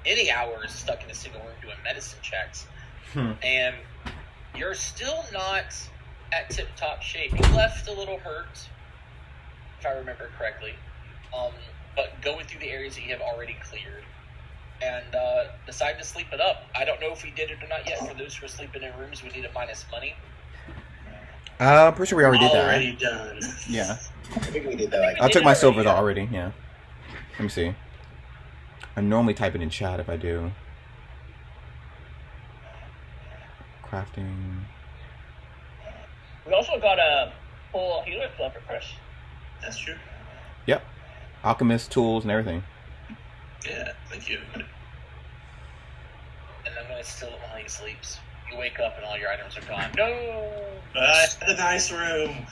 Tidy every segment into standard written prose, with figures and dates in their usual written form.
any hours stuck in a single room doing medicine checks, and you're still not at tip-top shape. You left a little hurt, if I remember correctly, but going through the areas that you have already cleared, and decide to sleep it up. I don't know if we did it or not yet. For those who are sleeping in rooms, we need to minus money. I'm pretty sure we already did that. Already Right? done. I Yeah. think we did that. I took my silver though already. Yeah. Let me see. I normally type it in chat if I do. Crafting. We also got a full healer club for Chris. That's true. Yep. Alchemist tools and everything. Yeah, thank you. And I'm going to steal it while he sleeps. You wake up and all your items are gone. No! The nice room.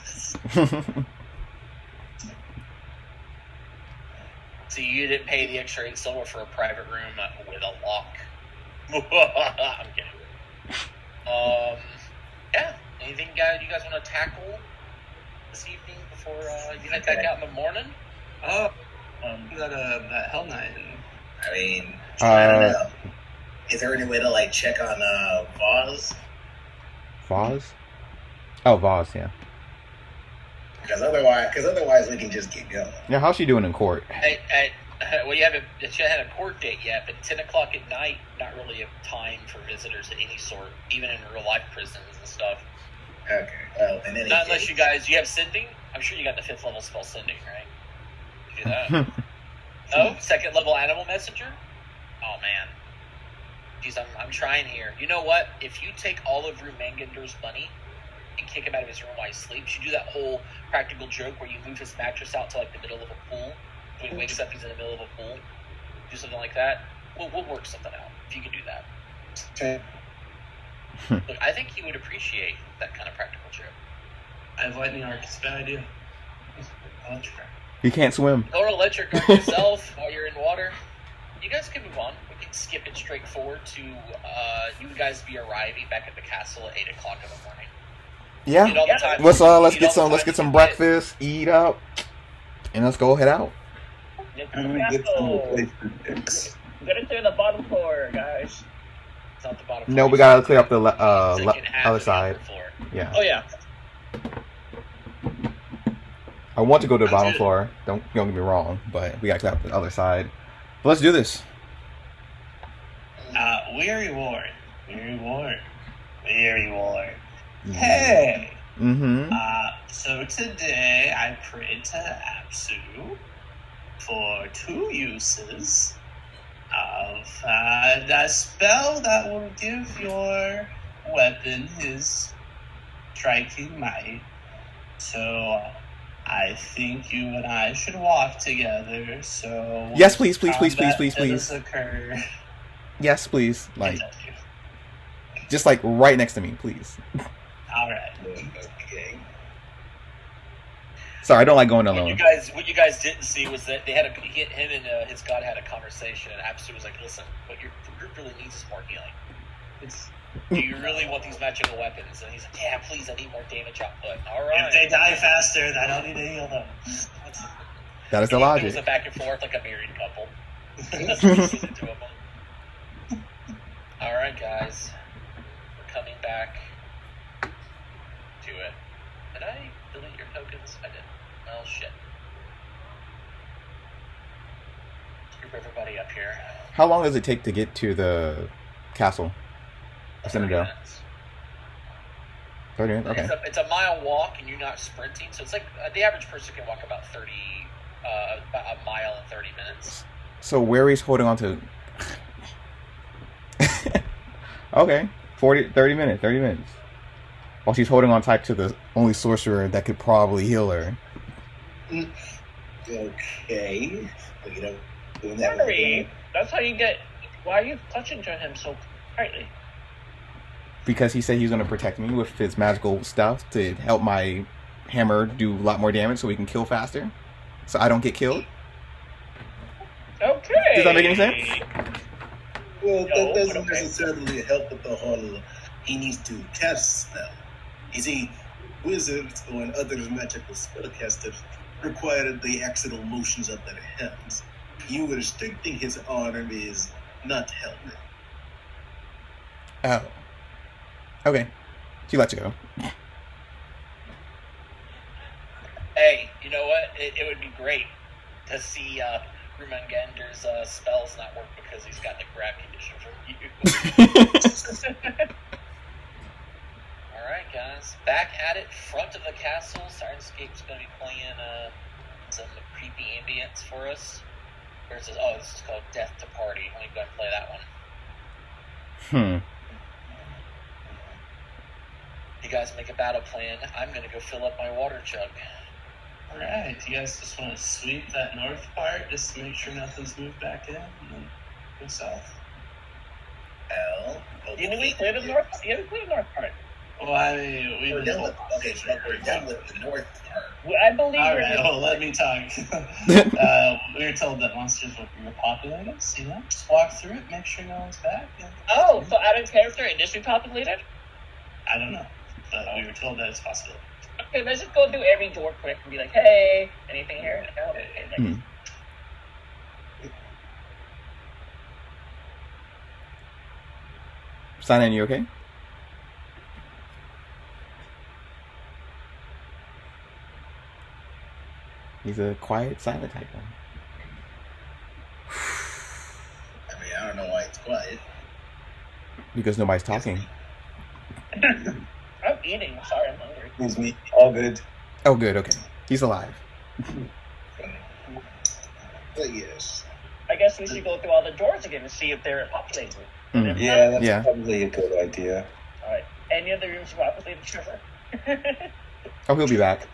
So you didn't pay the extra 8 silver for a private room with a lock. I'm kidding. Yeah. Anything you guys want to tackle this evening before you head back out in the morning? Oh, that Hell Knight. I mean, I don't know. Is there any way to like check on Vaz? Vaz? Oh, Vaz, yeah. Because otherwise we can just get going. Yeah, how's she doing in court? Well, you haven't had a court date yet, but 10 o'clock at night, not really a time for visitors of any sort, even in real life prisons and stuff. Okay. Well, in any Not case, unless you have sending. I'm sure you got the 5th level spell sending, right? You do that. No? 2nd level animal messenger? Oh, man. Jeez, I'm trying here. You know what? If you take all of Rumangander's money and kick him out of his room while he sleeps, you do that whole practical joke where you move his mattress out to like the middle of a pool. When he wakes up, he's in the middle of a pool. Do something like that. We'll work something out if you can do that. okay. Look, I think he would appreciate that kind of practical joke. I have lightning arc. It's a bad idea. I'll try. He can't swim. Go electric arc yourself while you're in water. You guys can move on. We can skip it straight forward to you guys be arriving back at the castle at 8 o'clock in the morning. Yeah. Eat all the time- Let's eat all get the some time you can breakfast, eat up, and let's go head out. Get I'm to the gonna get some castle. place for dicks. Get into the bottom floor, guys. It's not the bottom No, floor. we gotta clear up the Second half other of the side. upper floor. Yeah. Oh yeah. I want to go to the Sounds bottom good. floor. Don't get me wrong, but we gotta clear up the other side. But let's do this. Weary Ward. Weary Ward. Weary Ward. Hey! Mm-hmm. So today I prayed to Apsu for 2 uses of a spell that will give your weapon his striking might. So I think you and I should walk together. So Yes, please, please, please, combat please, please, does please. occur. Yes, please. Like, Continue. just like right next to me, please. All right. Okay. Sorry, I don't like going What alone. you guys didn't see was that him and his god had a conversation, and Apsu was like, "Listen, what your group really needs is more healing. Do you really want these magical weapons?" And he's like, "Yeah, please, I need more damage output." All right. If they die faster, then I don't need to heal them. That is the It was a logic. back and forth like a married couple. That's what he sees the 2 of them. All right, guys, we're coming back to it. Did I delete your tokens? I did. Well, shit. Group everybody up here. How long does it take to get to the castle? A 30 Citadel. minutes. 30 minutes? Okay. It's a mile walk, and you're not sprinting, so it's like the average person can walk about about a mile in 30 minutes. So Wary's holding on to... Okay. 30 minutes. While she's holding on tight to the only sorcerer that could probably heal her. Okay. Well, you know, doing that. Henry, that's how you get. Why are you clutching to him so tightly? Because he said he was going to protect me with his magical stuff to help my hammer do a lot more damage so we can kill faster. So I don't get killed. Okay. Does that make any sense? Well, No, that doesn't but okay. necessarily help with the whole. He needs to cast a spell. You see, wizards or other magical spellcasters require the accidental motions of their hands. You restricting his arm is not helmet. Oh. Okay. She lets you go. Hey, you know what? It would be great to see Rumangender's spells not work because he's got the grab condition from you. Alright, guys. Back at it, front of the castle. Sirenscape's going to be playing some creepy ambience for us. This is called Death to Party. Let me go and play that one. You guys make a battle plan. I'm going to go fill up my water jug. Alright, you guys just want to sweep that north part just to make sure nothing's moved back in and then go south? Hell. Didn't we clear the north? Yeah, we cleared the north part. Well, I mean, we've We're been done told. with, we're done with the north part. I believe we're Alright, well, let me talk. We were told that monsters would repopulate us, just walk through it, make sure no one's back. And... Oh, so out of character and just repopulated? I don't know, but we were told that it's possible. Okay, let's just go through every door quick and be like, hey, anything here? No, okay, Simon, you okay? He's a quiet, silent type one. I mean, I don't know why it's quiet. Because nobody's talking. I'm eating. Sorry, I'm hungry. Excuse me. All good. Oh, good, okay. He's alive. But yes. I guess we should go through all the doors again to see if they're populated. Mm. Yeah, that's Yeah. probably a good idea. Alright. Any other rooms populated, Trevor? Oh, he'll be back.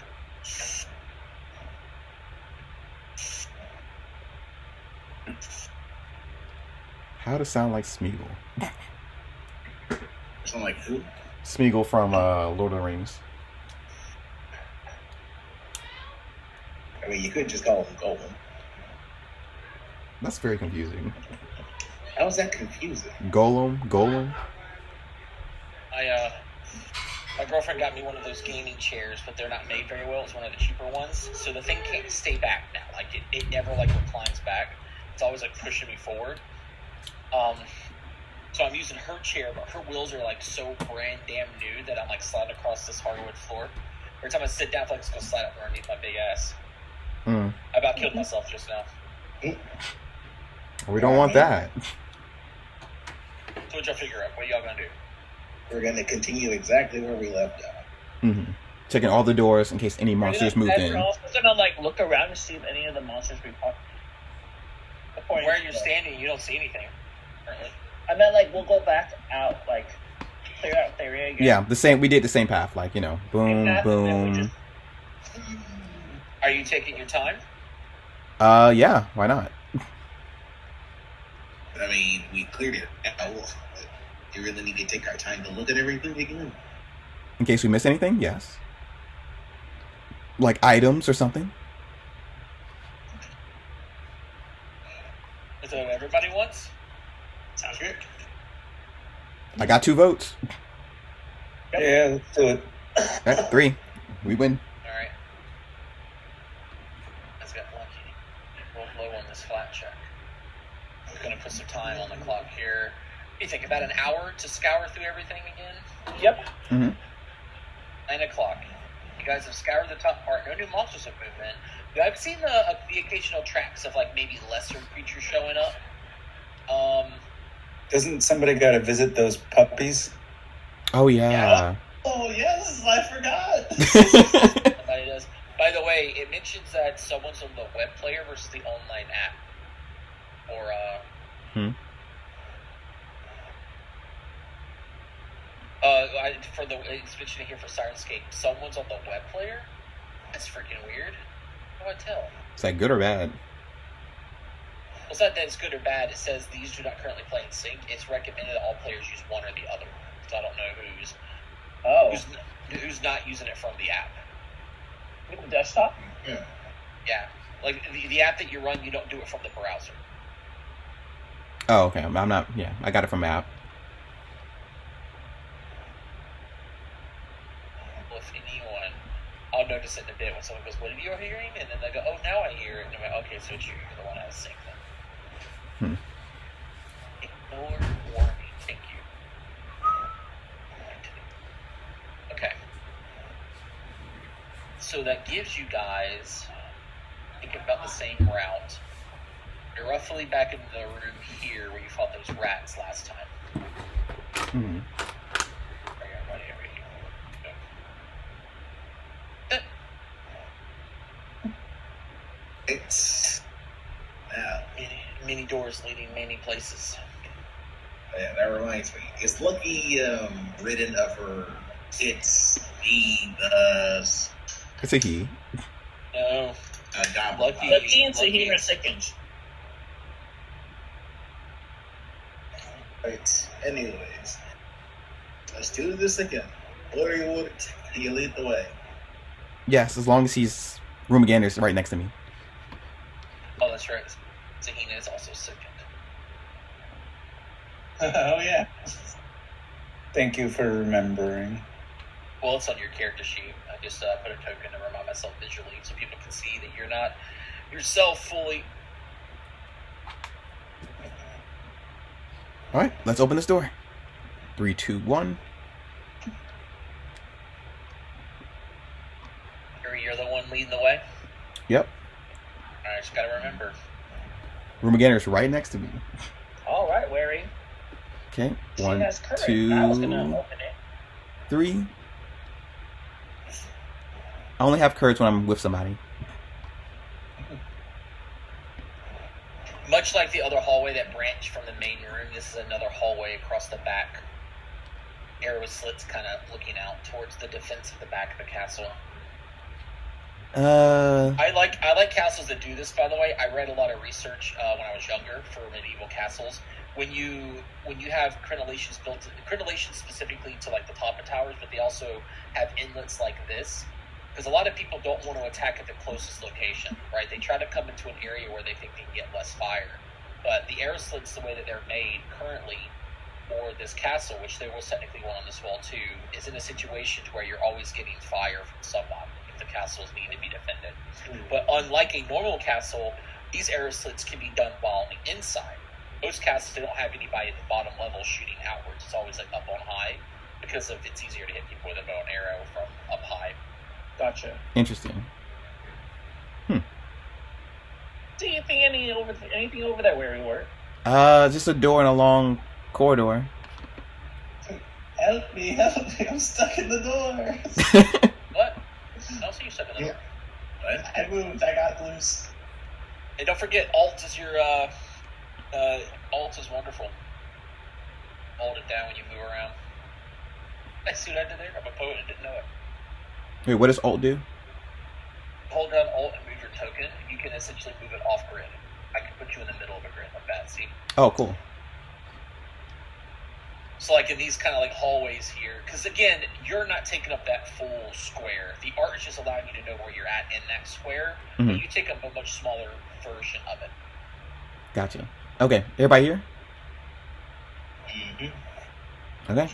How to sound like Smeagol. Sound like who? Smeagol from Lord of the Rings. I mean, you could just call him Golem. That's very confusing. How is that confusing? Golem? My girlfriend got me one of those gaming chairs, but they're not made very well. It's one of the cheaper ones, so the thing can't stay back now. Like it never like reclines back. It's always like pushing me forward. So I'm using her chair, but her wheels are like so brand damn new that I'm like sliding across this hardwood floor. Every time I sit down, I feel like it's gonna slide up underneath my big ass. I about killed myself just now. We don't want that. So what y'all figure out? What y'all gonna do? We're going to continue exactly where we left off. Mm-hmm. Checking all the doors in case any monsters moved in. We're also gonna like look around to see if any of the monsters repopulate. Where you're standing, you don't see anything. Currently. I meant like we'll go back out, like clear out the area again. Yeah, we did the same path, like, boom, boom. Are you taking your time? Yeah, why not? I mean, we cleared it out. You really need to take our time to look at everything again. In case we miss anything, yes. Like items or something. Is that what everybody wants? Sounds good. I got 2 votes. Yeah, let's do it. Alright, 3. We win. Alright. Let's get lucky. Roll low on this flat check. I'm gonna put some time on the clock here. What do you think? About an hour to scour through everything again? Yep. Mm-hmm. 9 o'clock. You guys have scoured the top part. No new monsters have moved in. I've seen the occasional tracks of like maybe lesser creatures showing up. Doesn't somebody got to visit those puppies? Oh, yeah. Oh, yes, I forgot. Somebody does. By the way, it mentions that someone's on the web player versus the online app. Or, it's mentioned here for Sirenscape. Someone's on the web player? That's freaking weird. How do I tell? Is that good or bad? Well, it's not that it's good or bad. It says these do not currently play in sync. It's recommended that all players use one or the other. So I don't know who's not using it from the app. With the desktop? Yeah. Yeah. Like, the app that you run, you don't do it from the browser. Oh, okay. I'm not, I got it from the app. Well, if anyone, I'll notice it in a bit when someone goes, what are you hearing? And then they go, oh, now I hear it. And I'm like, okay, so it's you're the one out of sync then. So that gives you guys, thinking about the same route, you're roughly back in the room here where you fought those rats last time. Hmm. Right here. It's now. Many doors leading many places. Yeah, that reminds me. Is Lucky ridden of her? It's he does It's a he. No. a goblin. Lucky. Lucky and Sahir are seconds. Right. Anyways, let's do this again. What are you would you lead the way? Yes, as long as he's Rumaganders right next to me. Oh, that's right. Zahina is also second. Oh yeah. Thank you for remembering. Well, it's on your character sheet. I just put a token to remind myself visually so people can see that you're not yourself fully. All right, let's open this door. 3, 2, 1. You're the one leading the way. Yep. All right, just gotta remember. Rumaganders right next to me. All right, Wary. Okay, She 1, has courage. 2, I was gonna open it. 3. I only have courage when I'm with somebody. Much like the other hallway that branched from the main room, this is another hallway across the back. Arrow slits kind of looking out towards the defense of the back of the castle. I like castles that do this. By the way, I read a lot of research when I was younger for medieval castles. When you have crenellations built, crenellations specifically to like the top of towers, but they also have inlets like this. Because a lot of people don't want to attack at the closest location, right? They try to come into an area where they think they can get less fire. But the arrow slits, the way that they're made currently, or this castle, which there was technically one on this wall too, is in a situation where you're always getting fire from somebody if the castles need to be defended. But unlike a normal castle, these arrow slits can be done while on the inside. Most castles, they don't have anybody at the bottom level shooting outwards. It's always like up on high, because of it's easier to hit people with a bow and arrow from up high. Gotcha. Interesting. Do you think anything over there, Wary work? Just a door in a long corridor. Help me, I'm stuck in the door. What? I'll see you stuck in the door. What? I moved, I got loose. And don't forget, alt is your alt is wonderful. Hold it down when you move around. I see what I did there. I'm a poet and didn't know it. Wait, what does alt do? Hold down alt and move your token. You can essentially move it off grid. I can put you in the middle of a grid like that. See? Oh, cool. So like in these kind of like hallways here, because again, you're not taking up that full square. The art is just allowing you to know where you're at in that square, but you take up a much smaller version of it. Gotcha. Okay, everybody here? Mm-hmm. Okay.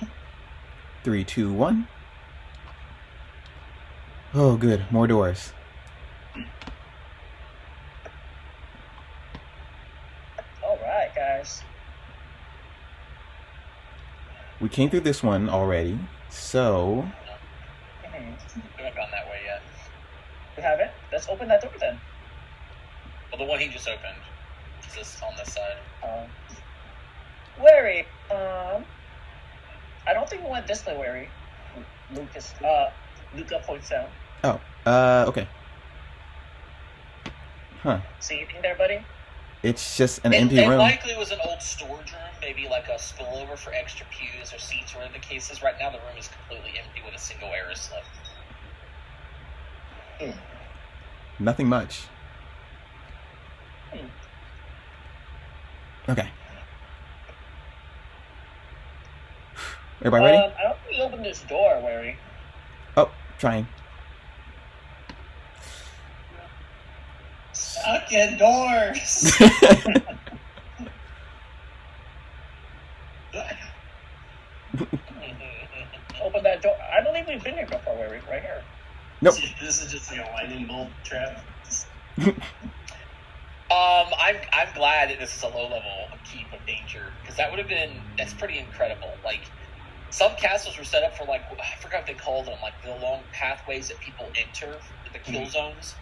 3, 2, 1. Oh, good. More doors. All right, guys. We came through this one already, so... We haven't gone that way yet. We haven't? Let's open that door then. Well, the one he just opened is this on this side. Wary, I don't think we went this way, Wary. Luca points out. Oh, okay. Huh. See anything there, buddy? It's just an It empty room. likely was an old storage room, maybe like a spillover for extra pews or seats or whatever the case is. Right now the room is completely empty with a single arrow slit. Nothing much. Okay. Everybody ready? I don't think we opened this door, Wary. Oh, trying. Stuck in doors. Open that door. I believe we've been here before, Wary. Right here. Nope. This is just like a lightning bolt trap. I'm glad that this is a low level keep of danger, because that's pretty incredible. Like some castles were set up for like, I forgot what they called them, like the long pathways that people enter. the kill zones.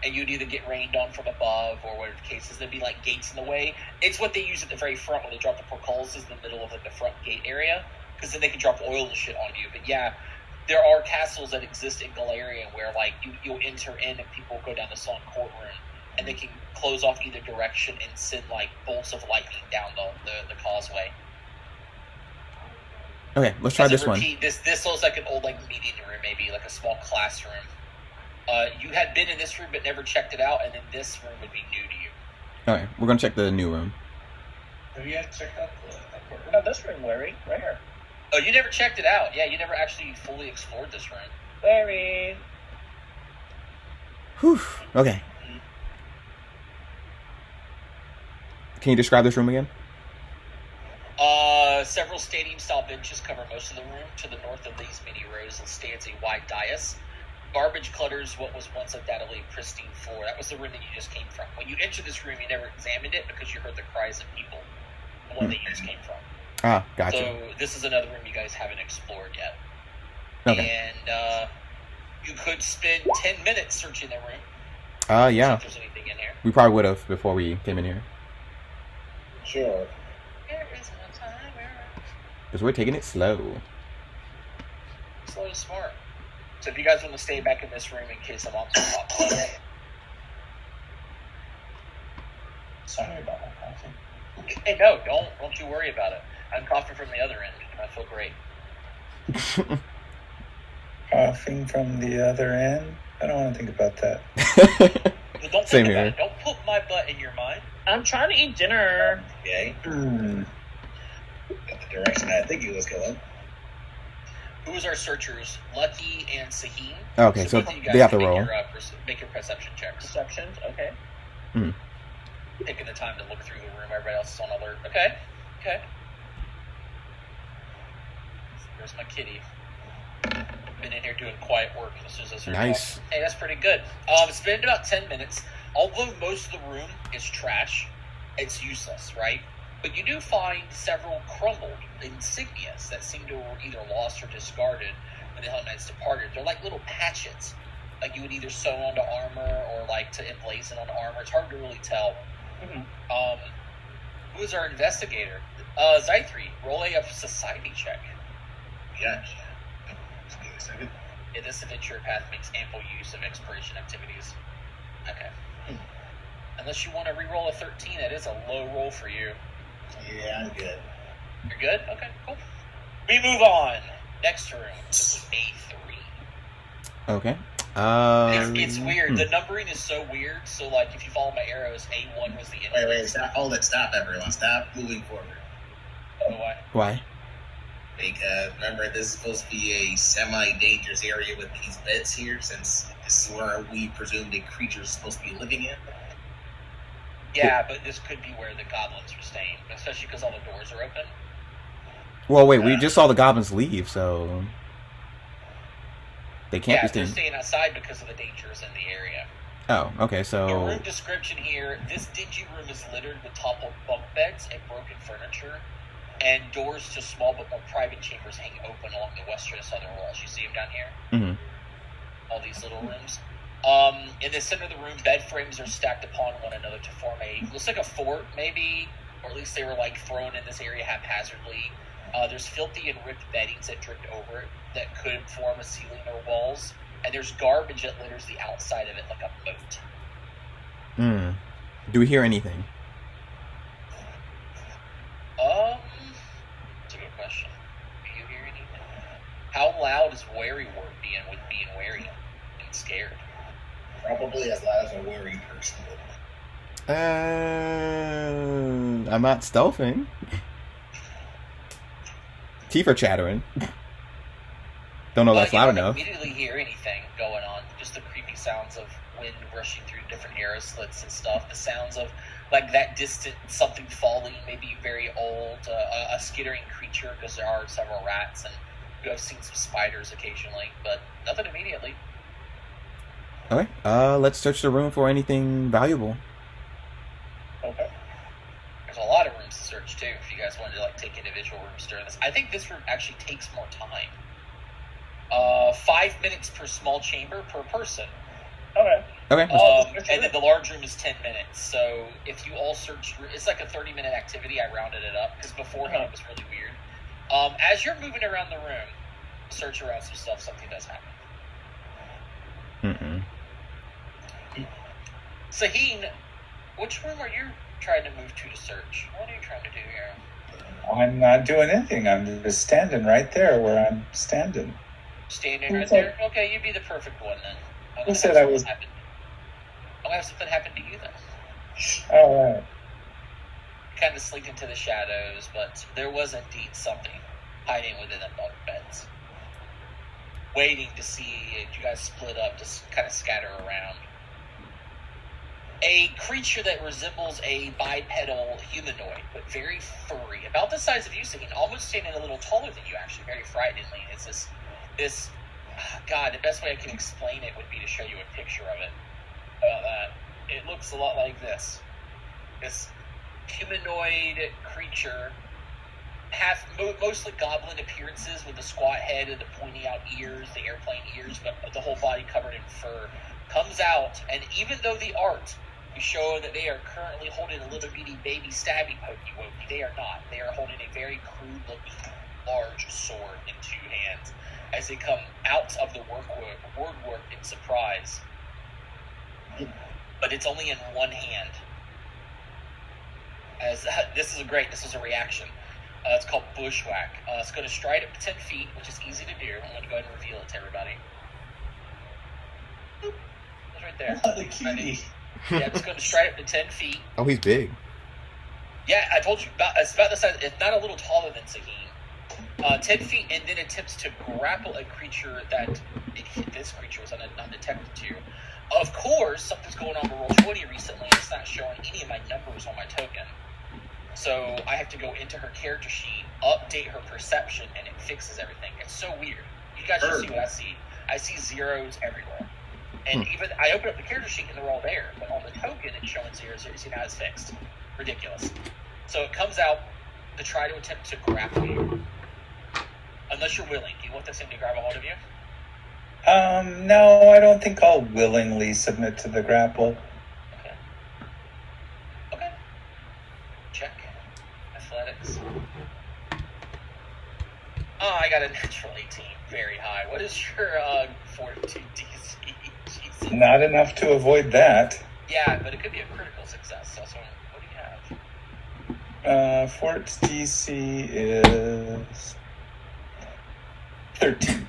And you'd either get rained on from above or whatever the case is. There'd be like gates in the way. It's what they use at the very front when they drop the portcullises in the middle of like the front gate area, because then they can drop oil and shit on you. But yeah, there are castles that exist in Galarian where like you'll enter in and people go down the Sullen courtroom and they can close off either direction and send like bolts of lightning down the causeway. Okay, let's try this one. This looks like an old like meeting room, maybe like a small classroom. You had been in this room but never checked it out, and then this room would be new to you. Okay, we're gonna check the new room. Have you guys checked out the What about this room, Larry? Right here. Oh, you never checked it out. Yeah, you never actually fully explored this room. Larry. Whew. Okay. Can you describe this room again? Several stadium-style benches cover most of the room. To the north of these many rows stands a wide dais. Garbage clutters what was once undoubtedly a pristine floor. That was the room that you just came from. When you entered this room, you never examined it because you heard the cries of people. The one that you just came from. Ah, gotcha. So this is another room you guys haven't explored yet. Okay. And you could spend 10 minutes searching the room. Yeah. See if there's anything in here. We probably would have before we came in here. Sure. There is no timer. Because we're taking it slow. Slow and smart. So if you guys want to stay back in this room in case I'm on top, Sorry about my coffee. hey, no, don't you worry about it. I'm coughing from the other end. I feel great. Coughing from the other end? I don't want to think about that. Well, don't Same think about here. it. Don't put my butt in your mind. I'm trying to eat dinner. Okay. Hmm. Got the direction I think it was going. Who is our searchers? Lucky and Saheen. Okay, so both of you guys they have to can roll. make your perception checks. Perceptions, okay. Taking the time to look through the room. Everybody else is on alert. Okay. There's my kitty. Been in here doing quiet work as soon as I started Nice. talking. Hey, that's pretty good. It's been about 10 minutes. Although most of the room is trash, it's useless, right? But you do find several crumbled insignias that seem to were either lost or discarded when the Hell Knights departed. They're like little patchets. Like you would either sew onto armor or like to emblazon on armor. It's hard to really tell. Mm-hmm. Who is our investigator? Zythri, roll a society check. Gotcha. Just give me a second. Yeah, this adventure path makes ample use of exploration activities. Okay. Unless you want to re-roll a 13, that is a low roll for you. Yeah, I'm good. You're good? Okay, cool. We move on. Next room. This is A3. Okay. It's weird. The numbering is so weird. So, like, if you follow my arrows, A1 was the end. Wait, stop. Hold it. Stop, everyone. Stop moving forward. Oh, why? Why? Because remember, this is supposed to be a semi-dangerous area with these beds here, since this is where we presume the creatures are supposed to be living in. Yeah, but this could be where the goblins are staying, especially because all the doors are open. Well, wait, we just saw the goblins leave, so they can't Yeah, be they're staying. staying outside because of the dangers in the area. Oh, okay, The so room description here, this dingy room is littered with toppled bunk beds and broken furniture, and doors to small but more private chambers hang open along the western and southern walls. You see them down here? Mhm. All these little rooms. In the center of the room, bed frames are stacked upon one another to form looks like a fort, maybe, or at least they were like thrown in this area haphazardly. There's filthy and ripped beddings that dripped over it that could form a ceiling or walls, and there's garbage that litters the outside of it like a moat. Do we hear anything? That's a good question. Do you hear anything? How loud is wary word being wary and scared? Probably as loud as a worried person would. I'm not stealthing. Teeth are chattering. Don't know that's You loud don't enough. immediately hear anything going on. Just the creepy sounds of wind rushing through different arrow slits and stuff. The sounds of like that distant something falling, maybe very old, a skittering creature, because there are several rats, and you have seen some spiders occasionally, but nothing immediately. Okay, let's search the room for anything valuable. Okay. There's a lot of rooms to search too. If you guys wanted to like take individual rooms during this, I think this room actually takes more time. 5 minutes per small chamber per person. Okay. Okay. And then the large room is 10 minutes. So if you all search, it's like a 30-minute activity. I rounded it up because beforehand it was really weird. As you're moving around the room, search around some stuff, something does happen. Saheen, which room are you trying to move to search? What are you trying to do here? I'm not doing anything. I'm just standing right there where I'm standing. Standing right there? Okay, you'd be the perfect one then. Who said I was? I'm gonna have something happen to you then. All right. Kind of slink into the shadows, but there was indeed something hiding within the bunk beds, waiting to see you guys split up, to kind of scatter around. A creature that resembles a bipedal humanoid, but very furry, about the size of you, Saheen, almost standing a little taller than you, actually, very frighteningly. It's this. God, the best way I can explain it would be to show you a picture of it. About that, it looks a lot like this. This humanoid creature, mostly goblin appearances, with the squat head and the pointy out ears, the airplane ears, but the whole body covered in fur, comes out, and even though the art is showing that they are currently holding a little bitty baby stabby pokey wokey, they are not. They are holding a very crude looking large sword in two hands as they come out of the word work in surprise. But it's only in one hand. As this is a reaction. It's called Bushwhack. It's going to stride up to 10 feet, which is easy to do. I'm going to go ahead and reveal it to everybody. Boop. It's right there. Oh, the cutie. Yeah, it's going to stride up to 10 feet. Oh, he's big. Yeah, I told you, it's about the size, if not a little taller than Saheen. 10 feet, and then attempts to grapple a creature that this creature was undetected to. Of course, something's going on with Roll20 recently, and it's not showing any of my numbers on my token. So I have to go into her character sheet, update her perception, and it fixes everything. It's so weird. You guys should see what I see. I see zeros everywhere. And even I open up the character sheet and they're all there, but on the token it's showing zeros. See, now it's fixed. Ridiculous. So it comes out to try to attempt to grapple you. Unless you're willing. Do you want this thing to grab a hold of you? No, I don't think I'll willingly submit to the grapple. Okay. Check. Athletics. Oh, I got a natural 18. Very high. What is your fortitude DC? Jesus. Not enough to avoid that. Yeah, but it could be a critical success. So what do you have? Fort's DC is 13.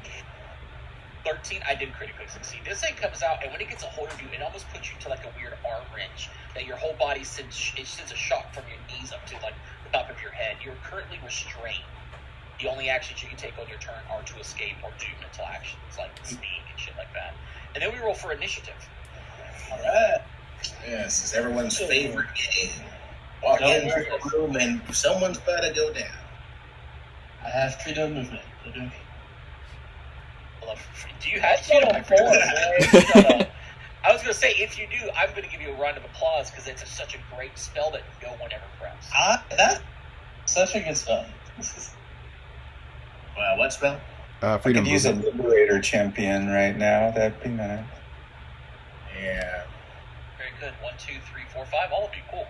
13, I did critically succeed. This thing comes out, and when it gets a hold of you, it almost puts you to like a weird arm wrench that your whole body sends a shock from your knees up to like the top of your head. You're currently restrained. The only actions you can take on your turn are to escape or do mental actions like speak and shit like that. And then we roll for initiative. All right. Yes, it's everyone's favorite game. Walk into a room and someone's about to go down. I have freedom of movement. Okay. Do you have to? I was going to say, if you do, I'm going to give you a round of applause because it's such a great spell that no one ever preps. That's such a good spell. Wow, what spell? Freedom. I could use a Liberator champion right now. That'd be nice. Yeah. Very good. 1, 2, 3, 4, 5. All of you, cool.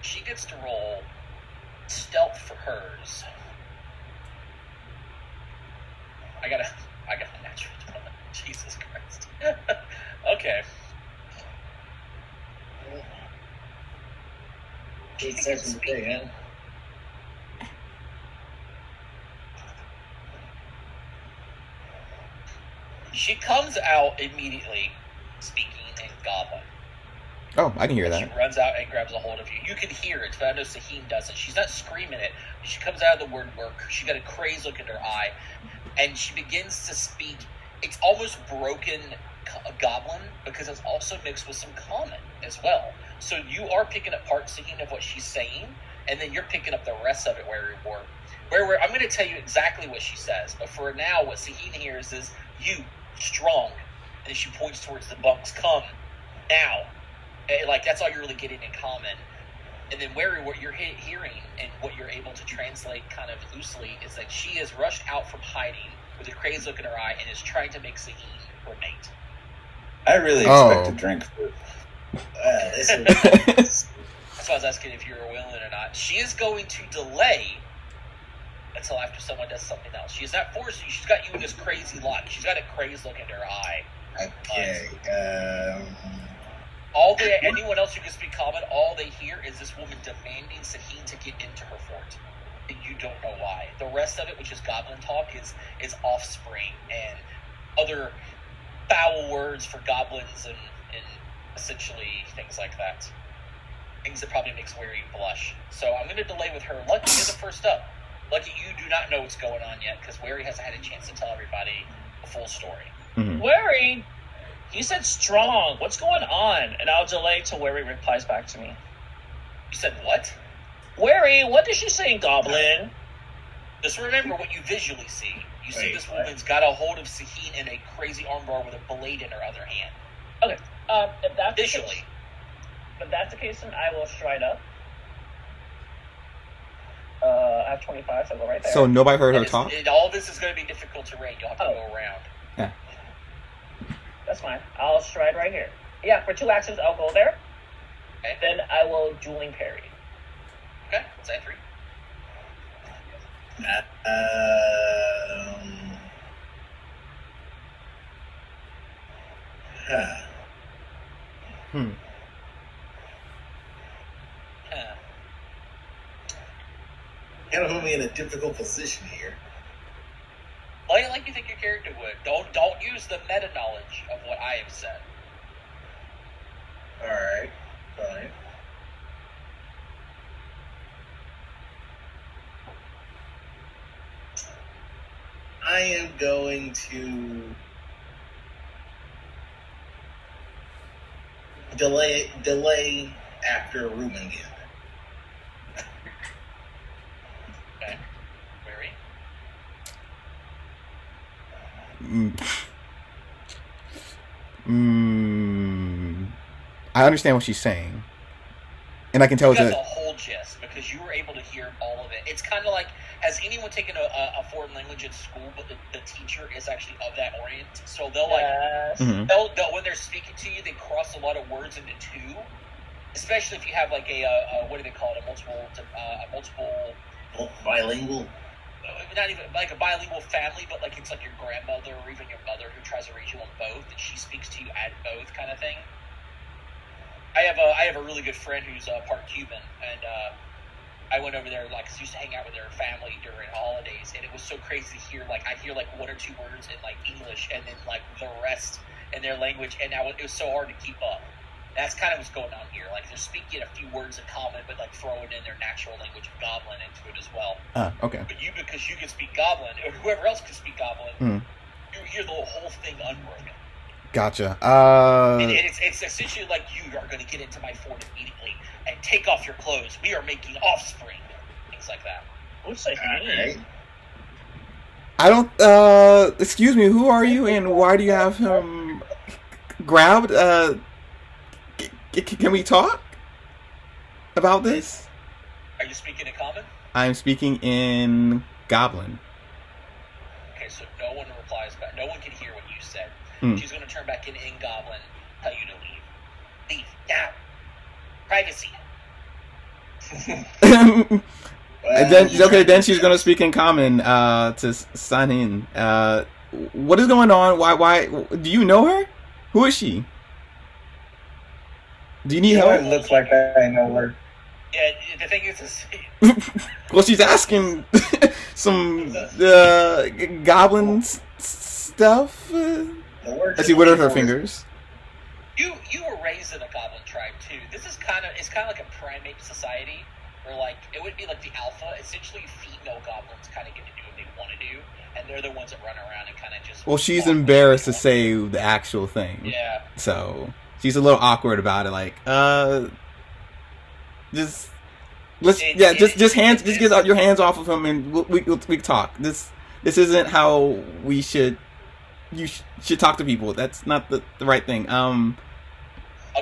She gets to roll stealth for hers. I got a natural 20. Jesus Christ. Okay. 8 seconds a day, huh? She comes out immediately speaking in Goblin. Oh, I can hear that. She runs out and grabs a hold of you. You can hear it, but I know Saheen doesn't. She's not screaming it. She comes out of the word work. She got a crazed look in her eye, and she begins to speak. It's almost broken Goblin because it's also mixed with some Common as well. So you are picking up parts, Saheen, of what she's saying, and then you're picking up the rest of it where I'm going to tell you exactly what she says, but for now, what Saheen hears is, you, strong, and then she points towards the bunks, come, now. Like, that's all you're really getting in common. And then what you're hearing and what you're able to translate kind of loosely is that she has rushed out from hiding with a crazy look in her eye and is trying to make Zaheen her mate. I really Oh. expect to drink food. This That's why I was asking if you were willing or not. She is going to delay until after someone does something else. She's not forcing you. She's got you in this crazy lock. She's got a crazy look in her eye. okay. Anyone else who can speak common, all they hear is this woman demanding Zaheen to get into her fort. And you don't know why. The rest of it, which is goblin talk, is offspring and other foul words for goblins and essentially things like that. Things that probably makes Wary blush. So I'm going to delay with her. Lucky, you're the first up. Lucky, you do not know what's going on yet because Wary hasn't had a chance to tell everybody the full story. Mhm. Wary, you said strong. What's going on? And I'll delay till Wary replies back to me. You said what? Wary, what did she say in Goblin? Just remember what you visually see. You see Wait, this what? woman's got a hold of Zaheen in a crazy armbar with a blade in her other hand. Okay. If that's the Visually. case, if that's the case, then I will stride up. I have 25, so I'll go right there. So nobody heard her And talk? all this is going to be difficult terrain. You'll have to Oh. go around. That's fine. I'll stride right here. Yeah, for 2 actions, I'll go there. Okay. Then I will dueling parry. Okay. What's that 3? Hmm. Kind of put me in a difficult position here. Play it like you think your character would. Don't use the meta knowledge of what I have said. Alright, fine. I am going to delay after Rubengen. Okay. Wary. I understand what she's saying, and I can tell You got the that. whole gist because you were able to hear all of it. It's kind of like, has anyone taken a foreign language at school, but the teacher is actually of that orient? So they'll Yes. Mhm. they'll when they're speaking to you, they cross a lot of words into 2. Especially if you have like a what do they call it? A multiple. Bilingual. Not even like a bilingual family, but like it's like your grandmother or even your mother who tries to raise you on both, and she speaks to you at both, kind of thing. I have a really good friend who's part Cuban, and I went over there like 'cause I used to hang out with their family during holidays, and it was so crazy to hear like I hear like 1 or 2 words in like English, and then like the rest in their language, and now it was so hard to keep up. That's kind of what's going on here. Like they're speaking a few words in common, but like throwing in their natural language of Goblin into it as well. Okay. But you, because you can speak Goblin, or whoever else can speak Goblin, Mm. you hear the whole thing unbroken. Gotcha. And it's essentially like you are going to get into my fort immediately and take off your clothes. We are making offspring. Things like that. What's that mean? Alright. I don't. Excuse me. Who are you, and why do you have him grabbed? Can we talk about this? Are you speaking in common? I'm speaking in Goblin. Okay, so no one replies back. No one can hear what you said. Hmm. She's going to turn back in Goblin, tell you to leave. Leave now. Privacy. And then she's gonna speak in common to sign in. What is going on? Why do you know her? Who is she? Do you need You know, it help? looks like I know her. Yeah, the thing is Well, she's asking some goblin stuff. As he whittled her fingers. you were raised in a goblin tribe too. This is kind of like a primate society where like it would be like the alpha. Essentially, female goblins kind of get to do what they want to do, and they're the ones that run around and kind of just. Well, she's embarrassed to say the actual thing. Yeah. So she's a little awkward about it. Like, just get out your hands off of him, and we talk. This isn't how we should. You should talk to people. That's not the right thing. I'll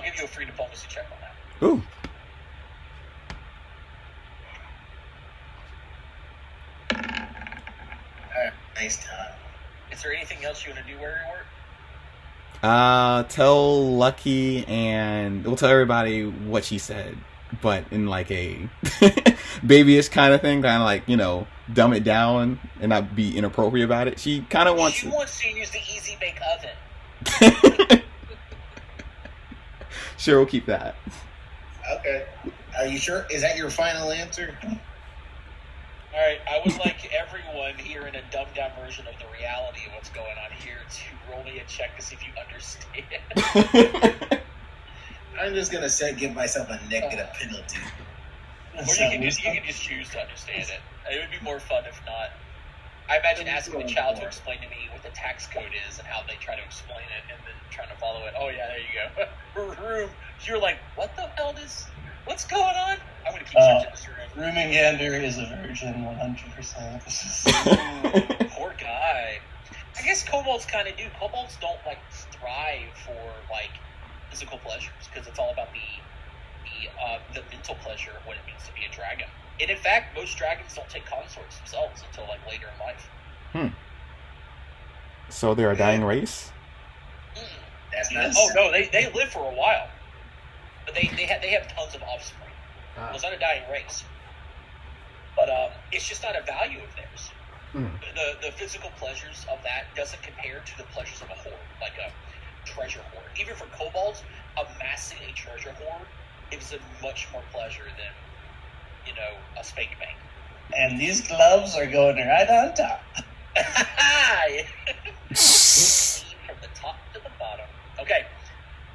give you a free diplomacy check on that. Ooh. Nice time. Is there anything else you want to do where you work? Tell Lucky and we'll tell everybody what she said, but in like a babyish kind of thing, kind of like, you know, dumb it down and not be inappropriate about it. She kind of wants. She wants to use the Easy Bake Oven. Sure, we'll keep that. Okay. Are you sure? Is that your final answer? All right, I would like everyone here in a dumbed down version of the reality of what's going on here to roll me a check to see if you understand. I'm just gonna give myself a negative penalty. Or you can just choose to understand it. It would be more fun if not. I imagine asking the child to explain to me what the tax code is and how they try to explain it, and then trying to follow it. Oh yeah, there you go. Room. You're like, what the hell is? What's going on? I'm gonna keep searching this room. Rumingander is a virgin, 100%. Poor guy. I guess kobolds kind of do. Kobolds don't like thrive for like physical pleasures because it's all about the mental pleasure of what it means to be a dragon. And in fact, most dragons don't take consorts themselves until like later in life. So they're a dying race? That's not. Oh no, they live for a while, but they have tons of offspring. Well, it's not a dying race, but it's just not a value of theirs. The physical pleasures of that doesn't compare to the pleasures of a hoard, like a treasure hoard. Even for kobolds, amassing a treasure hoard gives them much more pleasure than, you know, a spank bank. And these gloves are going right on top. From the top to the bottom. Okay,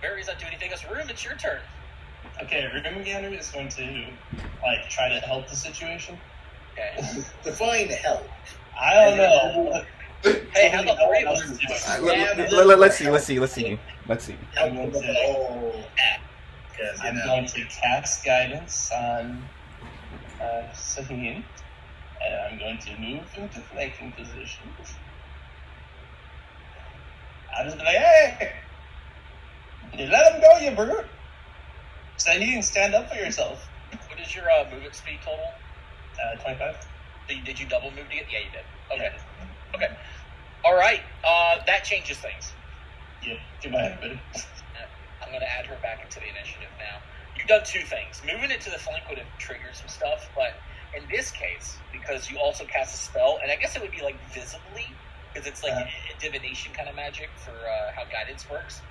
Barry's not doing anything else. Room, it's your turn. Okay, Rumingander is going to like try to help the situation. Okay. Define help. I don't know. Hey, how about three of us? Let's see. Help with the whole act. Because I'm going to cast guidance on Saheen, and I'm going to move into flanking position. I'll just be like, hey! You let him go, you brute! Saheen, stand up for yourself. What is your movement speed total? 25. Did you double move to get? Yeah, you did. Okay. Okay. All right. That changes things. Yeah, do my head, buddy. I'm going to add her back into the initiative now. You've done two things. Moving it to the flank would have triggered some stuff, but in this case, because you also cast a spell, and I guess it would be like visibly, because it's like a divination kind of magic for how guidance works.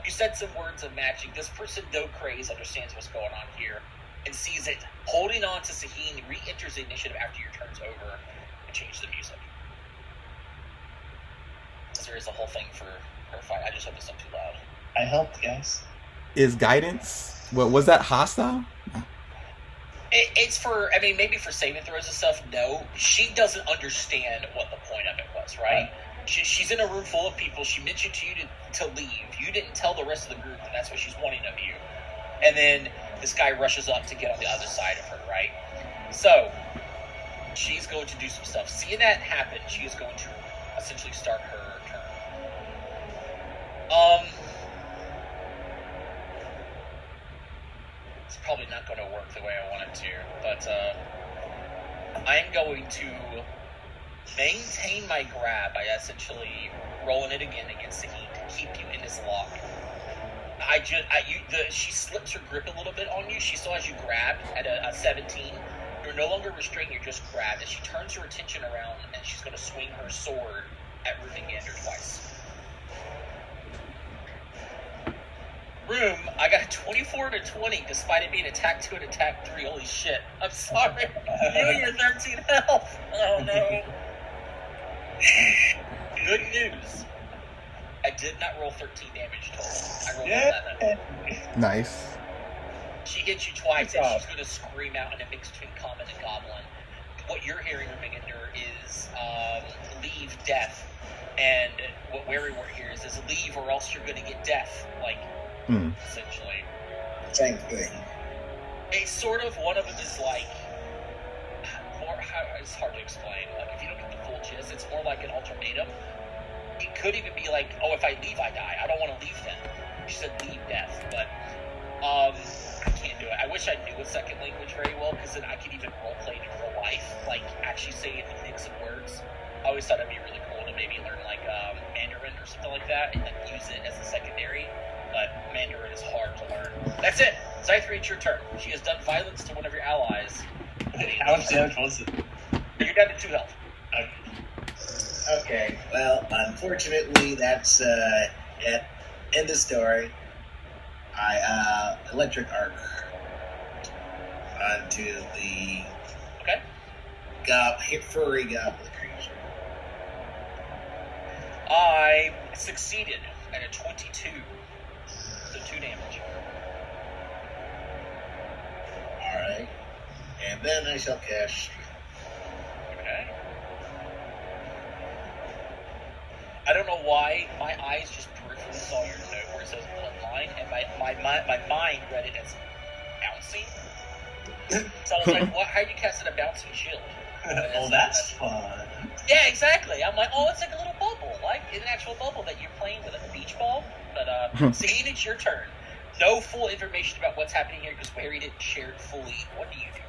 You said some words of magic. This person, though crazed, understands what's going on here and sees it. Holding on to Saheen re-enters the initiative after your turn's over and change the music. There is a whole thing for her fight. I just hope it's not too loud. I helped, guys. Is guidance? What was that? Hostile? It's for, I mean, maybe for saving throws and stuff. No, she doesn't understand what the point of it was, right? She's in a room full of people. She mentioned to you to leave. You didn't tell the rest of the group, and that's what she's wanting of you. And then this guy rushes up to get on the other side of her, right? So she's going to do some stuff. Seeing that happen, she is going to essentially start her turn. It's probably not going to work the way I want it to, but I'm going to maintain my grab by essentially rolling it again against Saheen to keep you in this lock. She slips her grip a little bit on you. She still has you grabbed at a 17. You're no longer restrained, you're just grabbed. And she turns her attention around and she's going to swing her sword at Rumingander twice. Room, I got a 24 to 20 despite it being attack 2 and attack 3. Holy shit. I'm sorry. You and your 13 health. Oh no. Good news. I did not roll 13 damage total. I rolled 11. Nice. She hits you twice and she's going to scream out in a mix between common and goblin. What you're hearing, Rumingander, is leave death. And what Werrywart hears is leave or else you're going to get death. Like, essentially. Same thing. It's sort of, one of them is like, it's hard to explain. Like, if you don't get the full gist, it's more like an ultimatum. It could even be like, oh, if I leave, I die. I don't want to leave then. She said leave death, but I can't do it. I wish I knew a second language very well, because then I could even roleplay it in real life, like actually say it in a mix of words. I always thought it'd be really cool to maybe learn like something like that and then use it as a secondary. But Mandarin is hard to learn. That's it. Zythra, it's your turn. She has done violence to one of your allies. How much damage was it? You're down to 2 health. Okay, well, unfortunately, that's it. End of story. I electric arc onto the Okay. furry goblin creature. I succeeded at a 22. So 2 damage. Alright. And then I shall cast. Okay. I don't know why my eyes just peripherally saw your note where it says bloodline, and my mind read it as bouncing. So I was like, "What? How do you cast it a bouncing shield?" Oh, that's fun. Yeah, exactly. I'm like, "Oh, it's like a little bubble, like an actual bubble that you're playing with, like a beach ball." But Zane, it's your turn. No full information about what's happening here because Barry didn't share it fully. What do you do?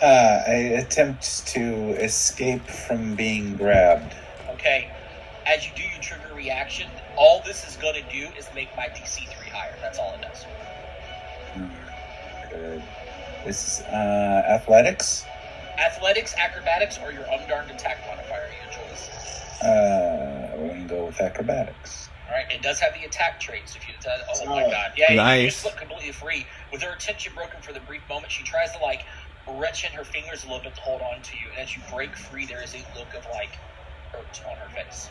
I attempt to escape from being grabbed. Okay. As you do your trigger reaction, all this is going to do is make my DC 3 higher. That's all it does. Good. This is athletics. Athletics, acrobatics, or your undarned attack modifier, your choice. We're going to go with acrobatics. All right, it does have the attack trait. So if you oh my god, yeah, Nice. you just look completely free. With her attention broken for the brief moment, she tries to like retch in her fingers a little bit to hold on to you. And as you break free, there is a look of like hurt on her face.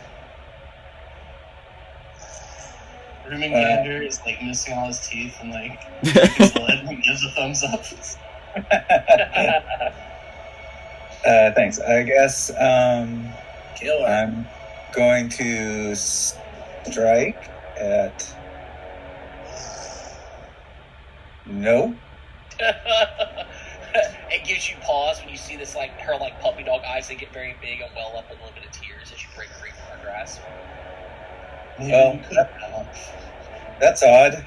Rumingander is like missing all his teeth and like his head and gives a thumbs up. Thanks. I guess Kill her. I'm going to strike at. No. It gives you pause when you see this, like her like puppy dog eyes. They get very big and well up a little bit of tears as you break free from her grasp. Maybe Well, you could have helped. That's odd.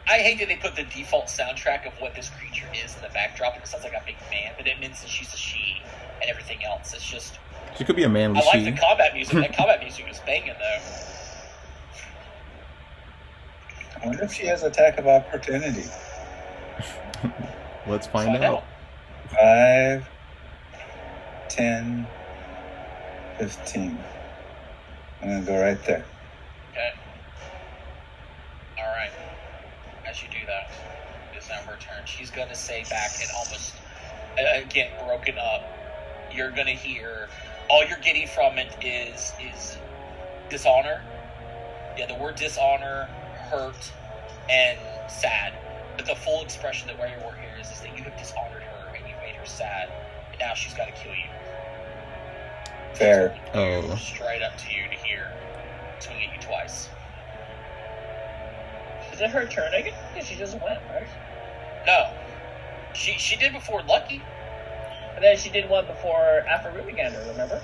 I hate that they put the default soundtrack of what this creature is in the backdrop. It sounds like a big man, but it means that she's a she and everything else. It's just She could be a manly I like she. the combat music. That combat music is banging though. I wonder if she has attack of opportunity. Let's find out. 5, 10, 15. I'm going to go right there. Okay. All right. As you do that, it is now her turn. She's going to say back and almost, again, broken up. You're going to hear, all you're getting from it is dishonor. Yeah, the word dishonor, hurt, and sad. But the full expression that where your word here is that you have dishonored her and you've made her sad. And now she's got to kill you. Fair. Oh. Straight up to you to hear. Swing at you twice. Is it her turn again? Because she just went, right? No. She did before Lucky. And then she did one before after Rubigander, remember?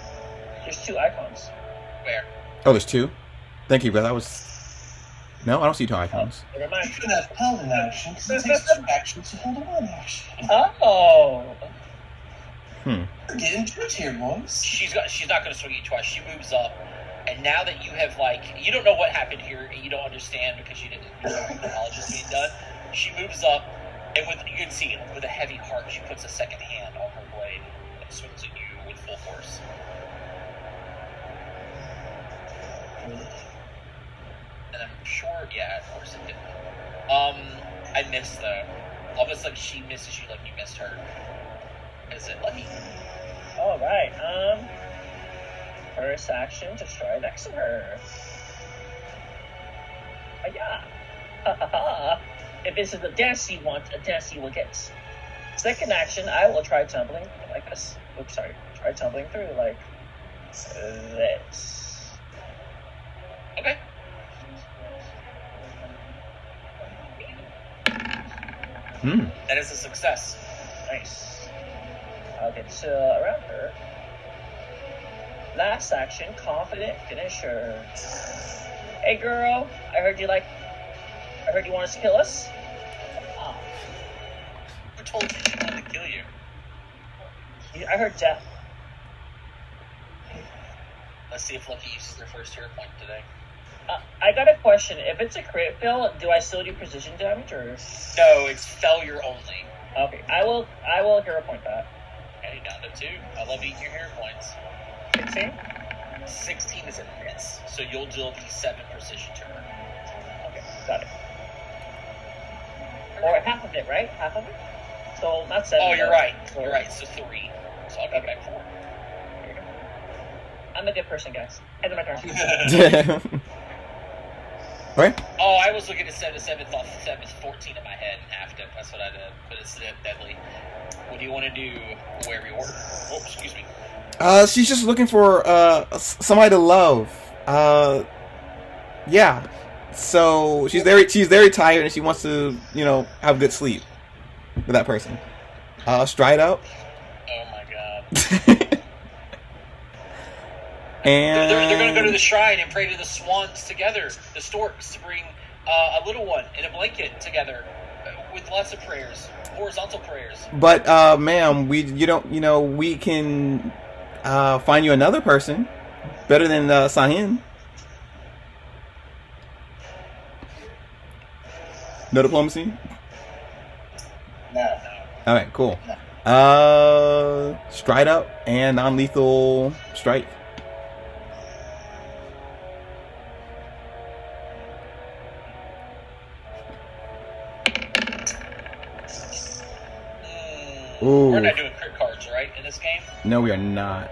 There's 2 icons. Where? Oh, there's 2? Thank you, but that was... No, I don't see 2 icons. Never mind. You shouldn't have held an action because it takes 2 actions to hold a 1 action. Oh! Hmm. We're getting to it here, boys. She's not going to swing at you twice. She moves up, and now that you have you don't know what happened here, and you don't understand because you didn't know the knowledge is being done. She moves up, and you can see with a heavy heart, she puts a second hand on her blade and swings at you with full force. And I'm sure, yeah, of course it did. I missed though. Almost like she misses you, like you missed her. Is it Lucky? Alright, first action to try next to her. Yeah. Ha ha ha. If this is the dance you want, a dance you will get. Second action, I will try tumbling like this. Oops, sorry. Try tumbling through like this. Okay. Hmm. That is a success. Nice. I'll get around her. Last action, confident finisher. Hey girl, I heard you want us to kill us? Oh. Who told you she wanted to kill you? I heard death. Let's see if Lucky uses their first hero point today. I got a question. If it's a crit fail, do I still do precision damage or? No, it's failure only. Okay, I will hero point that. Okay, down to 2. I love eating your hero points. 16. 16 is a miss, so you'll deal the 7 precision to her. Okay, got it. Or half of it, right? Half of it. So not 7. Oh, you're but right. 4. You're right. So 3. So I'll give back 4. I'm a good person, guys. End of my turn. Okay. Oh, I was looking at 7 to 7. Thought 7 is 14 in my head and halved it. That's what I did. But it's deadly. What do you want to do? Where we order? Oh, excuse me. She's just looking for somebody to love. Yeah. So she's very tired and she wants to, have good sleep with that person. Stride up. Oh my god. And They're going to go to the shrine and pray to the swans together, the storks, to bring a little one in a blanket together with lots of prayers, horizontal prayers. But ma'am, we can find you another person better than Sahin. No diplomacy? No. All right, cool. Stride up and non-lethal strike. Ooh. We're not doing crit cards, right, in this game? No, we are not.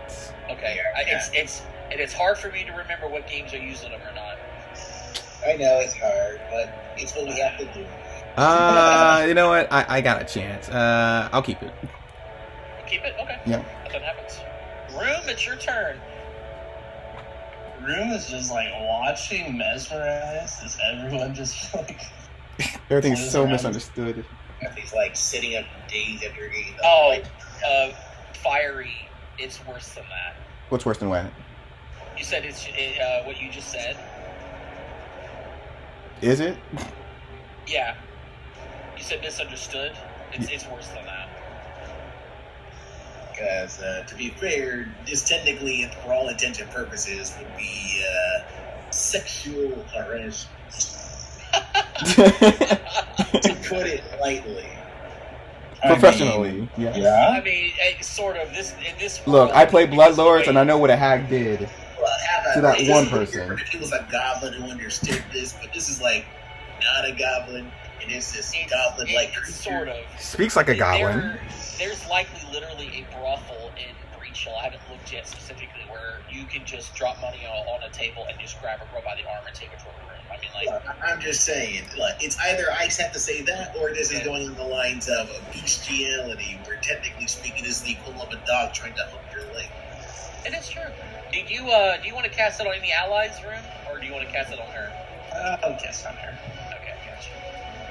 Okay, it's hard for me to remember what games are using them or not. I know it's hard, but it's what we have to do. You know what? I got a chance. I'll keep it. Keep it? Okay. Yeah. Nothing happens. Room, it's your turn. Room is just like watching mesmerized as everyone just like. Everything's so misunderstood. He's like sitting up days after getting the Oh, fiery. It's worse than that. What's worse than what? You said it's what you just said. Is it? Yeah. You said misunderstood. It's worse than that. Because, to be fair, this technically, for all intents and purposes, would be sexual harassment. To put it lightly. Professionally, yeah. Yeah. I mean, sort of. This in this. Look, world, I play because Bloodlords, the and I know what a hag did. Well, To that this one is person. If it was a goblin who understood this, but this is like not a goblin, and it's this goblin-like creature. Sort of. Speaks like a goblin. There's likely literally a brothel in Breach Hill. I haven't looked yet specifically where you can just drop money on a table and just grab a girl by the arm and take her to a room. I mean, like. I'm just saying, like, it's either I have to say that, or this is going on the lines of a bestiality, where technically speaking, this is the equivalent of a dog trying to hook your leg. It is true. Do you want to cast it on any allies' room, or do you want to cast it on her? I'll guess on her. Okay, gotcha.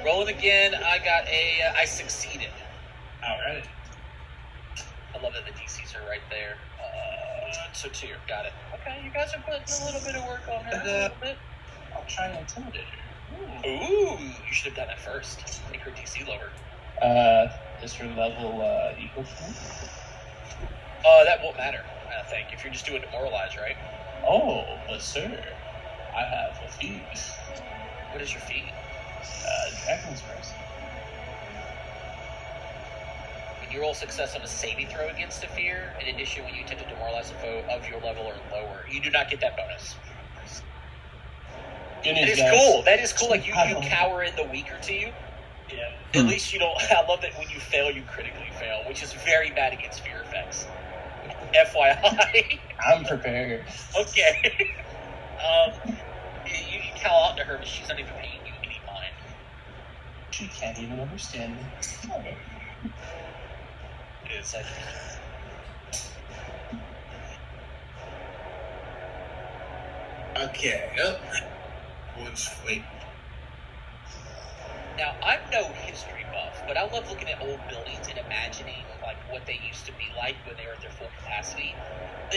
Rolling again. I succeeded. Alright. I love that the DCs are right there. So 2, got it. Okay, you guys are putting a little bit of work on her. A little bit. I'll try and intimidate her. Ooh, you should have done that first. Make her DC lower. Is her level equal to me? That won't matter, I think, if you're just doing demoralize, right? Oh, but sir, I have a feat. What is your feat? Dragon's Mercy. When you roll success on a saving throw against a fear, in addition, when you attempt to demoralize a foe of your level or lower, you do not get that bonus. Good That news, is guys. cool. That is cool. Like, you cower in the weaker to you. Yeah. At least you don't. I love that when you fail, you critically fail, which is very bad against fear effects. FYI. I'm prepared. Okay. You call out to her, but she's not even paying you any mind. She can't even understand me. It's like. Okay, wait. Now, I'm no history buff, but I love looking at old buildings and imagining like what they used to be like when they were at their full capacity.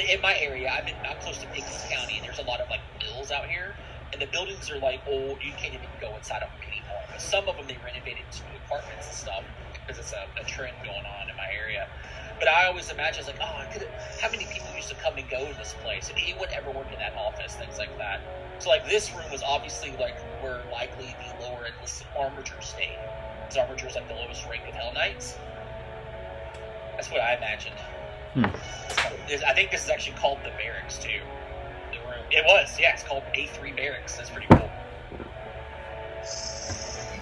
In my area, I'm close to Pickens County, and there's a lot of like mills out here. and the buildings are like old. You can't even go inside of them anymore. But some of them they renovated to apartments and stuff because it's a trend going on in my area. But I always imagine, like, how many people used to come and go in this place? And he wouldn't ever work in that office, things like that. So, like, this room was obviously, like, where likely the lower enlisted armature stayed. Because armature is, like, the lowest rank of Hell Knights. That's what I imagined. I think this is actually called the barracks, too. The room. It was, yeah, it's called A3 Barracks. That's pretty cool.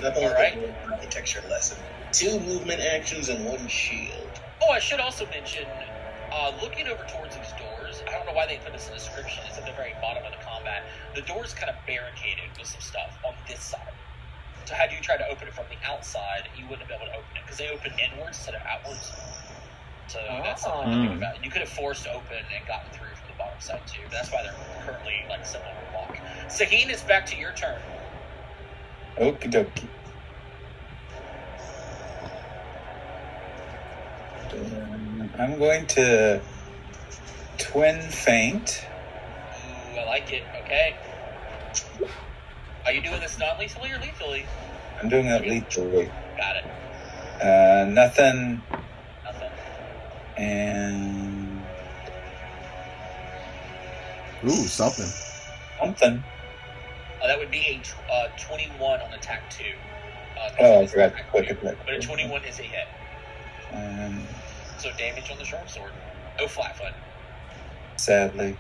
Nothing All like right. an architecture lesson. 2 movement actions and 1 shield. Oh, I should also mention, looking over towards these doors, I don't know why they put this in the description, it's at the very bottom of the combat. The door's kind of barricaded with some stuff on this side. So had you tried to open it from the outside, you wouldn't be able to open it, because they open inwards instead of outwards. So that's something to think about. You could have forced open and gotten through from the bottom side too. But that's why they're currently like similar to block. Saheen, it's back to your turn. Okie dokie. I'm going to twin feint. Ooh, I like it. Okay. Are you doing this non-lethally or lethally? I'm doing it lethally. Got it. Nothing. Nothing. And Ooh, something. something. That would be a 21 on attack 2. Oh, I forgot to click it. But a 21 is a hit. So damage on the short sword. No flat foot. Sadly.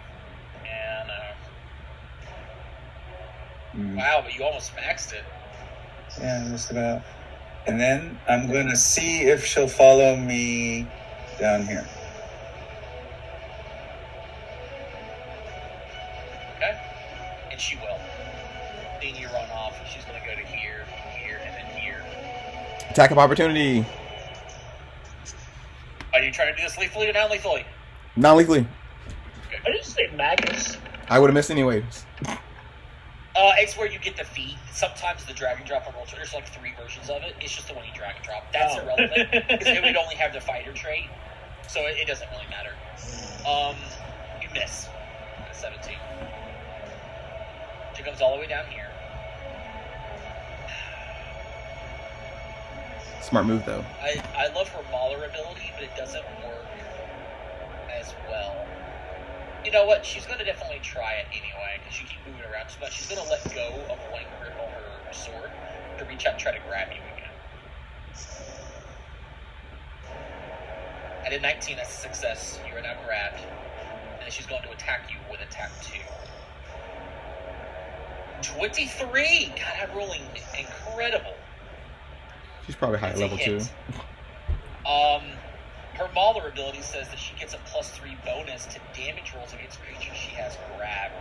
And wow, but you almost maxed it. Yeah, just about. And then I'm going to see if she'll follow me down here. Okay. And she will. Then you run off. She's going to go to here, here, and then here. Attack of opportunity. Are you trying to do this lethally or non-lethally? Non-lethally. I just say Magus. I would have missed anyways. It's where you get the feat. Sometimes the drag and drop on roll. There's like 3 versions of it. It's just the one you drag and drop. That's irrelevant because it would only have the fighter trait, so it doesn't really matter. You miss at 17. She comes all the way down here. Smart move though. I love her Mauler ability, but it doesn't work as well. You know what? She's going to definitely try it anyway, because you keep moving around so much. She's going to let go of one grip on her sword to reach out and try to grab you again. At a 19, that's a success. You are now grabbed. And then she's going to attack you with attack 2. 23! God, I'm rolling incredible. She's probably high It's a level too. hit. Her Mauler ability says that she gets a +3 bonus to damage rolls against creatures she has grabbed.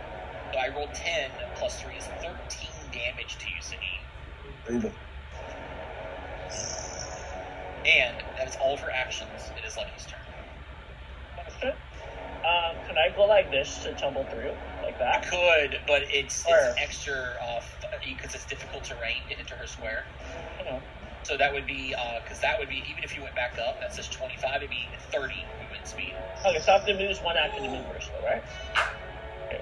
So I rolled 10, +3 is 13 damage to you, Saheen. And that is all of her actions. It is Lucky's turn. Question. Can I go like this to tumble through? Like that? You could, but it's Where? extra, because it's difficult terrain to enter her square. Oh. So that would be, because that would be, even if you went back up, that says 25, it'd be 30 movement speed. Okay, so I have to use one action to move first, though, right? Okay,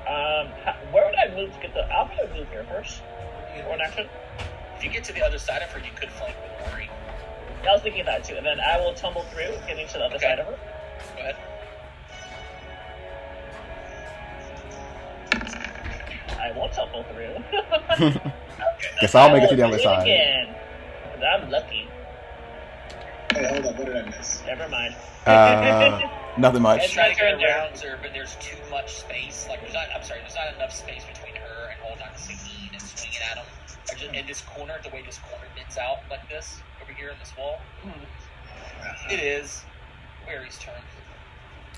where would I move to get the... I'll probably move here first. One action. If you get to the other side of her, you could flank with Worry. Yeah, I was thinking that too. And then I will tumble through, getting to the other Okay. side of her. Go ahead. I won't tumble through. Guess I'll make it to the I other will do side. Again. 'Cause I'm lucky. Hey, hold on. What did I miss? Never mind. Nothing I much. try to get Turn there. around her, but there's too much space. Like, there's not enough space between her and holding on to Saheen and swinging at him. Or just in this corner, the way this corner bends out like this, over here in this wall. It is Wary's turn.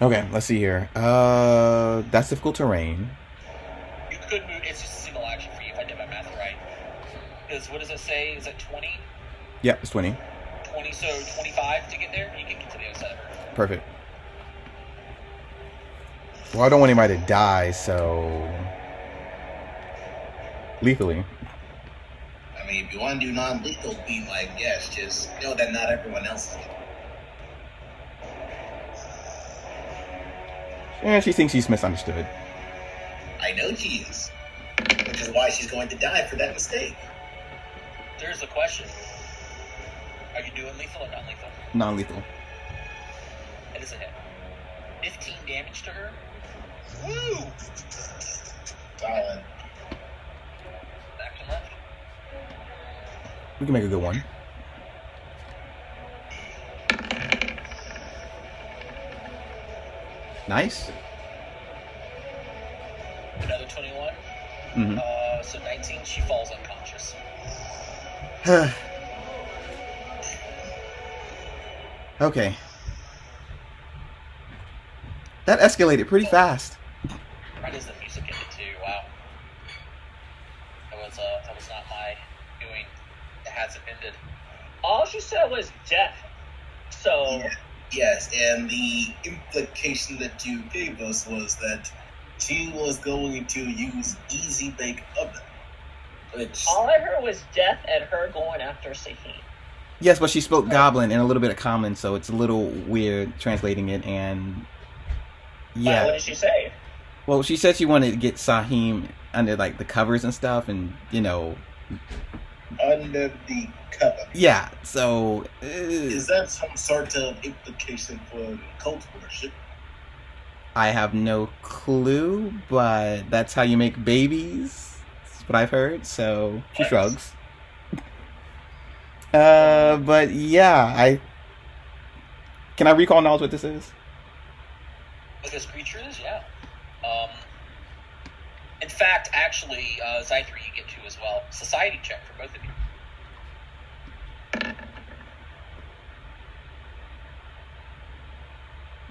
Okay, let's see here. That's difficult terrain. You could move, it's just a single action for you if I did my math right. Because what does it say? Is it 20? Yep, it's 20. 20, so 25 to get there? You can get to the other side of her. Perfect. Well, I don't want anybody to die, so lethally. I mean, if you want to do non-lethal, be my guest. Just know that not everyone else is. And she thinks she's misunderstood. I know she is. But which is why she's going to die for that mistake. There's the question. Are you doing lethal or non-lethal? Non-lethal. It is a hit. 15 damage to her. Woo! Solid. Back to left. We can make a good one. Nice. Another 21. Mm-hmm. So 19, she falls unconscious. Okay. That escalated pretty fast. Right as the music ended too. Wow. That was not my doing. It hasn't ended. All she said was death. So Yeah. Yes, and the implication that you gave us was that she was going to use Easy Bake Oven, which all I heard was death and her going after Sahim. Yes, but she spoke Goblin and a little bit of Common, so it's a little weird translating it. And yeah, What did she say? well, she said she wanted to get Sahim under like the covers and stuff, and under the cover. yeah. So Is that some sort of implication for cult worship? I have no clue, but that's how you make babies. That's what I've heard. So she shrugs. But yeah, can I recall knowledge what this is? What this creature is, yeah. In fact, actually, Zyther, you get to as well. Society check for both of you.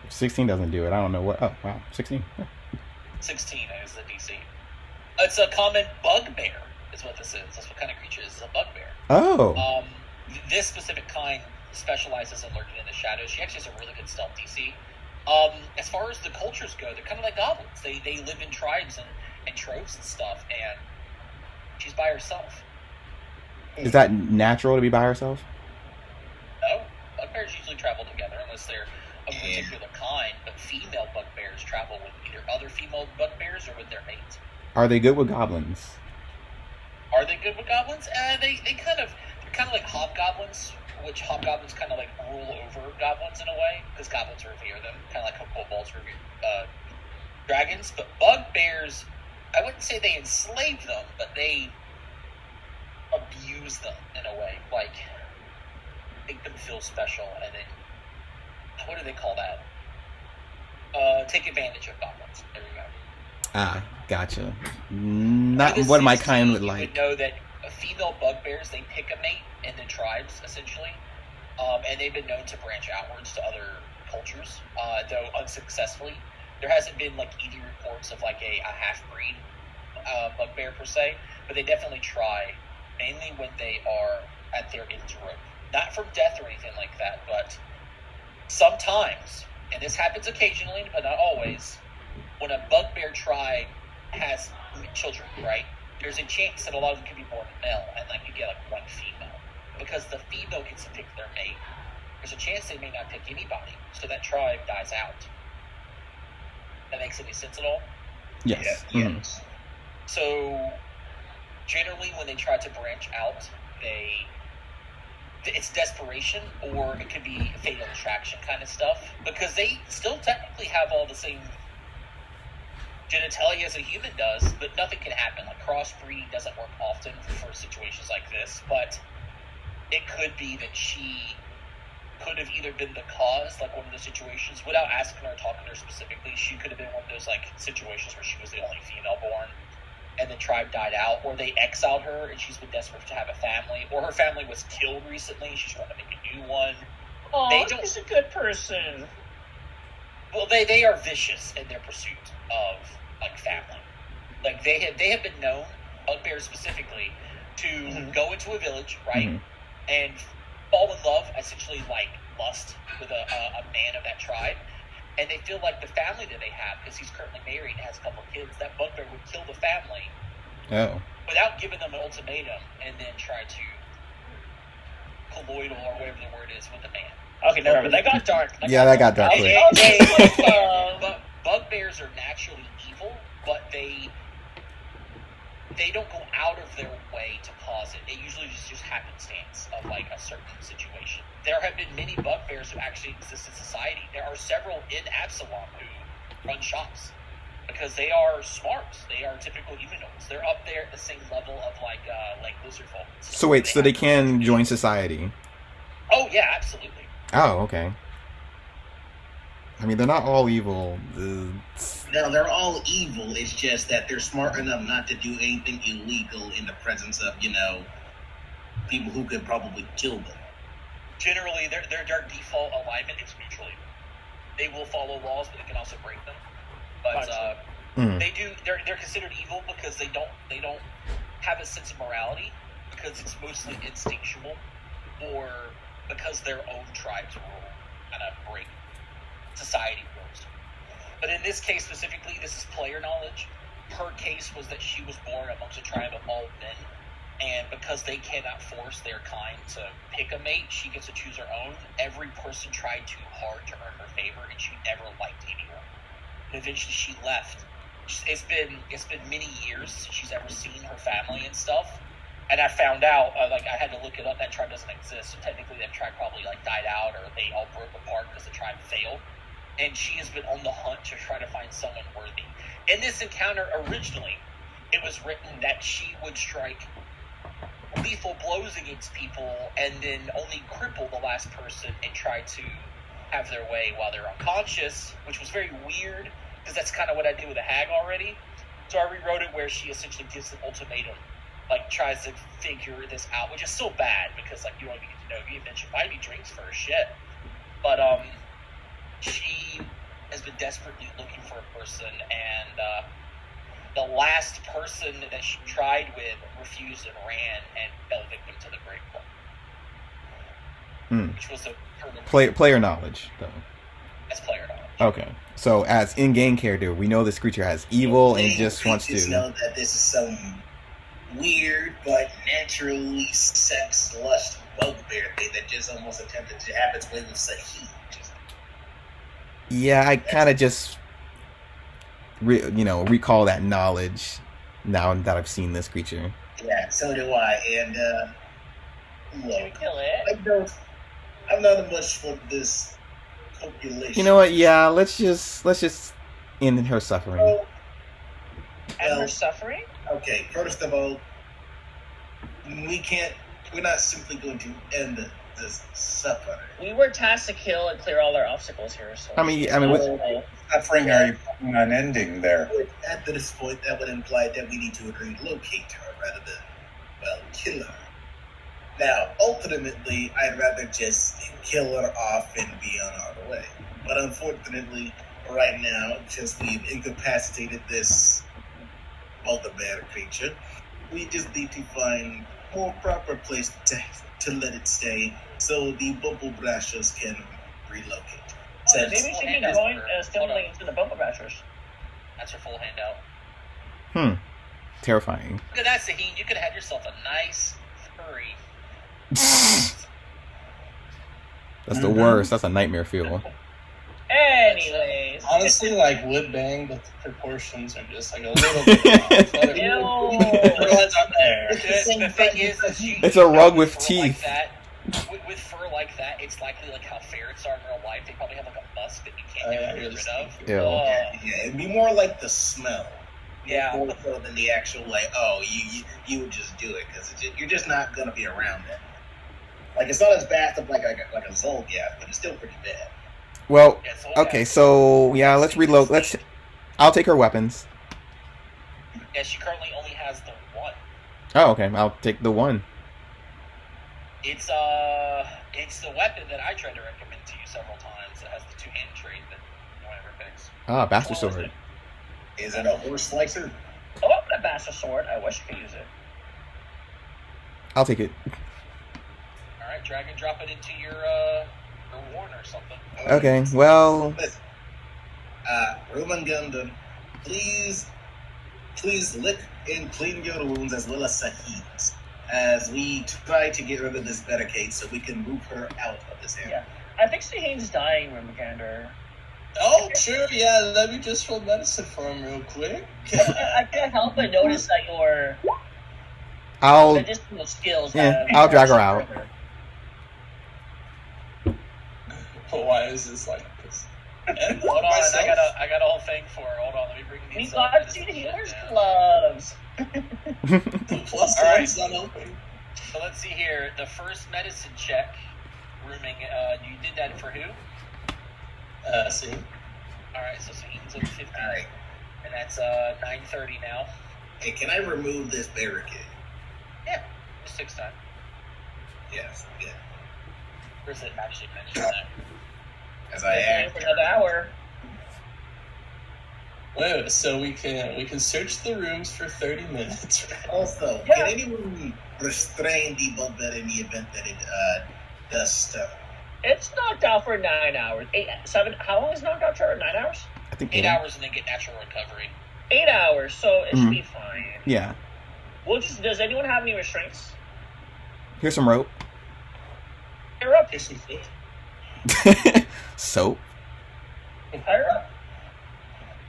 16 doesn't do it. I don't know what. Oh wow, 16. 16 is the DC. It's a common bugbear, is what this is. That's what kind of creature it is. It's a bugbear. Oh. This specific kind specializes in lurking in the shadows. She actually has a really good stealth DC. As far as the cultures go, they're kind of like goblins. They live in tribes and tropes and stuff, and she's by herself. Is that natural to be by herself? No, bugbears usually travel together unless they're a particular kind, but female bugbears travel with either other female bugbears or with their mates. Are they good with goblins? Are they good with goblins? They're kind of like hobgoblins, which hobgoblins kind of like rule over goblins in a way, because goblins revere them, kind of like how kobolds revere dragons. But bugbears, I wouldn't say they enslave them, but they abuse them in a way, like make them feel special, and then what do they call that? Take advantage of goblins. There we go. Ah, gotcha. Not what my kind would like. You would know that female bugbears, they pick a mate in the tribes, essentially. And they've been known to branch outwards to other cultures, though unsuccessfully. There hasn't been like any reports of like a half-breed bugbear per se, but they definitely try, mainly when they are at their end rope. Not from death or anything like that, but sometimes, and this happens occasionally, but not always, when a bugbear tribe has children, right? There's a chance that a lot of them can be born male, and like you get like one female. Because the female gets to pick their mate, there's a chance they may not pick anybody, so that tribe dies out. That makes any sense at all? Yes. Yeah. Mhm. So, generally, when they try to branch out, it's desperation, or it could be fatal attraction kind of stuff, because they still technically have all the same genitalia as a human does, but nothing can happen. Like crossbreed doesn't work often for situations like this, but it could be that she could have either been the cause, like one of the situations, without asking her or talking to her specifically, she could have been one of those like situations where she was the only female born, and the tribe died out, or they exiled her and she's been desperate to have a family, or her family was killed recently, she's trying to make a new one. Oh, she's a good person. Well, they are vicious in their pursuit of like family. Like they have been known, bugbears specifically, to go into a village, right, and fall in love, essentially like lust with a man of that tribe, and they feel like the family that they have, because he's currently married and has a couple of kids, that bugbear would kill the family without giving them an ultimatum, and then try to colloidal or whatever the word is with the man. Okay, never mind. That got dark. That got dark. Bugbears are naturally evil, but they don't go out of their way to pause it. It usually just happenstance of like a certain situation. There have been many bugbears who actually exist in society. There are several in Absalom who run shops because they are smart. They are typical humanoids. They're up there at the same level of like lizard folk. So wait, so they can join society? Oh yeah, absolutely. Oh, okay. I mean, they're not all evil. No, they're all evil. It's just that they're smart enough not to do anything illegal in the presence of, people who could probably kill them. Generally, their default alignment is neutral evil. They will follow laws, but they can also break them. But they're considered evil because they don't have a sense of morality, because it's mostly instinctual, or because their own tribes rule and break society rules. But in this case specifically, this is player knowledge. Her case was that she was born amongst a tribe of all men, and because they cannot force their kind to pick a mate, she gets to choose her own. Every person tried too hard to earn her favor, and she never liked anyone. And eventually she left. It's been many years since she's ever seen her family and stuff. And I found out, I had to look it up, that tribe doesn't exist. So technically that tribe probably died out, or they all broke apart because the tribe failed. And she has been on the hunt to try to find someone worthy. In this encounter, originally, it was written that she would strike lethal blows against people and then only cripple the last person and try to have their way while they're unconscious, which was very weird, because that's kind of what I did with the hag already. So I rewrote it where she essentially gives an ultimatum, tries to figure this out, which is still bad, because you don't even get to know me. Eventually buy me drinks for her shit. But she has been desperately looking for a person, and the last person that she tried with refused and ran and fell victim to the Great Plague. Which was a player knowledge, though. That's player knowledge. Okay, so as in-game character, we know this creature has evil and just wants to know that this is some weird but naturally sex lust bugbear thing that just almost attempted to have its way with Sahid. Yeah, I kind of just recall that knowledge now that I've seen this creature. Yeah, so do I. And Should we kill it? I'm not much for this copulation. You know what? Yeah, let's just end her suffering. And her suffering? Okay, first of all, we're not simply going to end this suffering. We were tasked to kill and clear all our obstacles here, so... I mean, what suffering are you putting on ending there? At this point, that would imply that we need to relocate her rather than, kill her. Now, ultimately, I'd rather just kill her off and be on our way. But unfortunately, right now, since we've incapacitated this bugbear creature, we just need to find a more proper place to let it stay so the bubble brashers can relocate. Maybe she can join stimulate into the bubble brashers. That's her full handout. Terrifying. Look at that, Saheen. You could have had yourself a nice furry. That's the worst. That's a nightmare feel. Anyways. Honestly, Woodbang, but the proportions are just a little bit off. What's up there? The thing is it's a rug with teeth. With fur like that, it's likely how ferrets are in real life. They probably have a musk that you can't get rid of. Yeah, it'd be more like the smell. Yeah. More so than the actual you would just do it because you're just not gonna be around it. It's not as bad as like a Zolgath, but it's still pretty bad. Well, okay, so yeah, let's reload. I'll take her weapons. Yeah, she currently only has the one. Oh, okay, I'll take the one. It's the weapon that I tried to recommend to you several times. It has the two-hand trait that no one ever picks. Bastard sword. Is it a horse slicer? Oh, I want a bastard sword. I wish I could use it. I'll take it. All right, drag and drop it into your warn or something. Okay, well. Listen, Rumanganda, please lick and clean your wounds as well as Sahid's, as we try to get rid of this barricade so we can move her out of this area. Yeah, I think Saheen's dying, Rumagander. Oh, sure, yeah. Let me just roll medicine for him real quick. I can't help but notice that your I'll medicinal skills yeah, have I'll drag her progressed out. But why is this like this? And Hold on, myself? I got a whole thing for her. Hold on, let me bring We these got medicine you shit healer's down. gloves. The plus All right. one's not open. So let's see here. The first medicine check, rooming. You did that for who? See? All right, so Sahin's at 50, All right. and that's 9:30 now. Hey, can I remove this barricade? Yeah, just 6 time. Yes. Yeah. Where's it actually mentioned that? As I Stay asked. for another hour. Wait, so we can search the rooms for 30 minutes. Also, Yeah. can anyone restrain the bug bed in the event that it does stuff? It's knocked out for 9 hours. 8, 7. How long is knocked out for? 9 hours? I think 8 yeah. hours and then get natural recovery. 8 hours, so it should be fine. Yeah. We'll just. Does anyone have any restraints? Here's some rope. Fire up. Here's some food. Soap. Fire up.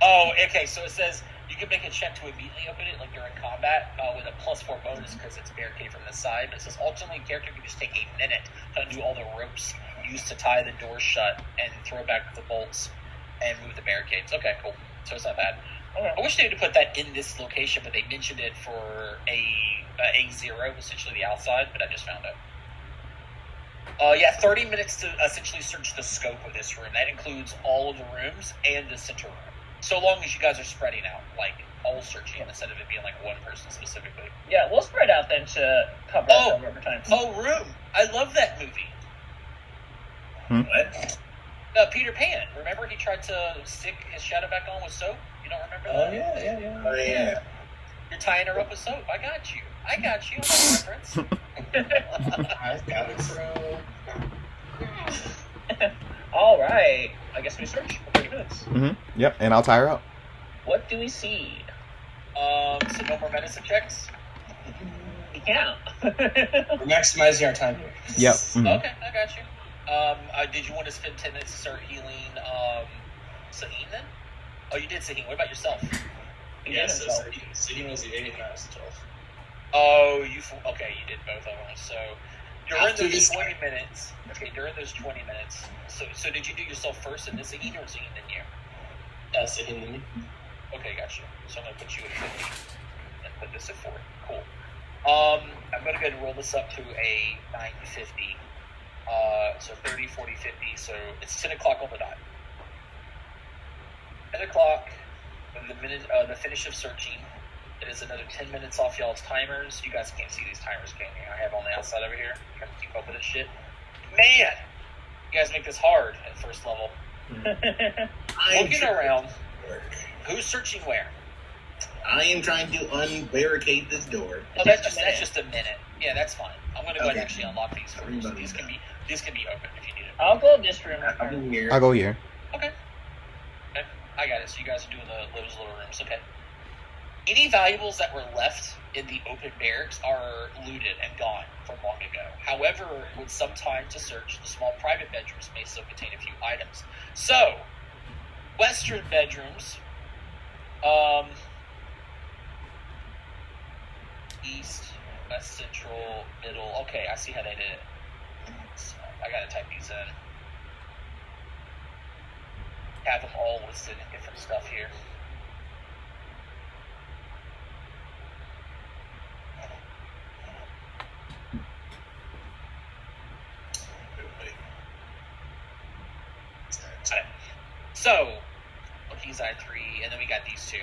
Oh, okay. So it says you can make a check to immediately open it, like during combat, with a +4 bonus because it's barricaded from the side. But it says ultimately, character can just take a minute to undo all the ropes used to tie the door shut and throw back the bolts and move the barricades. Okay, cool. So it's not bad. Okay. I wish they would have put that in this location, but they mentioned it for A0, essentially the outside. But I just found it. Yeah, 30 minutes to essentially search the scope of this room. That includes all of the rooms and the center room. So long as you guys are spreading out, like all searching instead of it being like one person specifically. Yeah, we'll spread out then to cover Oh. ourselves over time. Oh, Room! I love that movie. What? Peter Pan. Remember he tried to stick his shadow back on with soap? You don't remember Oh, that? yeah. Oh, yeah. You're tying her up with soap. I got you. I got you. I got reference. I got it, bro. All right. I guess we search for 30 minutes. Yep, and I'll tie her up. What do we see? So no more medicine checks? Yeah. We're maximizing our time here. Yep. Okay, I got you. Did you want to spend 10 minutes to start healing Sahin then? Oh, you did Sahin. What about yourself? Yeah, so Sahin was the 8 and I was the 12. Oh, okay, you did both of them. So during After those this 20 minutes, during those 20 minutes, so did you do yourself first and then Sahin or Sahin then you? Sahin and me. Okay, got you. So I'm going to put you at 50 and put this at 4. Cool. I'm going to go ahead and roll this up to a 950. So 30, 40, 50. So it's 10 o'clock on the dot. 10 o'clock, the finish of searching. It is another 10 minutes off y'all's timers. You guys can't see these timers, can you? I have on the outside over here. Trying to keep up with this shit. Man! You guys make this hard at first level. Looking around. Who's searching where? I am trying to unbarricade this door. Oh, that's just a minute. Yeah, that's fine. I'm gonna go ahead and Okay. actually unlock these for you. So these can be open if you need it. I'll go in this room. I'm in here. I'll go here. Okay. I got it. So you guys are doing those little rooms. Okay. Any valuables that were left in the open barracks are looted and gone from long ago. However, with some time to search, the small private bedrooms may still contain a few items. So, western bedrooms, east, west, central, middle. Okay, I see how they did it. So, I gotta type these in. Have them all listed in different stuff here. So, Lucky's I3, and then we got these two.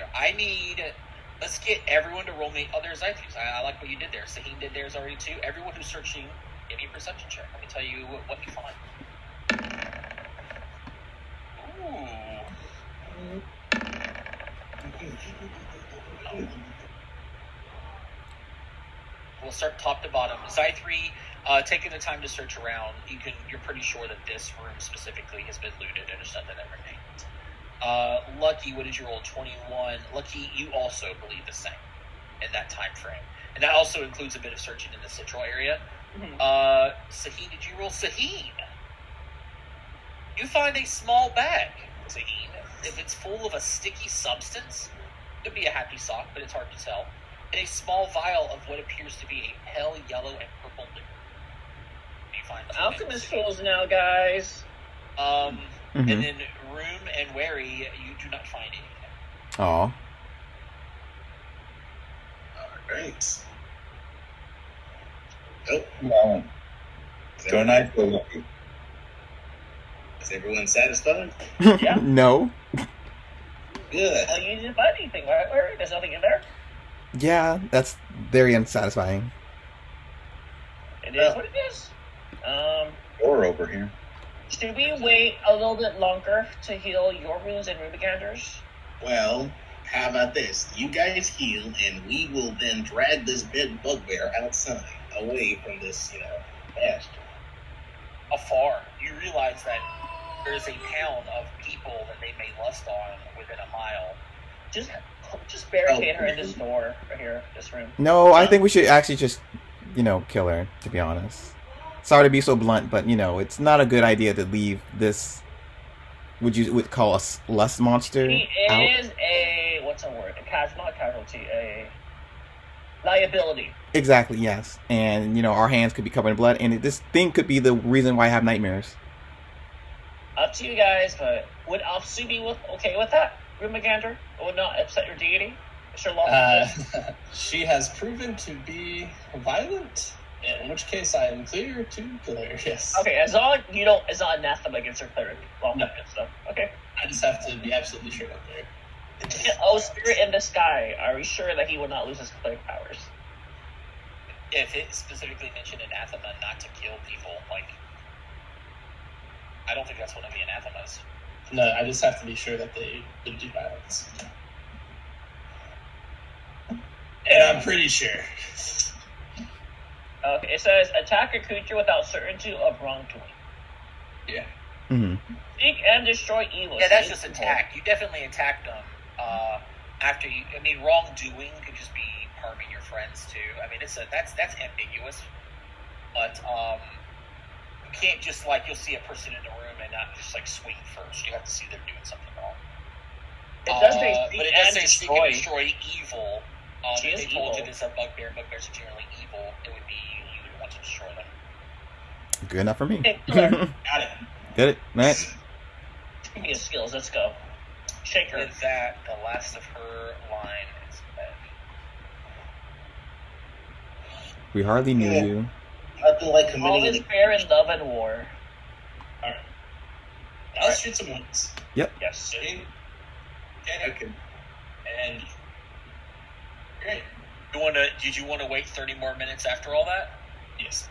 Let's get everyone to roll me. Oh, there's I3s. I like what you did there. Sahin did theirs already too. Everyone who's searching, give me a perception check. Let me tell you what you find. Ooh. We'll start top to bottom. Zy3, taking the time to search around, you're pretty sure that this room specifically has been looted and there's nothing that remains. Lucky, what did you roll? 21. Lucky, you also believe the same in that time frame. And that also includes a bit of searching in the central area. Sahin, did you roll? Sahin, you find a small bag Zaheen, if it's full of a sticky substance, it could be a happy sock, but it's hard to tell. And a small vial of what appears to be a pale yellow and purple liquid. You find Alchemist tools now, guys. And then room and wary, you do not find anything. Aw. Alright. Nope. No. Go nice, go lucky. Is everyone satisfied? Yeah. No. Good. Well, you didn't find anything, right, Larry? There's nothing in there? Yeah, that's very unsatisfying. It is what it is. Or over here. Should we wait a little bit longer to heal your wounds and Rubicanders? Well, how about this? You guys heal, and we will then drag this dead bugbear outside, away from this, pasture. Afar, you realize that there's a town of people that they may lust on within a mile. Just barricade her in this door right here, this room. No, I think we should actually just, kill her, to be honest. Sorry to be so blunt, but, it's not a good idea to leave this, would call a lust monster He out. is a, what's a word? Not casualty, a liability. Exactly, yes. And, our hands could be covered in blood, and this thing could be the reason why I have nightmares. Up to you guys, but would Alpsu be okay with that, Rumigander? It would not upset your deity? Mr. Law? She has proven to be violent, in which case I am clear to kill her, yes. Okay, as long as you don't, it's not anathema against her cleric. Well, No. So, okay. I just have to be absolutely sure up there. Oh, spirit in the sky. Are we sure that he would not lose his cleric powers? If it specifically mentioned anathema not to kill people, I don't think that's one of the anathemas. No, I just have to be sure that they didn't do violence. And I'm pretty sure. Okay, it says attack a creature without certainty of wrongdoing. Yeah. Seek and destroy evil. Yeah, that's just attack. You definitely attacked them. After you, wrongdoing could just be harming your friends too. That's ambiguous. But you can't just you'll see a person in the room and not just swing first. You have to see them doing something wrong. It does say but it does say seek and destroy. destroy evil. She If is they told evil. you this is a bugbear, and bugbears are generally evil, it would be you would want to destroy them. Good enough for me. Okay, killer. Got it. Get it? Right? Give me his skills. Let's go. Shake her. With that, the last of her line is dead. We hardly knew Yeah. you. Nothing like All committing is any fair in love and war. Alright. Let's shoot some ones. Yes. Okay. Okay. And great. Did you want to wait 30 more minutes after all that? Yes.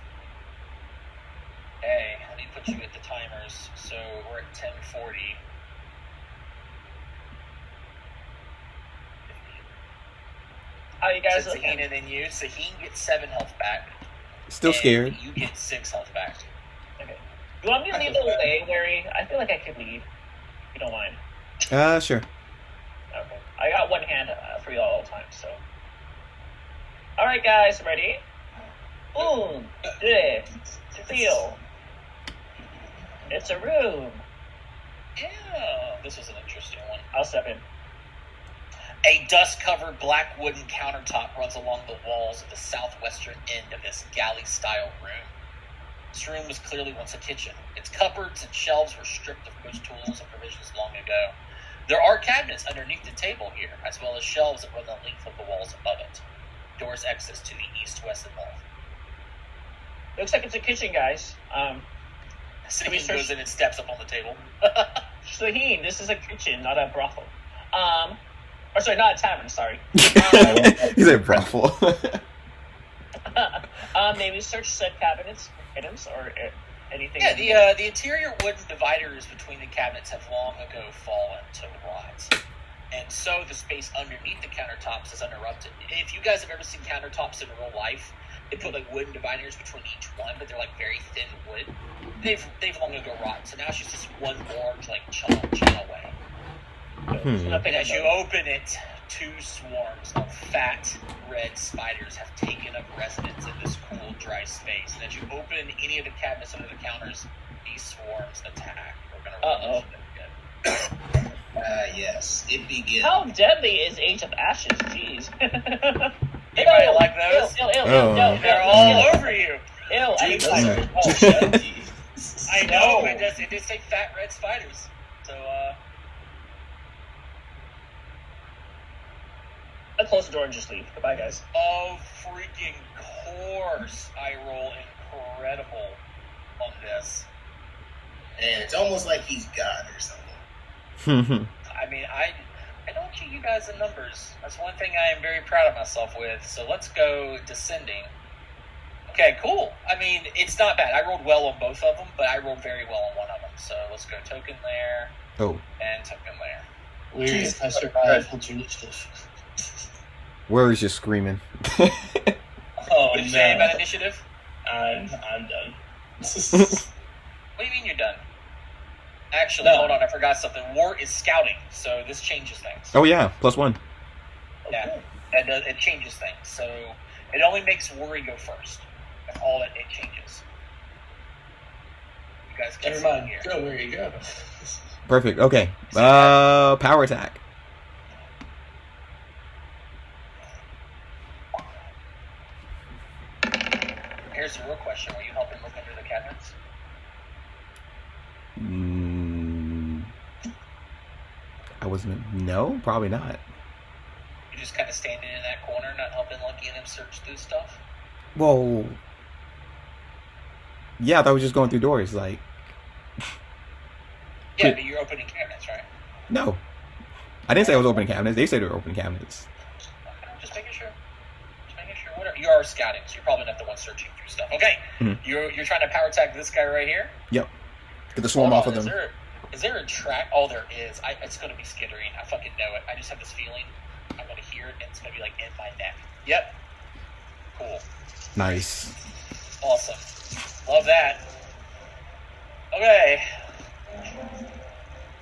Hey, let me put you at the timers. So we're at 10:40. How you guys So Zaheen looking? and then you. Zaheen gets 7 health back. Still and scared. You get 6 health back. Okay. You want me to leave the way, Larry? I feel like I could leave. If you don't mind. Sure. Okay. I got one hand for you all the time, so. Alright, guys, ready? Boom! Good. Feel. It's a room. Yeah, this is an interesting one. I'll step in. A dust-covered black wooden countertop runs along the walls of the southwestern end of this galley-style room. This room was clearly once a kitchen. Its cupboards and shelves were stripped of most tools and provisions long ago. There are cabinets underneath the table here, as well as shelves that run the length of the walls above it. Doors access to the east, west, and north. Looks like it's a kitchen, guys. Zaheen goes in and steps up on the table. Shaheen, this is a kitchen, not a brothel. Or sorry, not a tavern, sorry. He's a brothel. Maybe search said cabinets, items, or anything. Yeah, the interior wooden dividers between the cabinets have long ago fallen to rot. And so the space underneath the countertops is uninterrupted. If you guys have ever seen countertops in real life, they put wooden dividers between each one, but they're very thin wood. They've long ago rotten. So now it's just this one large channelway. Nothing And as I you know. open it, 2 swarms of fat red spiders have taken up residence in this cool, dry space. And as you open any of the cabinets under the counters, these swarms attack. We're gonna roll Uh-oh. this again. Yes, it begins. How deadly is Age of Ashes? Jeez. Anybody like those? Ew, Oh. no, They're all over you. Ew, I hate Those spiders. are chunky. I know, No. it does say fat red spiders. So, I'll close the door and just leave. Goodbye, guys. oh, freaking course, I roll incredible on this. And it's almost like he's God or something. I mean, I don't give you guys the numbers. That's one thing I am very proud of myself with. So let's go descending. Okay, cool. I mean, it's not bad. I rolled well on both of them, but I rolled very well on one of them. So let's go token there Oh, and token there. Weird. I survived. What's your initiative? where is just screaming? Oh What did you say about initiative? I'm done. What do you mean you're done? Actually, No. hold on. I forgot something. War is scouting, so this changes things. Oh yeah, +1. Yeah, and it changes things. So it only makes worry go first. That's all that it changes. You guys get Never something mind. here. Go where you go. Perfect. Okay. Power attack. Here's the real question: will you help him look under the cabinets? I wasn't. No, probably not. You just kind of standing in that corner, not helping Lucky and him search through stuff. Whoa. Yeah, I thought we were just going through doors. Like, Yeah, but you're opening cabinets, right? no. I didn't say I was opening cabinets. They said they were opening cabinets. Okay, just making sure. Just making sure. What you are scouting, so you're probably not the one searching through stuff. Okay, Mhm. you're trying to power attack this guy right here. Yep. Get the swarm Hold off of on, them. Is there a track? Oh, there is. It's going to be skittering. I fucking know it. I just have this feeling. I'm going to hear it, and it's going to be like in my neck. Yep. Cool. Nice. Awesome. Love that. Okay.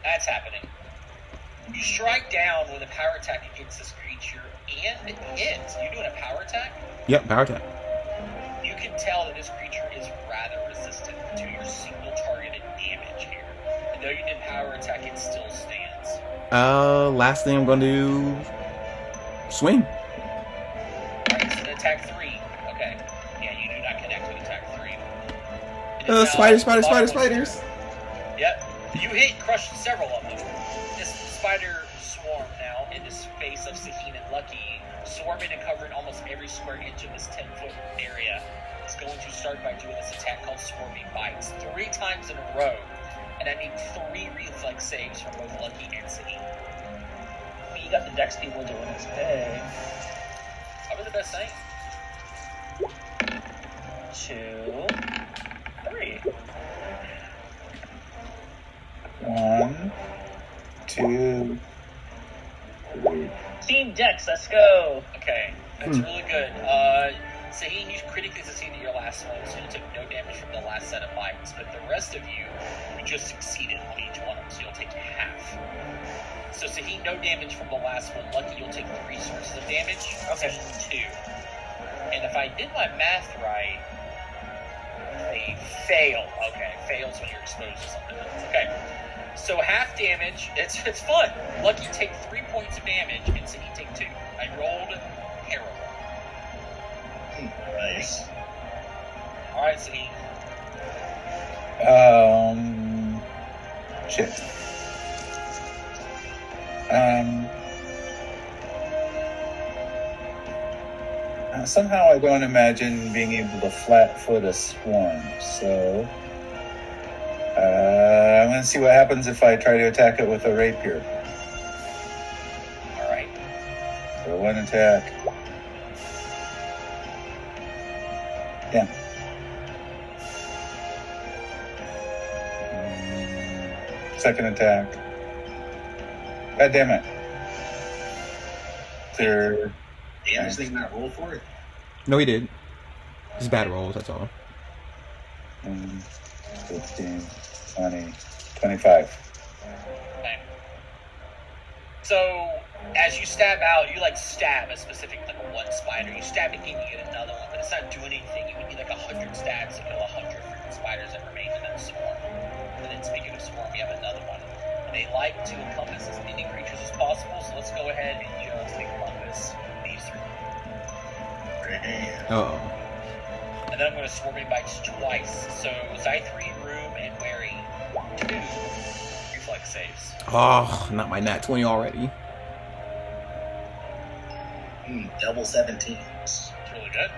That's happening. You strike down with a power attack against this creature, and it hits. You doing a power attack? Yep, power attack. You can tell that this creature is rather resistant to your single targeted damage here. And though you did power attack, it still stands. Last thing I'm gonna do, swing. Alright, so attack 3. Okay. Yeah, you do not connect with attack 3. It is now Spiders. Yep. You hit, crushed several of them. This spider swarm now in the space of Sahin and Lucky, swarming and covering almost every square inch of this 10-foot area. It's going to start by doing this attack called Swarming Bites 3 times in a row. And I need 3 reflex saves from both Lucky and Sahin. I mean, you got the Dex people doing this. Hey. Probably the best thing. 2, 3. 1, 2, 3. Team Dex, let's go. Okay, that's really good. Sahin, you critically succeeded your last one, so you took no damage from the last set of bites. But the rest of you just succeeded on each one of them, so you'll take half. So Sahin, no damage from the last one. Lucky, you'll take 3 sources of damage. Okay. Sahin, 2. And if I did my math right, they fail. Okay, fails when you're exposed to something else. Okay. So half damage, it's fun. Lucky take 3 points of damage, and Sahin take 2. I rolled terrible. Nice. Alright, Sahin. Shit. Somehow I don't imagine being able to flat-foot a swarm, so I'm going to see what happens if I try to attack it with a rapier. Alright. So 1 attack. Damn. Second attack. God damn it. Third. Damn, this thing not roll for it. No, he did. Just bad rolls. That's all. 15, 20, 25. Okay. So, as you stab out, you like stab a specific, like a one spider. You stab again, you get another one, but it's not doing anything. You would need like 100 stabs to kill 100 freaking spiders that remain in that swarm. And then speaking of swarm, we have another one. And they like Oh. And then I'm going to swarming bites twice. So Zy3, Room, and Wary. 2 reflex saves. Oh, not my nat 20 already. Double 17s. It's really good.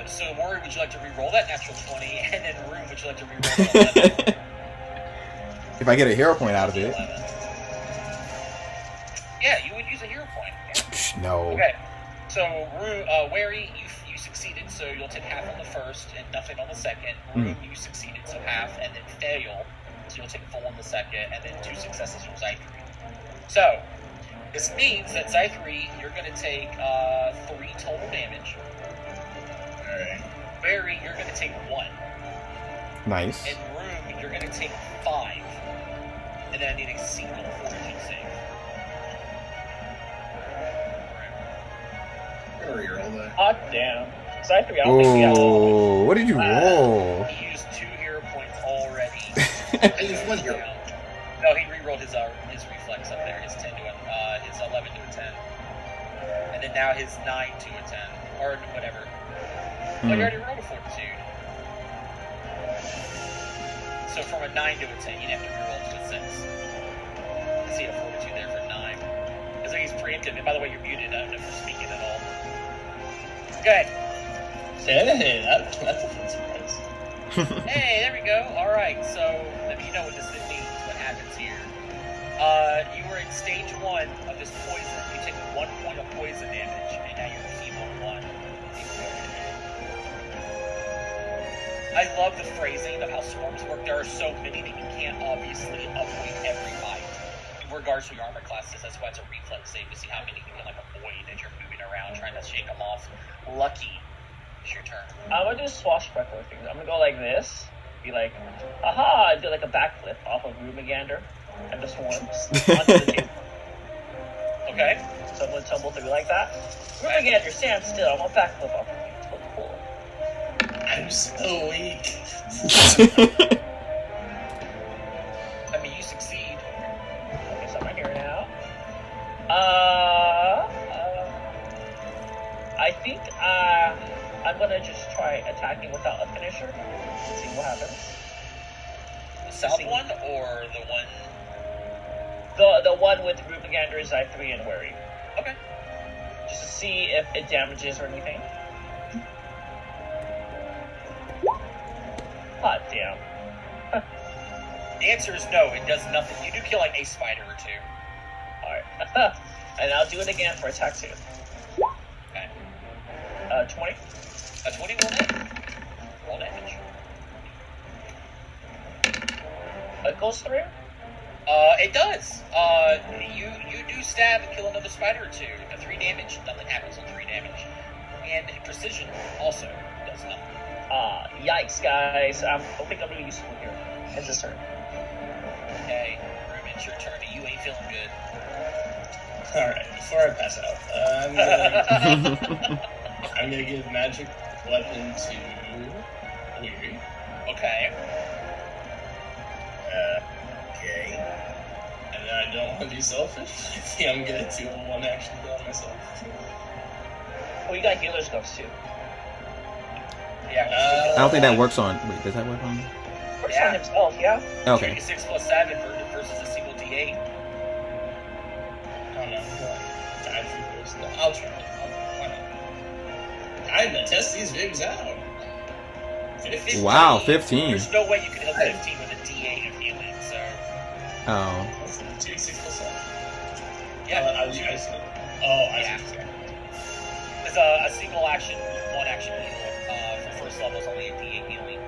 So Wary, would you like to re-roll that natural 20? And then Room, would you like to re-roll that 11? If I get a hero point out of it. 11. Yeah, you would use a hero point. Yeah. No. Okay. So, Wary, you succeeded, so you'll take half on the first and nothing on the second. Room, you succeeded, so half, and then fail, so you'll take full on the second, and then 2 successes from Zy3. So, this means that Zy3, you're going to take 3 total damage. Alright. Wary, you're going to take 1. Nice. And Room, you're going to take 5. And then I need a single fortitude save. Reroll that. Hot damn. Zy3, I don't think he had all. Oh, what did you roll? He used 2 hero points already. I used 1 hero. No, he re-rolled his reflex up there, his 10 to his 11 to a 10, and then now his 9 to a 10, or whatever. Well, you already rolled a fortitude. So from a 9 to a 10, you'd have to re-roll to a 6. I see a fortitude there for 9. Because he's preemptive. And by the way, you're muted. I don't know if you're speaking at all. Good. Hey, that's a fun surprise. Hey, there we go. All right. So you know what this means. What happens here? You were in stage 1 of this poison. You take 1 point of poison damage, and now you're feeble 1. I love the phrasing of how swarms work. There are so many that you can't obviously avoid every bite. In regards to your armor classes, that's why it's a reflex save to see how many you can avoid as you're moving around trying to shake them off. Lucky. It's your turn. I'm gonna do swashbuckler things. I'm gonna go like this. Be like, aha! Do like a backflip off of Rumagander and the swarms onto the table. Okay. So I'm gonna tumble through like that. Rumagander, stand still. I'm gonna backflip off of you. It's look cool. I'm so weak. I mean, you succeed. Okay, so I'm right here now. I think I'm gonna just try attacking without a finisher. See what happens. The south one or the one? The one with Rumagander, Zy3, and Wary. Okay. Just to see if it damages or anything. Hot damn. The answer is no. It does nothing. You do kill like a spider or 2. Alright. And I'll do it again for attack 2. Okay. 20. A 20 roll damage. Roll damage. It goes through? It does. You do stab and kill another spider or 2. 3 damage. Nothing happens on 3 damage. And precision also does nothing. Yikes, guys. I think I'm really useful here. It's his turn. Okay, Ruben, it's your turn. You ain't feeling good. Alright, before I pass out, I'm gonna give magic weapon to Weary. Okay. Okay. And then I don't want to be selfish. I think I'm gonna do a 1 action kill on myself. Oh, you got healer's gloves too. Yeah. I don't think that works on. Wait, does that work on? Works on himself, yeah? Okay. 6 plus 7 versus a single D8. I don't know. Die through first. I'll try it. Why not? I'm gonna test these vigs out. 15. Wow, 15. There's no way you can hit 15 with a D8 of healing, so. Oh. 2d6 plus 7. Yeah. I see. Yeah. It's a single action, 1 action heal. For first level, is only a D8 healing.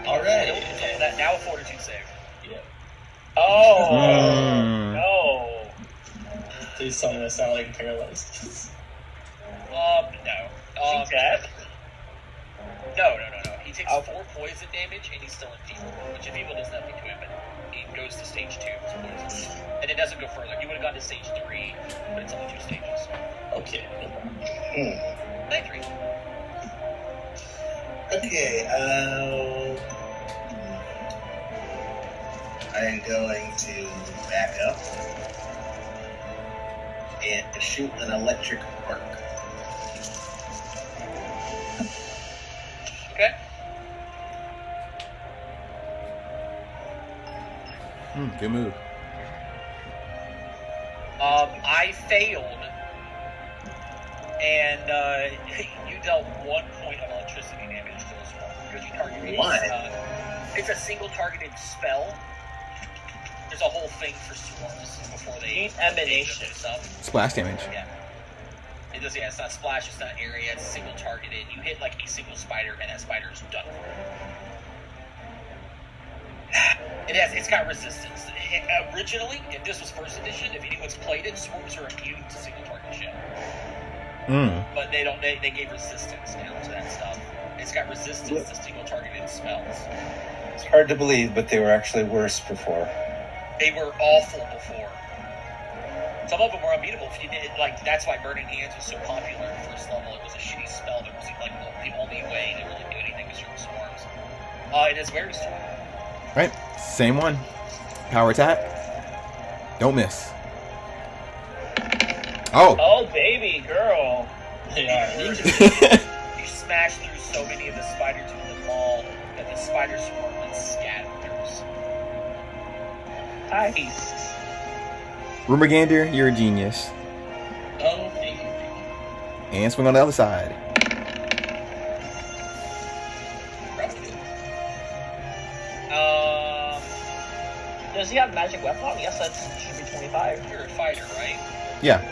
Alright. So that now a fortitude save. Yeah. Oh, no. Please tell me that's not like paralyzed. No. Is he dead? No. He takes 4 poison damage and he's still enfeebled, which enfeebled does nothing to him, but he goes to stage 2 of his poison. And it doesn't go further. He would have gone to stage 3, but it's only 2 stages. Okay. Stage 3. Okay, I am going to back up and shoot an electric arc. Okay. Good move. I failed, and you dealt 1 point of electricity damage to this one because you targeted. What? It's a single targeted spell. There's a whole thing for swarms before they Emanation. stuff. Splash damage. Yeah. It does. Yeah, it's not splash. It's not area. It's single targeted. You hit like a single spider, and that spider's done for. It's got resistance. Originally, if this was first edition, if anyone's played it, swarms are immune to single target shit. But they don't. They gave resistance now to that stuff. It's got resistance to single targeted spells. It's hard to believe, but they were actually worse before. They were awful before. Some of them were unbeatable. If you did like, that's why Burning Hands was so popular at first level. It was a shitty spell that was like the only way to really do anything with certain swarms. It is Wary Storm. Right. Same one. Power attack. Don't miss. Oh. Oh, baby girl. Yeah. You smash through so many of the spiders with the ball that the spider swarm then scatters. Nice. Rumorgander, you're a genius. Oh, thank you. And swing on the other side. Does he have magic weapon? Yes, that should be 25. You're a fighter, right? Yeah.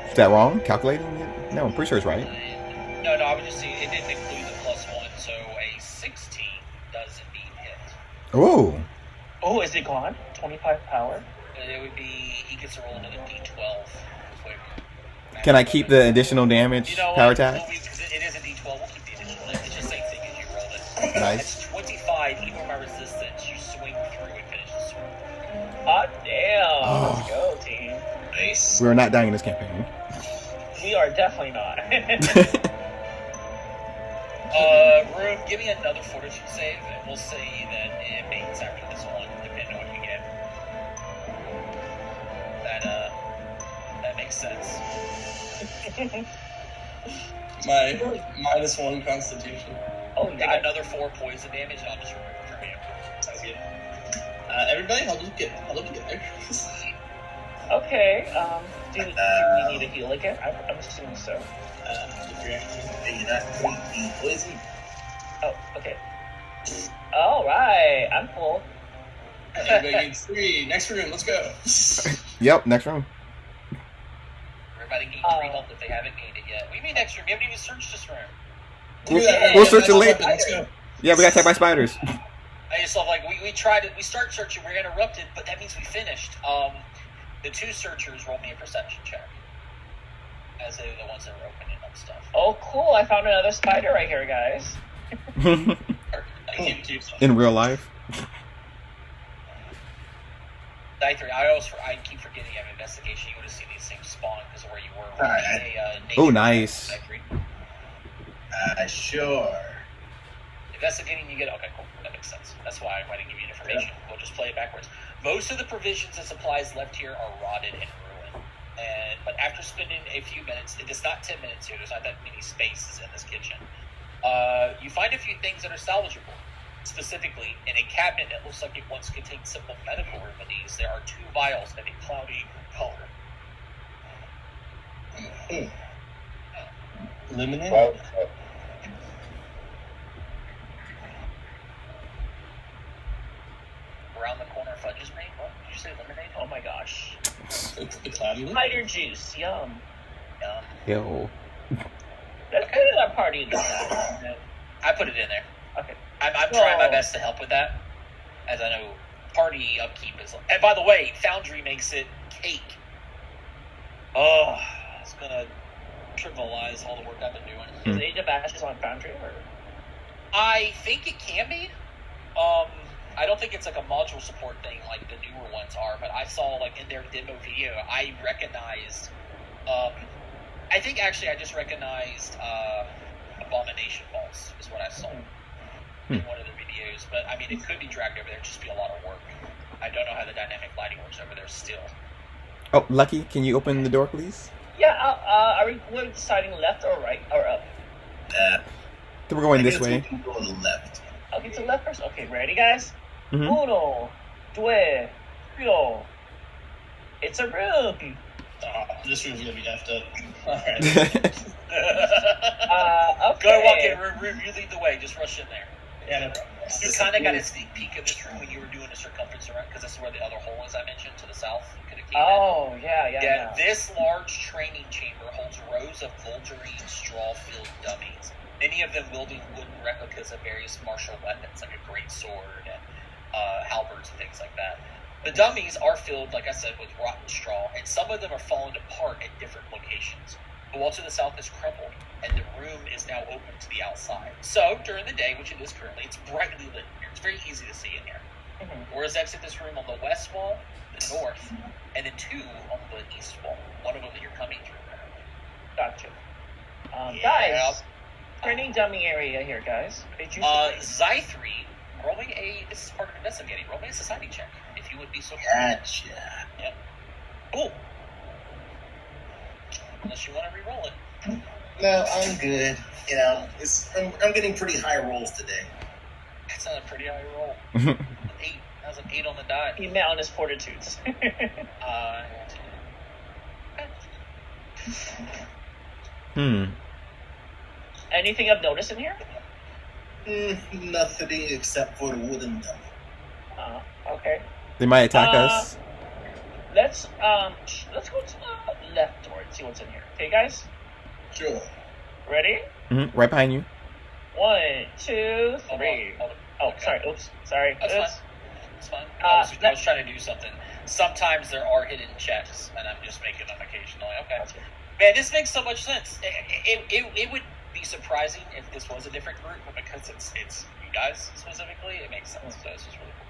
Is that wrong? Calculating it? No, I'm pretty sure it's right. No, I would just say it didn't include the +1, so a 16 does indeed hit. Oh. Oh, is it gone? 25 power? It would be, he gets to roll another d12. Quick. Can I keep the additional damage You know power what? attack? Because it is a d12, we'll keep the additional. It's just the same thing as you rolled it. Nice. It's 25, even with my resistance, you swing through and finish the sword. Hot damn. Oh. Let's go, team. Nice. We're not dying in this campaign. We are definitely not. Rube, give me another fortitude save, and we'll say that it mates after this one, depending on what you get. That makes sense. My -1 Constitution. Oh, Take yeah. another 4 poison damage, and I'll just remove it from you. Sounds good. Everybody, I'll look at there. Okay. Do we need to heal again? I'm assuming so. If you're actually- You're not going to be poisoned. Oh, okay. All right. I'm full. Everybody gets 3. Next room, let's go. Yep, next room. Everybody gain 3 health if they haven't gained it yet. What do you mean next room? You haven't even searched this room. We'll search it later. Let's go. Yeah, we got attacked by spiders. I just love, like, we tried it, we start searching, we're interrupted, but that means we finished. The 2 searchers rolled me a perception check. As they were the ones that were opening up stuff. Oh, cool. I found another spider right here, guys. In real life. I keep forgetting you have investigation. You would have seen these things spawn because of where you were. Alright. Oh, nice. Sure. Investigating, you get okay, cool. That makes sense. That's why I didn't give you information. We'll just play it backwards. Most of the provisions and supplies left here are rotted and ruined. But after spending a few minutes, it's not 10 minutes here. There's not that many spaces in this kitchen. You find a few things that are salvageable. Specifically, in a cabinet that looks like it once contained simple medical remedies, there are 2 vials of a cloudy color. Lemonade? Around the corner, fudges made? What? Did you say lemonade? Oh my gosh. The cloudy one? Spider juice. Yum. Yo. Let's go to that party. I put it in there. Okay. I'm trying my best to help with that, as I know party upkeep is. And by the way, Foundry makes it cake. Oh, it's gonna trivialize all the work I've been doing. Is Age of Ashes on Foundry? Or? I think it can be. I don't think it's like a module support thing like the newer ones are, but I saw like in their demo video, I recognized. I think actually I just recognized Abomination Balls is what I saw in one of the videos. But I mean, it could be dragged over there; it'd just be a lot of work. I don't know how the dynamic lighting works over there still. Oh, Lucky, can you open the door, please? Yeah. Are we deciding left or right or up? So we're going I this guess way. we can go to the left. Okay, to the left first. Okay, ready, guys? Mhm. Uno, due, trio. It's a room. This room's gonna be effed up. Alright. Okay. Go walk in, room. You lead the way. Just rush in there. Yeah, no problem. You kind of got a sneak peek of this room when you were doing a circumference around, because this is where the other hole is I mentioned to the south. You could have came in. Oh, yeah. This large training chamber holds rows of Volturine straw-filled dummies, many of them wielding wooden replicas of various martial weapons, like a great sword and halberds and things like that. The dummies are filled, like I said, with rotten straw, and some of them are falling apart at different locations. The wall to the south is crumbled, and the room is now open to the outside. So, during the day, which it is currently, it's brightly lit here. It's very easy to see in here. Doors exit this room on the west wall, the north, and then two on the east wall. One of them that you're coming through, apparently. Gotcha. Guys, training dummy area here, guys. Did you Zythri, this is part of investigating, roll me a society check, if you would be so kind. Gotcha. Yep. Cool. Unless you want to re-roll it. No, I'm good. You know, I'm getting pretty high rolls today. That's not a pretty high roll. 8. That was an 8 on the die. He met on his fortitudes. Anything of notice in here? Nothing except for the wooden dummy. Okay. They might attack us. Let's go to the left door and see what's in here. Okay, guys? Sure. Ready? Right behind you. 1, 2, 3. Hold on. Oh, Okay. sorry. Oops. Sorry. That's Oops. fine. It's fine. I was trying to do something. Sometimes there are hidden checks, and I'm just making them occasionally. Okay. Man, this makes so much sense. It would be surprising if this was a different group, but because it's you guys specifically, it makes sense. So this is really cool.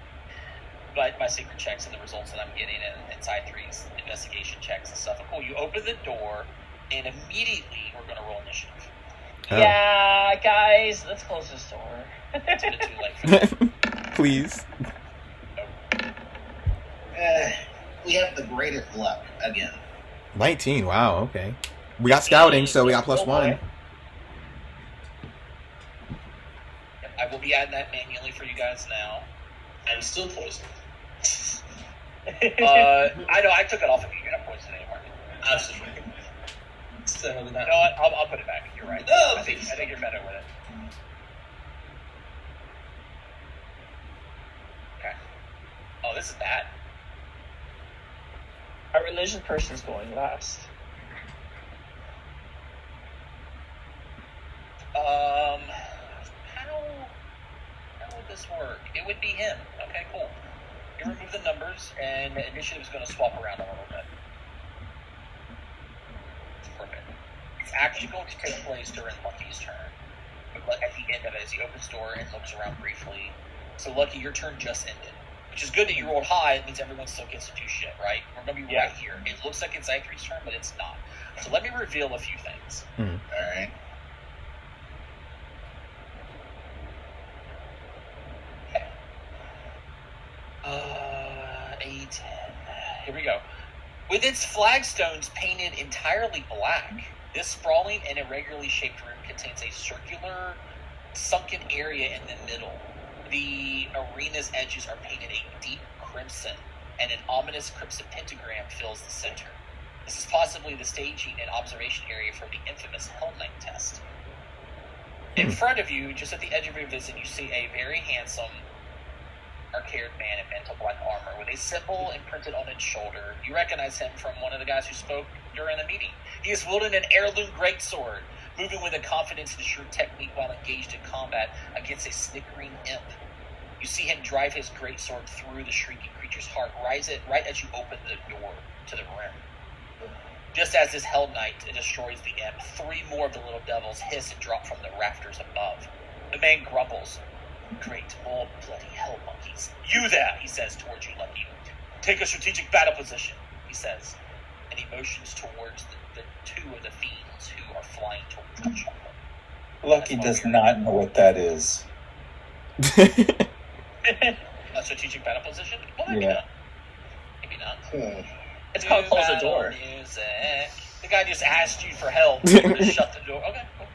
But my secret checks and the results that I'm getting inside three's investigation checks and stuff are cool. You open the door, and immediately we're going to roll initiative. Oh. Yeah, guys, let's close this door. It's a bit too late for that. Please. We have the greatest luck again. 19. Wow. Okay. We got scouting, so we got +1. I will be adding that manually for you guys now. I'm still poisoned. I know, I took it off of you. You're not poisoned anymore. Absolutely. So, You know what? I'll put it back. You're right. No, I think you're better with it. Okay. Oh, this is bad. Our religion person's going last. How would this work? It would be him. Okay, cool. You remove the numbers, and the initiative is going to swap around a little bit. Perfect. It's actually going to take place during Lucky's turn. But at the end of it, as he opens the door and looks around briefly. So, Lucky, your turn just ended. Which is good that you rolled high. It means everyone still gets to do shit, right? We're going to be right here. It looks like it's Zythri's turn, but it's not. So let me reveal a few things. Alright. A10. Here we go. With its flagstones painted entirely black, this sprawling and irregularly shaped room contains a circular, sunken area in the middle. The arena's edges are painted a deep crimson, and an ominous crimson pentagram fills the center. This is possibly the staging and observation area for the infamous Hell Knight test. In front of you, just at the edge of your vision, you see a very handsome, dark-haired man in mantle black armor with a symbol imprinted on its shoulder. You recognize him from one of the guys who spoke during the meeting. He is wielding an heirloom greatsword, moving with a confidence and sure technique while engaged in combat against a snickering imp. You see him drive his greatsword through the shrieking creature's heart, right as you open the door to the room. Just as this Hell Knight destroys the imp, 3 more of the little devils hiss and drop from the rafters above. The man grumbles. Great old bloody hell monkeys. You there, he says towards you, Lucky. Take a strategic battle position, he says. And he motions towards the 2 of the fiends who are flying towards each other. Lucky does not know what that is. A strategic battle position? Well, maybe not. Maybe not. It's called close the door. Music. The guy just asked you for help. Just shut the door. Okay, cool.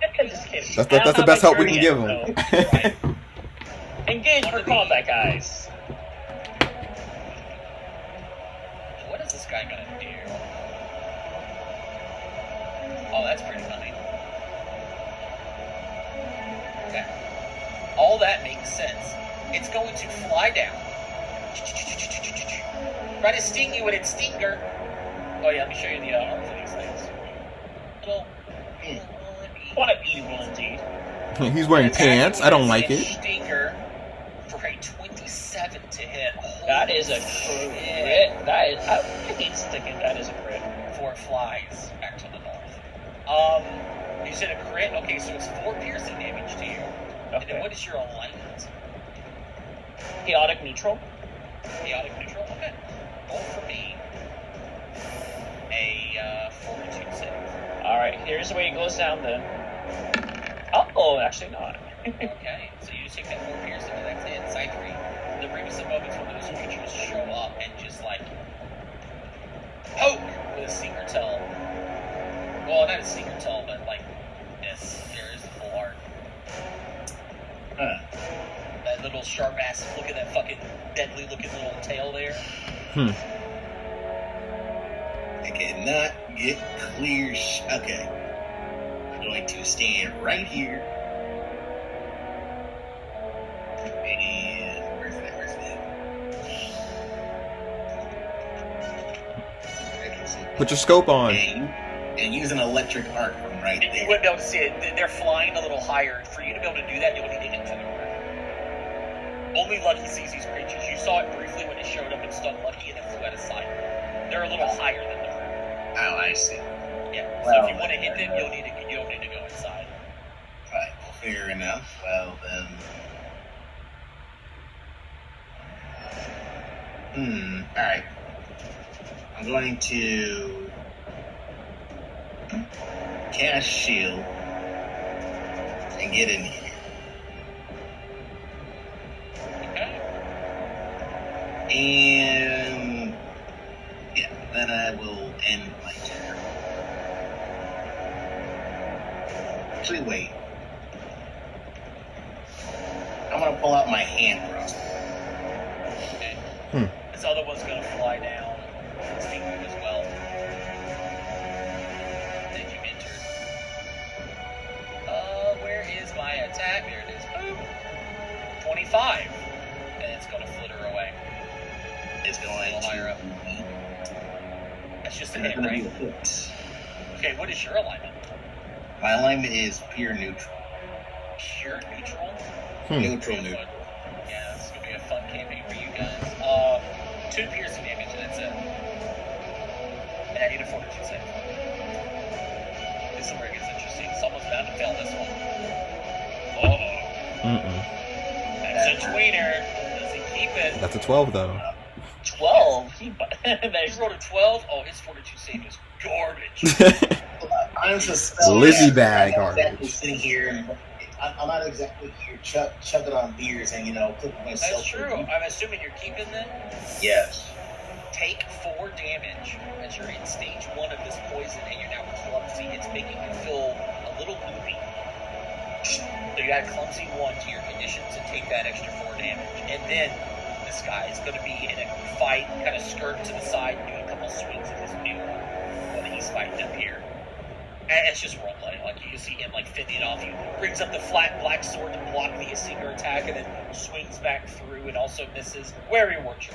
Just kidding. That's the best help we can give him. Right. Engage for combat, guys. What is this guy gonna do? Oh, that's pretty funny. Okay. All that makes sense. It's going to fly down. Try to sting you with its stinger. Oh yeah, let me show you the arms of these things. Quite evil indeed. He's wearing pants. I don't like it. Stinger for a 27 to hit. That is a crit. That is. I hate sticking. That is a crit. 4 flies back to the north. You said a crit? Okay, so it's 4 piercing damage to you. And then what is your alignment? Chaotic neutral. Chaotic neutral? Okay. Roll for me. A fortitude save. Alright, here's the way it goes down then. Oh, actually not. Okay, so you just take that 4 piercing, and that's it. Side 3. There may be some moments when those creatures show up and just like poke with a stinger tail. Well, not a stinger tail, but like this. There is the full art. That little sharp ass. Look at that fucking deadly looking little tail there. I cannot get clear. Okay. I'm going to stand right here. And where's that? Put your scope on. And use an electric arc from right You there. wouldn't be able to see it. They're flying a little higher. For you to be able to do that, you'll need to get to the ground. Only Lucky sees these creatures. You saw it briefly when it showed up and stung Lucky, and it flew out of sight. They're a little higher than the ground. Oh, I see. Yeah. So Well, if you want to hit them, you'll need to go inside. Right, well, fair enough. Well, then. Alright. I'm going to cast shield and get in here. Okay. And yeah, then I will end my turn. Actually, wait. I'm gonna pull out my hand crossbow. Okay. This other one's gonna fly down. Sting you as well. Then you entered. Where is my attack? There it is. Boom. 25. And it's gonna flitter away. It's going A little higher up. That's just a hit, right? Okay, what is your alignment? My alignment is pure neutral. Pure neutral? Neutral. Yeah, this is gonna be a fun campaign for you guys. 2 piercing damage, and that's it. And I need a fortitude save. This is where it gets interesting. Someone's bound to fail this one. That's a tweener. Does he keep it? That's a 12 though. 12? He rolled a 12. Oh, his fortitude save is garbage. I'm just Lizzie bag I'm garbage. exactly sitting here. And I'm not exactly here chugging on beers and clipping myself. That's true. I'm assuming you're keeping them. Yes. Take 4 damage as you're in stage 1 of this poison and you're now clumsy. It's making you feel a little loopy. So you add clumsy 1 to your conditions and take that extra 4 damage. And then this guy is going to be in a fight, kind of skirt to the side, doing a couple swings at this new one that he's fighting up here. And it's just roleplay. Like you can see him fending off. He brings up the flat black sword to block the Asinger attack and then swings back through and also misses. Where are your warriors?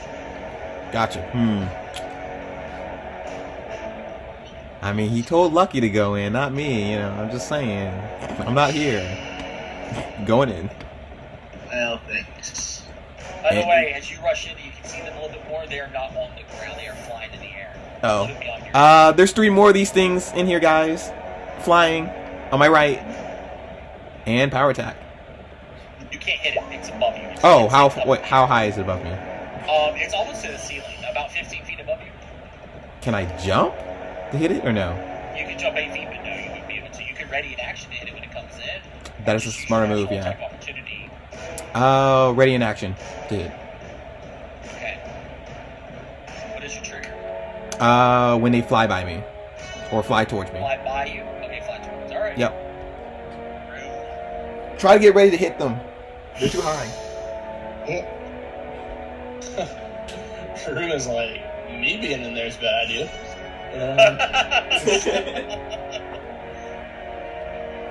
Gotcha. I mean, he told Lucky to go in, not me. I'm just saying. I'm not here. Going in. Well, thanks. By the way, as you rush in, you can see them a little bit more. They are not on the ground. They are flying in the air. Oh. Look beyond your- There's 3 more of these things in here, guys. Flying. On my right. And power attack. You can't hit it. It's above you. It's Oh, it's above how high is it above me? you. It's almost to the ceiling, about 15 feet above you. Can I jump to hit it or no? You can jump 8 feet, but no, you wouldn't be able to. You can ready an action to hit it when it comes in. That is a Just use smarter your move, actual yeah. attack opportunity. Ready in action. Did. Okay. What is your trigger? When they fly by me. Or fly towards me. Fly by you. Okay, fly towards. All right. Yep. Try to get ready to hit them. They're too high. Runa's like, me being in there is a bad idea.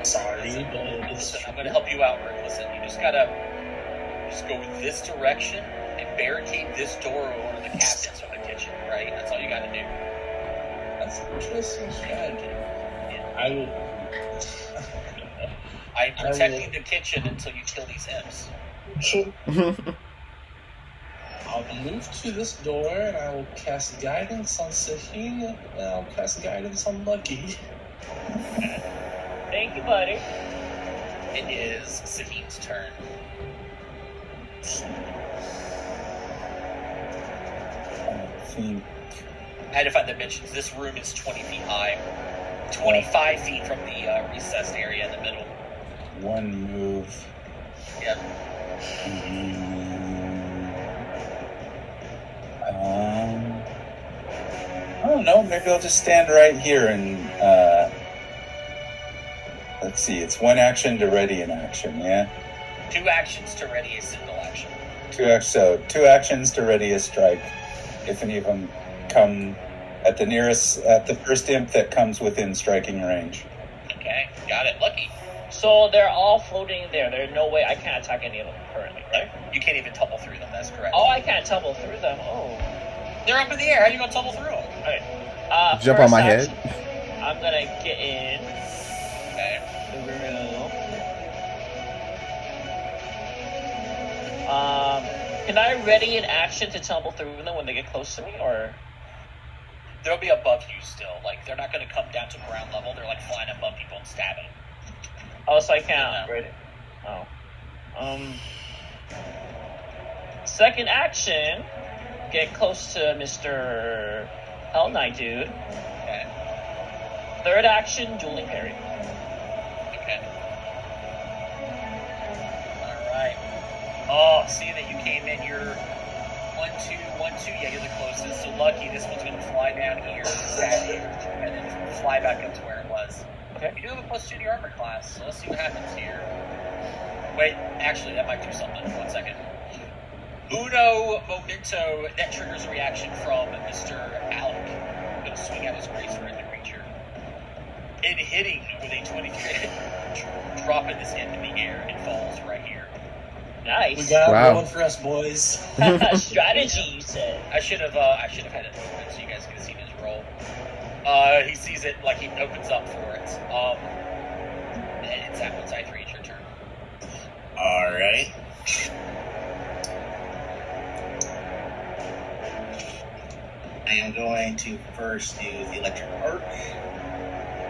Sorry, but it's Listen, I'm going to help you out, Rick. Listen, you just gotta go this direction and barricade this door over the cabinets from the kitchen, right? That's all you gotta do. That's an interesting strategy. I will. I'm protecting the kitchen until you kill these imps. I'll move to this door and I will cast guidance on Saheen and I'll cast guidance on Lucky. Thank you, buddy. It is Saheen's turn. I think I had to find the dimensions. This room is 20 feet high. 25 feet from the recessed area in the middle. one move. Yep. I don't know. Maybe I'll just stand right here and let's see. It's one action to ready an action. Yeah. 2 actions to ready a single action. So 2 actions to ready a strike. If any of them come at the first imp that comes within striking range. Okay, got it. Lucky. So they're all floating there. There's no way I can't attack any of them currently, right? You can't even tumble through them. That's correct. Oh, I can't tumble through them. Oh. They're up in the air. How are you gonna tumble through them? Okay. Jump on first my action, head. I'm gonna get in Okay. the room. Can I ready an action to tumble through them when they get close to me, or? They'll be above you still. Like, they're not gonna come down to ground level. They're like flying above people and stabbing. Oh, so I can't No. ready. Oh. Second action, get close to Mr. Hell Knight dude. Okay. Third action, dueling parry. Okay. Alright. Oh, see that you came in. You're 1, 2, 1, 2. Yeah, you're the closest. So Lucky, this one's gonna fly down here, stab you, and then fly back up to where it was. Okay. You do have a +2 to your armor class, so let's see what happens here. Wait, actually, that might do something. 1 second. Uno momento, that triggers a reaction from Mr. Alec. I'm going to swing out his bracer at the creature. And hitting with a 23, dropping this into the air, it falls right here. We Nice. got Wow. one for us, boys. Strategy, you said. I should have had it open so you guys could have seen his roll. He sees it like he opens up for it. And it's Apple's I3, it's your turn. Alright. I am going to first do the electric arc.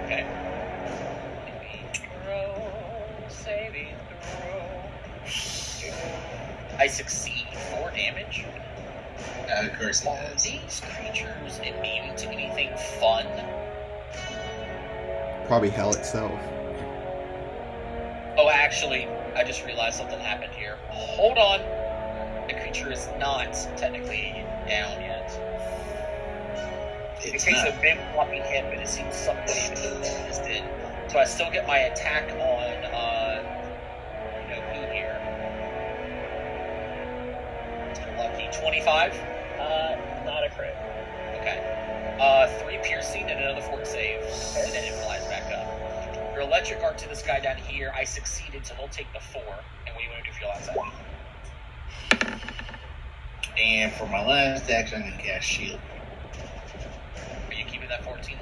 Okay. Saving throw. I succeed. 4 damage. Of course it Are does. these creatures immune to anything fun? Probably hell itself. Oh, actually, I just realized something happened here. Hold on. The creature is not technically down yet. It It's takes not. a big floppy hit, but it seems something is dead. So I still get my attack on, who here? Lucky. 25? Not a crit. Okay. 3 piercing and another fort save, and then it flies back up. Your electric arc to this guy down here, I succeeded, so he'll take the 4. And what do you want to do for your last action? And for my last action, I'm going to cast shield. Are you keeping that 14?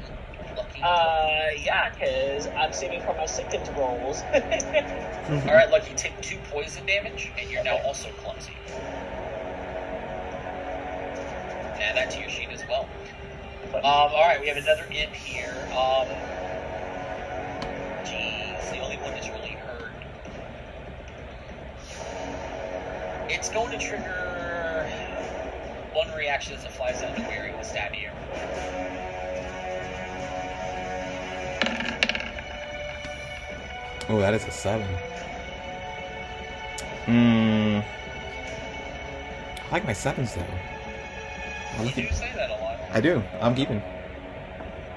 Lucky? Yeah, because I'm saving for my second rolls. Alright, Lucky, take 2 poison damage, and you're now also clumsy. Add that to your sheet as well. Alright, we have another imp here. Geez, the only one that's really hurt. It's going to trigger 1 reaction as it flies out of the wearing to stab you. Oh, that is a 7. I like my 7s though. I You like do it. say that a lot. I do. I'm keeping.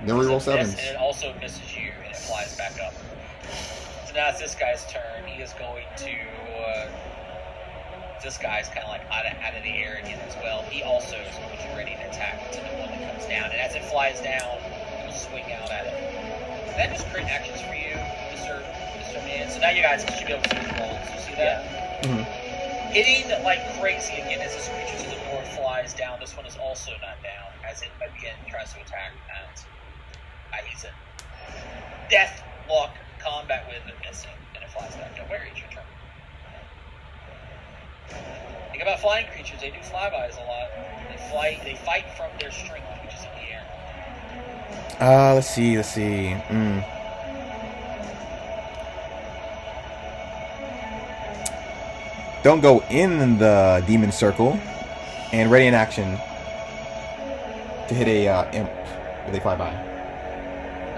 Then we roll 7s. And it also misses you, and it flies back up. So now it's this guy's turn. He is going to. This guy's kind of like out of the air again as well. He also is going to be ready to attack to the one that comes down. And as it flies down, he'll swing out at it. That just crit actions for you, Mr. Man. So now you guys should be able to see the rolls. You see that? Yeah. Mhm. Hitting like crazy again as this creature to the north flies down. This one is also not down as it again tries to attack. And he's in death lock combat with it missing, and it flies back. Don't worry, it's your turn. Think about flying creatures; they do flybys a lot. They fight from their strength, which is in the air. Let's see. Don't go in the demon circle, and ready in action to hit a imp if they fly by.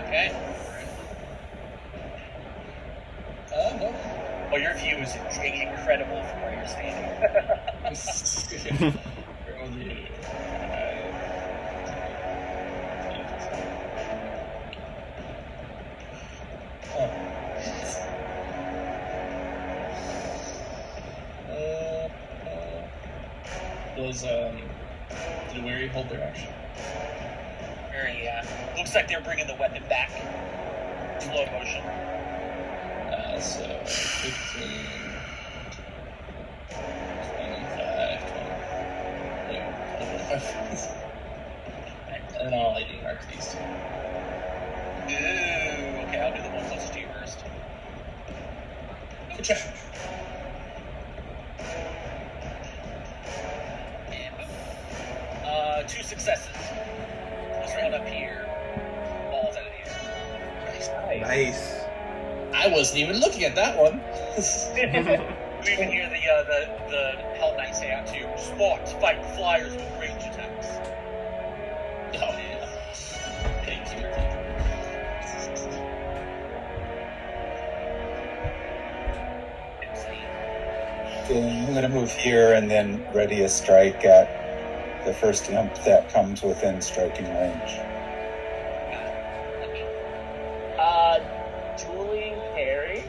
Okay. No. Well, your view is incredible from where you're standing. Does the weary hold their action? Very, looks like they're bringing the weapon back. Slow motion. So 15, 25, 25. And then I'll lightning arc these two. Ooh, okay, I'll do the one closest to you first. Okay. And boom. 2 successes. This one up here. Balls out of the air. Nice. I wasn't even looking at that one. We even hear the Hell Knight say out too. Sparks fight flyers with range attacks. Oh, yeah. Thank you. Okay, I'm going to move here and then ready a strike at the first imp that comes within striking range. Dueling parry,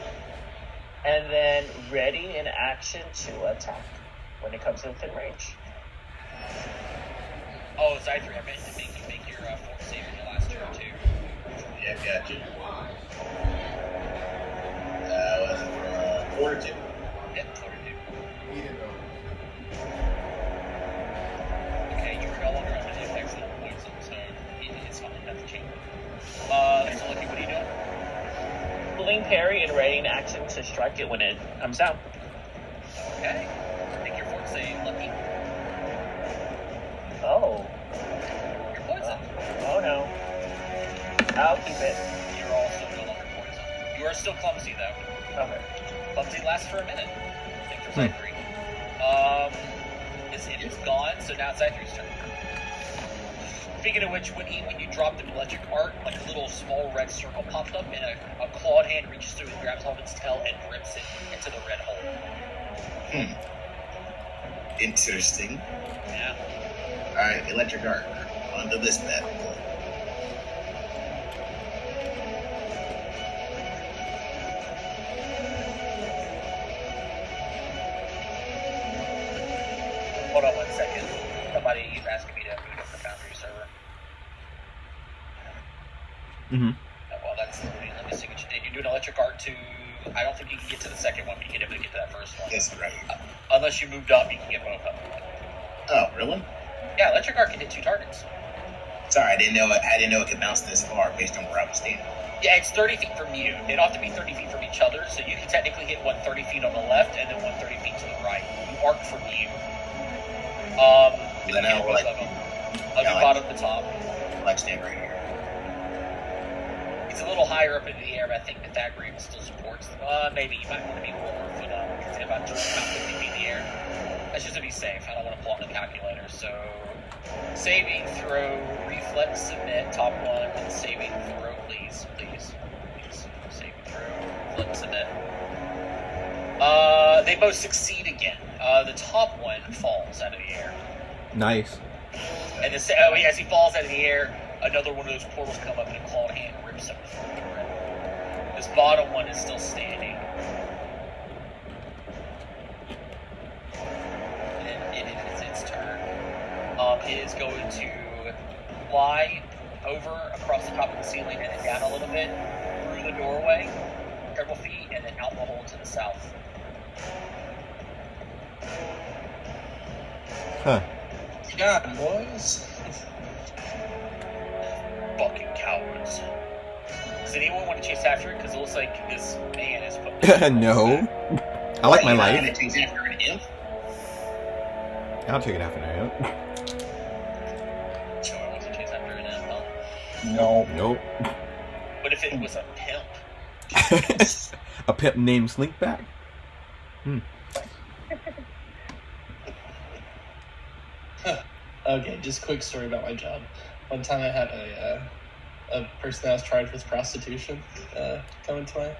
and then ready in action to attack when it comes within range. Oh, Zythree, I meant to make you make your fort save in your last turn too. Yeah, got you. Was it Fortitude? Yep, Fortitude. Okay, you were no longer under the effects of the poison, so it's fine. Nothing changed. So, Lucky, what are you doing? Dueling parry and ready in action to strike it when it comes down. Okay. Make your fort save, Lucky. Oh. You're poisoned. Oh no. I'll keep it. You're also no longer poisoned. You are still clumsy, though. Okay. Clumsy lasts for a minute. Thanks for Zythree. His imp is gone, so now it's Zythree's turn. Speaking of which, when you dropped the electric arc, like a little small red circle popped up, and a clawed hand reaches through and grabs hold of its tail and rips it into the red hole. Interesting. Yeah. Alright, electric arc. Onto this bad boy. Hold on 1 second. Somebody is asking me to boot up the Foundry server. Well, that's let me see what you did. You do an electric arc to. I don't think you can get to the second one, but you can definitely get to that first one. Yes, right. Unless you moved up, you can get both of them. Oh, really? Yeah, electric arc can hit 2 targets. Sorry, I didn't know it could bounce this far based on where I was standing. Yeah, it's 30 feet from you. They'd have to be 30 feet from each other, so you can technically hit one 30 feet on the left and then one 30 feet to the right. You arc from you. Then I'll both of them. On the bottom to top. Like stand right here. It's a little higher up in the air, but I think Pythagorean still supports them. Maybe you might want to be a little more foot up. It's about 50 feet in the air. That's just to be safe. I don't want to pull out the calculator. So, saving throw, reflex, submit, top one, and saving throw, please. Saving throw, reflex, submit. They both succeed again. The top one falls out of the air. Nice. And as he falls out of the air, another one of those portals come up and a clawed hand rips him from the red. This bottom one is still standing. And it is its turn. It is going to fly over across the top of the ceiling and then down a little bit through the doorway, several feet, and then out the hole to the south. Huh. God, boys. Fucking cowards. Does anyone want to chase after it? Because it looks like this man is putting. No. I like my You're not life. gonna chase after an imp? I'll take it after now. Sure, I want to chase after it, huh? No. Nope. What if it was a pimp? A pimp named Slinkback. Okay, just quick story about my job. One time I had a person that was charged with prostitution come into my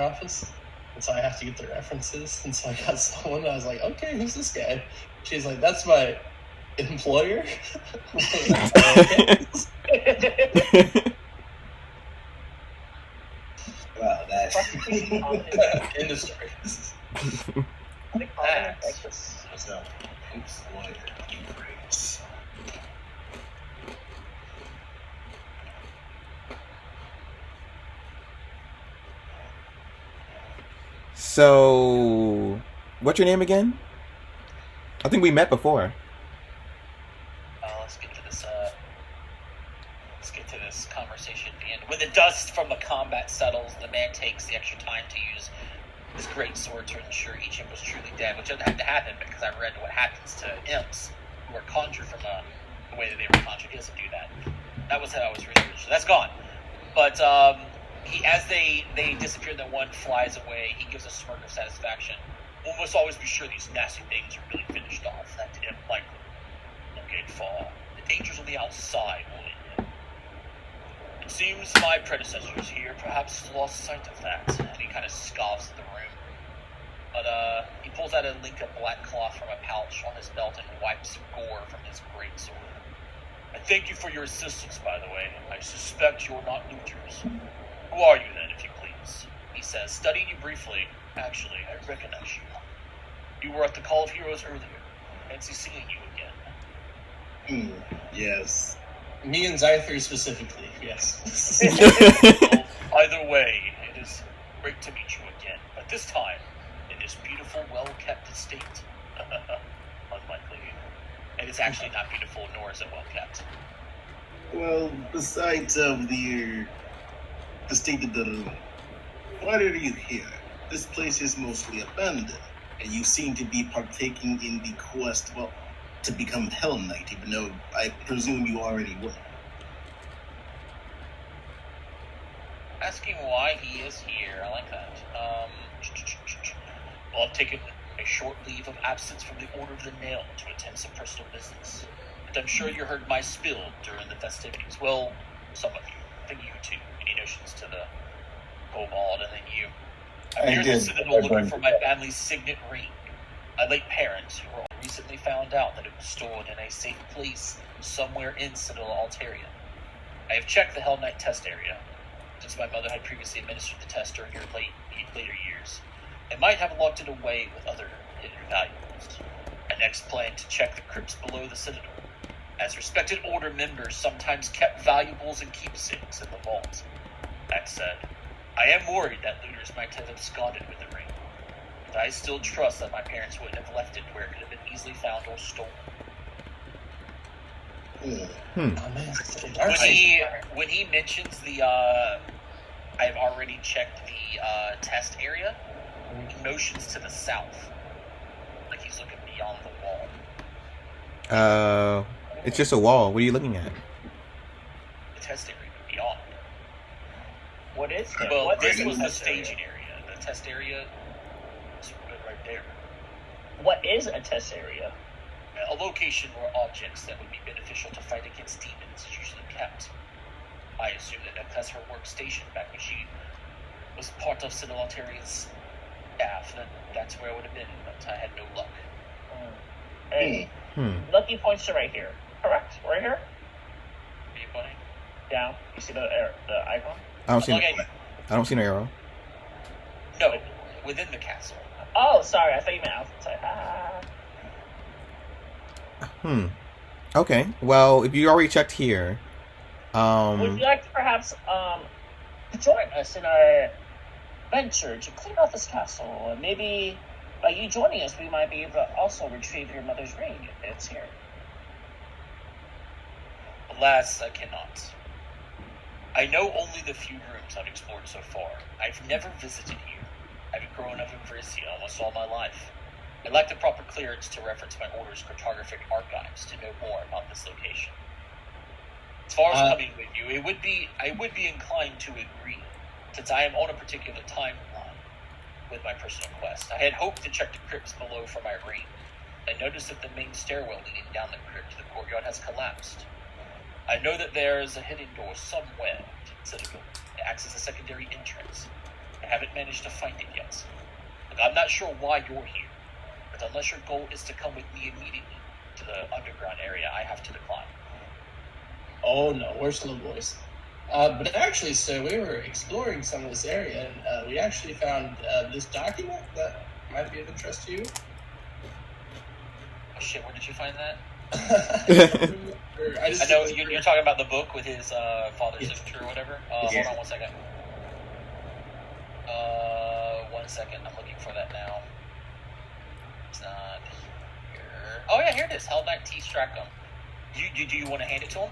office. And so I have to get their references. And so I got someone, I was like, okay, who's this guy? She's like, that's my employer. Wow, that's End of story. so. Employer increase. So, what's your name again? I think we met before. Let's get to this. Let's get to this conversation at the end. When the dust from the combat settles, the man takes the extra time to use his great sword to ensure each imp was truly dead, which doesn't have to happen because I read what happens to imps who are conjured from the way that they were conjured. He doesn't do that. That was how I was researched. So that's gone. But as they disappear, the one flies away. He gives a smirk of satisfaction. We'll must always be sure these nasty things are really finished off. That imp likely won't get far. The dangers on the outside will end. It seems my predecessors here perhaps lost sight of that. And he kind of scoffs at the room. But he pulls out a link of black cloth from a pouch on his belt and wipes gore from his great sword. I thank you for your assistance, by the way. I suspect you're not looters. Who are you then, if you please? He says, studying you briefly. Actually, I recognize you. You were at the Call of Heroes earlier. Fancy seeing you again. Yes. Me and Zyther specifically, yes. Well, either way, it is great to meet you again. But this time, in this beautiful, well-kept estate. Unlikely. And it's actually not beautiful, nor is it well-kept. Well, besides the state of the room, why are you here? This place is mostly abandoned, and you seem to be partaking in the quest, well, to become Hell Knight, even though I presume you already were. Asking why he is here, I like that. Well, I've taken a short leave of absence from the Order of the Nail to attend some personal business. But I'm sure you heard my spill during the festivities. Well, some of you. I think you too. Any notions to the Kobold, and then you. I'm I here did. to Citadel looking for my family's signet ring. My late parents, who were recently found out that it was stored in a safe place somewhere in Citadel Altaria. I have checked the Hell Knight test area, since my mother had previously administered the test during her later years. I might have locked it away with other hidden valuables. I next plan to check the crypts below the Citadel, as respected Order members sometimes kept valuables and keepsakes in the vault. That said, I am worried that looters might have absconded with the ring, but I still trust that my parents wouldn't have left it where it could have been easily found or stolen. Oh, man. When he mentions the I've already checked the test area, he motions to the south, like he's looking beyond the wall. It's just a wall. What are you looking at? The test area beyond. What is it? Well, What this is was the test area? staging area. The test area is right there. What is a test area? A location where objects that would be beneficial to fight against demons is usually kept. I assume that that's her workstation back when she was part of Sinaltaria's staff, and that's where it would have been, but I had no luck. Hey, Lucky points to right here. Correct? Right here? Are you pointing? Down. You see the icon? I don't see Okay. I don't see no arrow. No, within the castle. Oh, sorry. I thought you meant outside. Okay. Well, if you already checked here, Would you like to perhaps join us in our venture to clean off this castle? And maybe by you joining us, we might be able to also retrieve your mother's ring if it's here. Alas, I cannot. I know only the few rooms I've explored so far. I've never visited here. I've grown up in Varisia almost all my life. I lack the proper clearance to reference my order's cartographic archives to know more about this location. As far as coming with you, I would be inclined to agree, since I am on a particular timeline with my personal quest. I had hoped to check the crypts below for my ring. I noticed that the main stairwell leading down the crypt to the courtyard has collapsed. I know that there is a hidden door somewhere to the citadel that acts as a secondary entrance. I haven't managed to find it yet. Look, I'm not sure why you're here, but unless your goal is to come with me immediately to the underground area, I have to decline. Oh no, we're slow boys. But actually, sir, we were exploring some of this area, and we actually found this document that might be of interest to you. Oh shit, where did you find that? I know you're talking about the book with his father's signature or whatever. Hold on 1 second. 1 second, I'm looking for that now. It's not here. Oh yeah, here it is. Hell Knight T. Strackham. Do you want to hand it to him?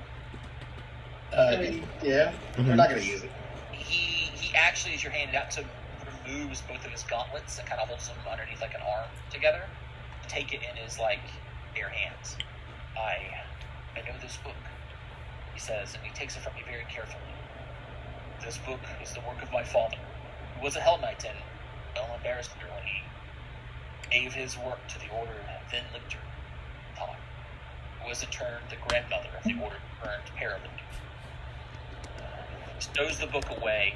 Yeah, we're not going to use it. He actually, as you're handing it out, to removes both of his gauntlets and kind of holds them underneath like an arm together. Take it in his like bare hands. I know this book, he says, and he takes it from me very carefully. This book is the work of my father, who was a Hell Knight and well embarrassed when he gave his work to the Order then Lictor Tom, who was in turn the grandmother of the Order turned Paralictor. Stows the book away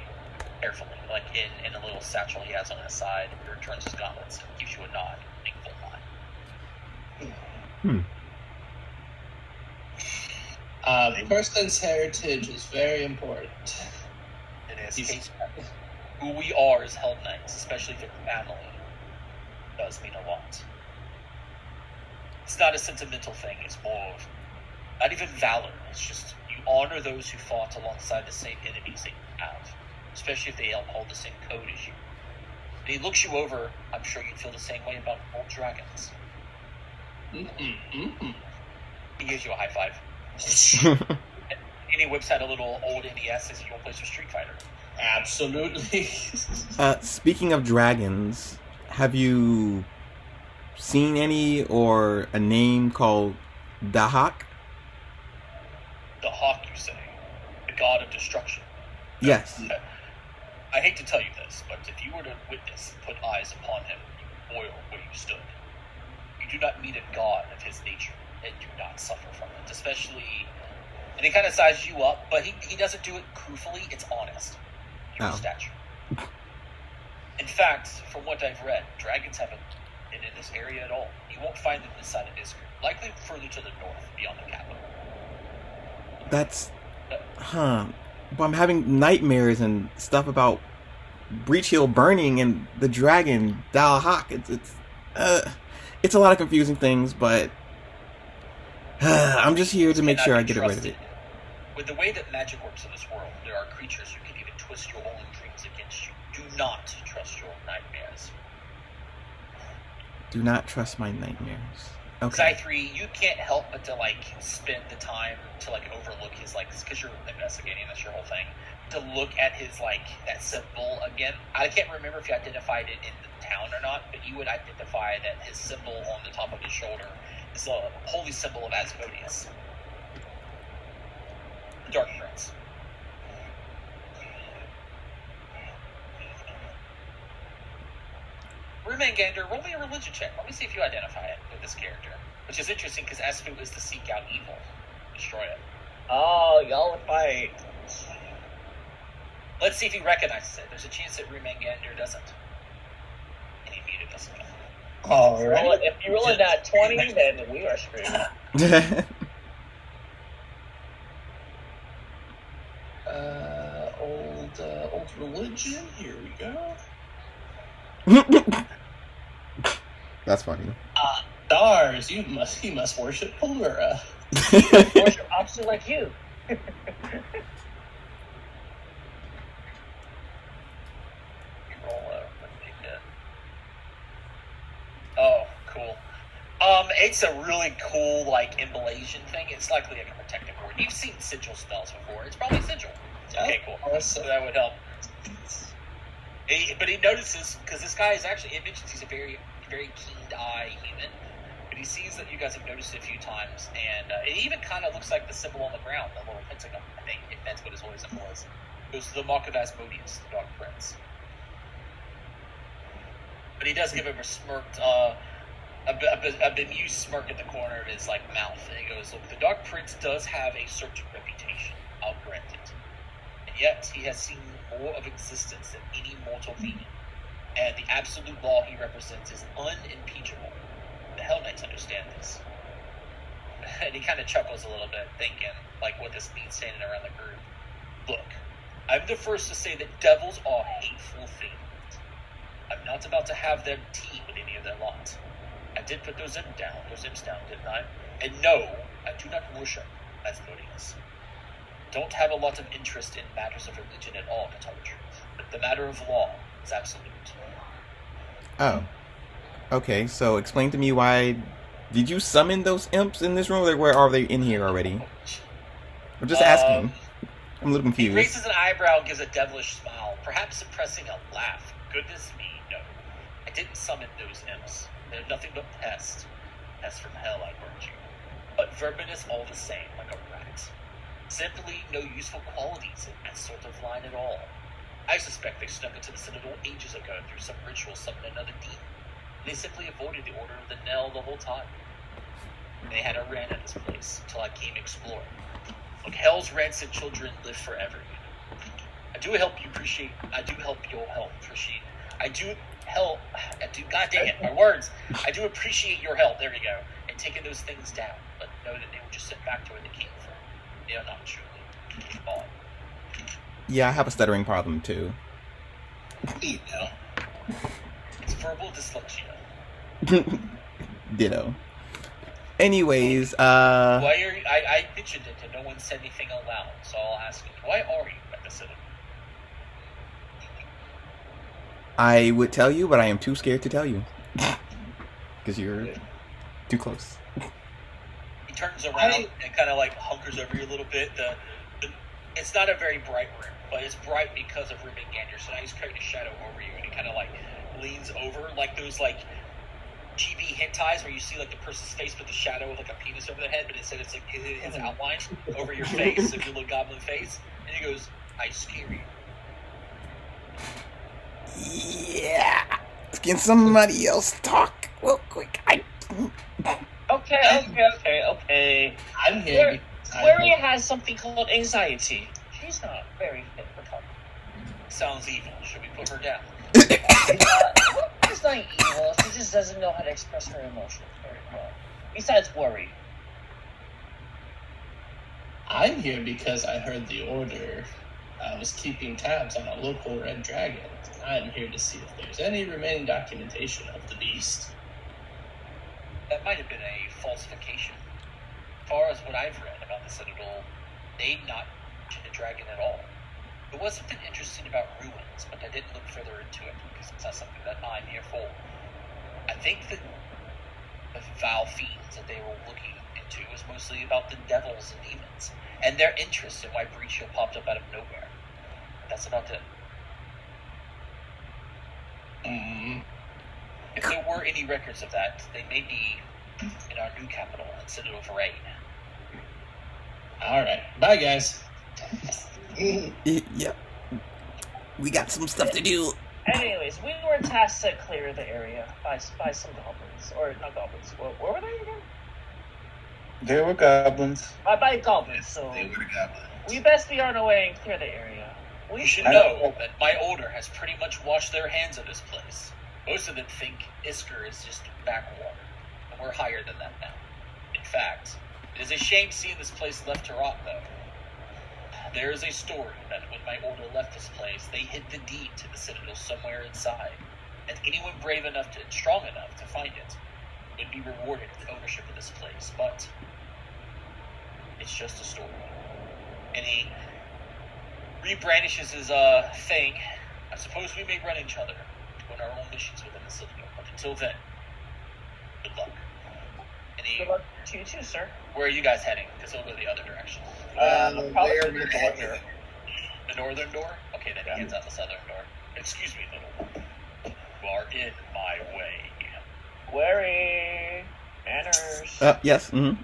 carefully, like in a little satchel he has on his side. He returns his gauntlets and gives you a nod, thankful nod. Person's heritage is very important. It is. Who we are as Hell Knights, especially for the family, does mean a lot. It's not a sentimental thing, it's more of not even valor. It's just you honor those who fought alongside the same enemies that you have, especially if they uphold the same code as you. And he looks you over, I'm sure you'd feel the same way about old dragons. He gives you a high five. And he whips out a little old NES as you go play some Street Fighter. Absolutely. Speaking of dragons, have you seen any or a name called Dahak? The Hawk, you say? The god of destruction? Yes. I hate to tell you this, but if you were to witness and put eyes upon him, you would boil where you stood. You do not meet a god of his nature and do not suffer from it, especially... And he kind of sizes you up, but he doesn't do it cruelly, it's honest. Your stature. In fact, from what I've read, dragons haven't been in this area at all. You won't find them this side of Iskar. Likely further to the north, beyond the capital. That's... But I'm having nightmares and stuff about Breach Hill burning and the dragon, Dahak. It's a lot of confusing things, but... I'm just here to make sure I get rid of it. With the way that magic works in this world, there are creatures who can even twist your own dreams against you. Do not trust your nightmares. Do not trust my nightmares. Okay. Okay. Zy3, you can't help but to spend the time to overlook his because you're investigating, that's your whole thing. To look at his that symbol again. I can't remember if you identified it in the town or not, but you would identify that his symbol on the top of his shoulder is a holy symbol of Asmodeus. The Dark Prince. Rumangander, roll me a religion check. Let me see if you identify it with this character. Which is interesting because Asfu is to seek out evil. Destroy it. Oh, y'all would fight. Let's see if he recognizes it. There's a chance that Rumangander doesn't. And he muted us. All right. If you roll that 20, then we are screwed. Old religion. religion. Here we go. That's funny. Stars, he must worship Palmyra. Worship opposite like you. Oh, cool. It's a really cool, like, embellation thing. It's likely like a protective word. You've seen sigil spells before. It's probably sigil. Okay, cool. So that would help. But he notices, because this guy is actually, it mentions he's a very, very keen-eye human. But he sees that you guys have noticed it a few times, and it even kind of looks like the symbol on the ground, the little pentagon, I think, if that's what his holy symbol is. It goes to the Mark of Asmodeus, the Dark Prince. But he does give him a smirked, a bemused smirk at the corner of his, like, mouth, and he goes, look, the Dark Prince does have a certain reputation, I'll grant it. And yet, he has seen more of existence than any mortal being. And the absolute law he represents is unimpeachable. The Hell Knights understand this. And he kind of chuckles a little bit, thinking, like, what this means standing around the group. Look, I'm the first to say that devils are hateful things. I'm not about to have them tea with any of their lot. I did put those imps down, didn't I? And no, I do not worship Asmodeus. Don't have a lot of interest in matters of religion at all, to tell the truth. But the matter of law is absolute. Oh. Okay, so explain to me why... Did you summon those imps in this room, or where are they in here already? I'm just asking. I'm a little confused. He raises an eyebrow and gives a devilish smile, perhaps suppressing a laugh. Goodness me, no. I didn't summon those imps. They're nothing but pests. Pests from hell, I warned you. But verminous all the same, like a rat. Simply no useful qualities in that sort of line at all. I suspect they snuck into the Citadel ages ago through some ritual summoning another demon. They simply avoided the Order of the Knell the whole time. They had a ran at this place until I came exploring. Look, hell's rancid children live forever, you know. I do help your help appreciate. God dang it, my words. I do appreciate your help, there we go, in taking those things down, but know that they will just sent back to where they came from. They are not truly bought. Yeah, I have a stuttering problem, too. You know. It's verbal dyslexia. Ditto. Anyways, Why are you, I mentioned it and no one said anything aloud, so I'll ask you, why are you at the Citadel? I would tell you, but I am too scared to tell you. Because you're too close. He turns around and kind of like hunkers over you a little bit. It's not a very bright room, but it's bright because of Ruben Gander, so now he's creating a shadow over you, and he kind of like leans over, like those like TV hentais where you see like the person's face with the shadow of like a penis over their head, but instead it's like his outline over your face, of your little goblin face, and he goes, I scare you. Yeah. Can somebody else talk real quick? Okay. I'm here. Flurry has something called anxiety. She's not very fit for company. Sounds evil. Should we put her down? She's not evil. She just doesn't know how to express her emotions very well. Besides worry. I'm here because I heard the order. I was keeping tabs on a local red dragon. I'm here to see if there's any remaining documentation of the beast. That might have been a falsification. As far as what I've read about the Citadel, they'd not mentioned a dragon at all. There was something interesting about ruins, but I didn't look further into it because it's not something that I'm here for. I think that the foul fiends that they were looking into was mostly about the devils and demons, and their interest in why Breachio popped up out of nowhere. That's about it. If there were any records of that, they may be in our new capital, at Citadel Varane. Alright, bye guys. Yep. We got some stuff to do. Anyways, we were tasked to clear the area by some goblins. Or not goblins. What were they again? They were goblins. By goblins, so They were goblins. we best be on our way and clear the area. You should know that my order has pretty much washed their hands of this place. Most of them think Isker is just backwater, and we're higher than that now. In fact, it is a shame seeing this place left to rot, though. There is a story that when my order left this place, they hid the deed to the citadel somewhere inside, and anyone brave enough and strong enough to find it would be rewarded with ownership of this place. But it's just a story. And he rebrandishes his thing. I suppose we may run each other on our own missions within the citadel, but until then, good luck. And he, Good luck to you too, sir. where are you guys heading? Because he'll go the other direction. Probably where to we're the door here. The northern door? Okay, then he heads out the southern door. Excuse me, little one. You are in my way. Wary. Manners. Yes. Mm-hmm.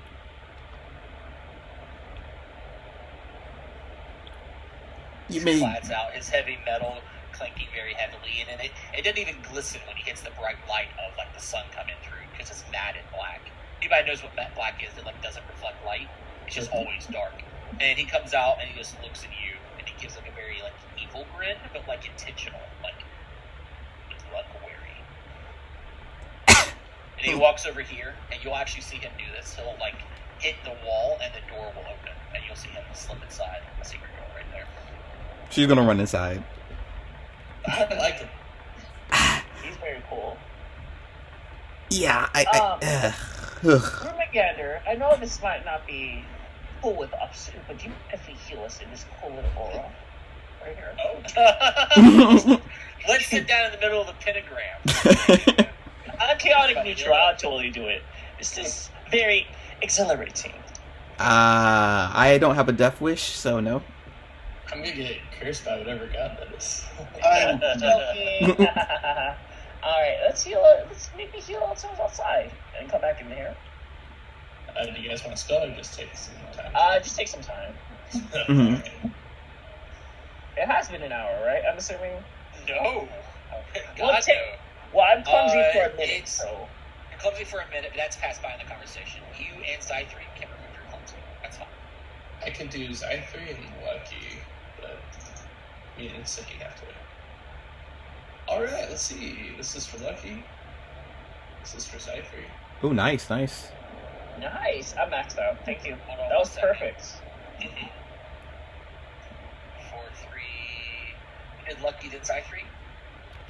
You may. Clads out his heavy metal clanking very heavily, and it doesn't even glisten when he hits the bright light of like the sun coming through because it's matted black. Anybody knows what matte black is? It like doesn't reflect light. It's just always dark. And he comes out and he just looks at you and he gives like a very like evil grin, but like intentional, like good luck, wary. And he walks over here, and you'll actually see him do this. He'll like hit the wall, and the door will open, and you'll see him slip inside a secret door right there. She's gonna run inside. I like him. He's very cool. Yeah, Rumagander, I know this might not be cool with us, but do you definitely heal us in this cool little aura right here? Oh, let's sit down in the middle of the pentagram. I'm chaotic neutral. I'll totally do it. This is very exhilarating. I don't have a death wish, so no. I'm gonna get cursed by whatever god that is. I'm joking. Alright, let's maybe heal ourselves outside and come back in here. Do you guys want to spell or just take some time? Just take some time. Mhm. It has been an hour, right? I'm assuming. No. Well, God, no. Well, I'm clumsy for a minute, it's- so. You're clumsy for a minute, but that's passed by in the conversation. You and Zy3 can remove your clumsy. That's fine. I can do Zy3 and Lucky, but me and Suki have to. Alright, let's see. This is for Lucky. This is for Zy3. Ooh, nice. Nice. I'm maxed out. Thank you. Hold on That was one second. perfect. 4, 3. You did Lucky, did Zy3?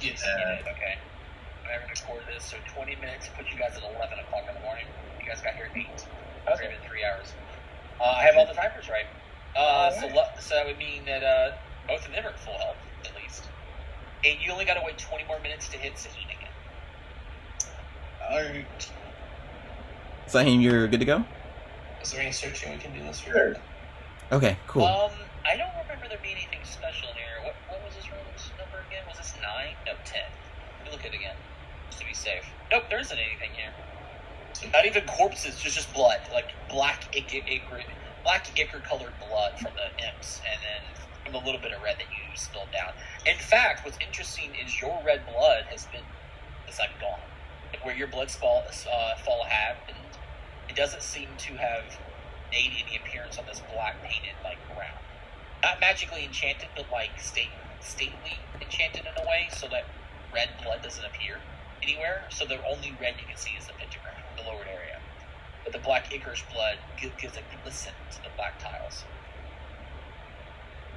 Yes. You did, okay. I haven't recorded this, so 20 minutes put you guys at 11 o'clock in the morning. You guys got here at 8. That's Okay. been 3 hours. I have all the timers right. So Alright. so that would mean that both of them are at full health, at least. And you only got to wait 20 more minutes to hit Saheen again. Alright. Saheem, you're good to go? Is there any searching we can do this Sure. year? Okay, cool. I don't remember there being anything special in here. What was this room's number again? Was this 9? No, 10. Let me look at it again, just to be safe. Nope, there isn't anything here. Not even corpses, just blood, like black ichor colored blood from the imps, and then from a little bit of red that you spilled down. In fact, what's interesting is your red blood it's like gone. Like where your blood fall happened, it doesn't seem to have made any appearance on this black painted like ground. Not magically enchanted, but like stately enchanted in a way, so that red blood doesn't appear anywhere. So the only red you can see is the pentagram, the lowered area. But the black ichor's blood gives a glisten to the black tiles,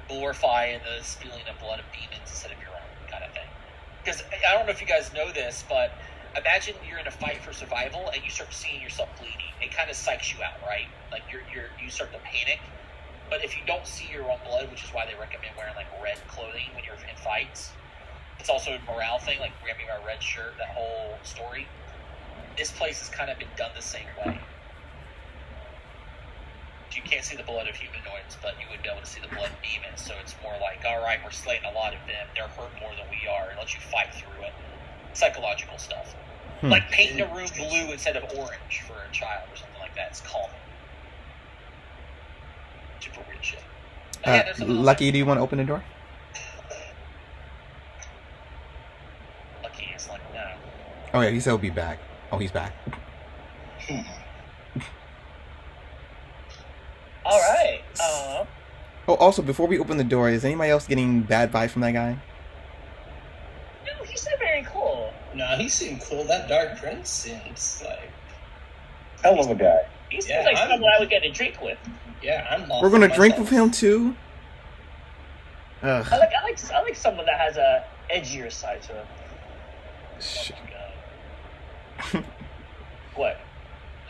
glorifying the spilling of blood of demons instead of your own kind of thing. Because I don't know if you guys know this, but imagine you're in a fight for survival and you start seeing yourself bleeding. It kind of psychs you out, right? Like you start to panic. But if you don't see your own blood, which is why they recommend wearing like red clothing when you're in fights, it's also a morale thing, like wearing my red shirt, that whole story. This place has kind of been done the same way. You can't see the blood of humanoids, but you would be able to see the blood of demons, so it's more like, alright, we're slaying a lot of them, they're hurt more than we are, and let you fight through it. Psychological stuff. Like painting a room blue instead of orange for a child or something like that. It's calming. Super weird shit. But yeah, there's something else. Lucky, do you want to open the door? Lucky is like, no. Oh yeah, he said he'll be back. Oh, he's back. All right. Oh, also, before we open the door, is anybody else getting bad vibes from that guy? No, he seemed very cool. No, he seemed cool. That Dark Prince seems like... Hell of a guy. He seems Yeah, like I'm- someone I would get a drink with. Yeah, I'm all We're gonna for drink with myself. him too. Ugh. I like someone that has a edgier side to them. Sh- What?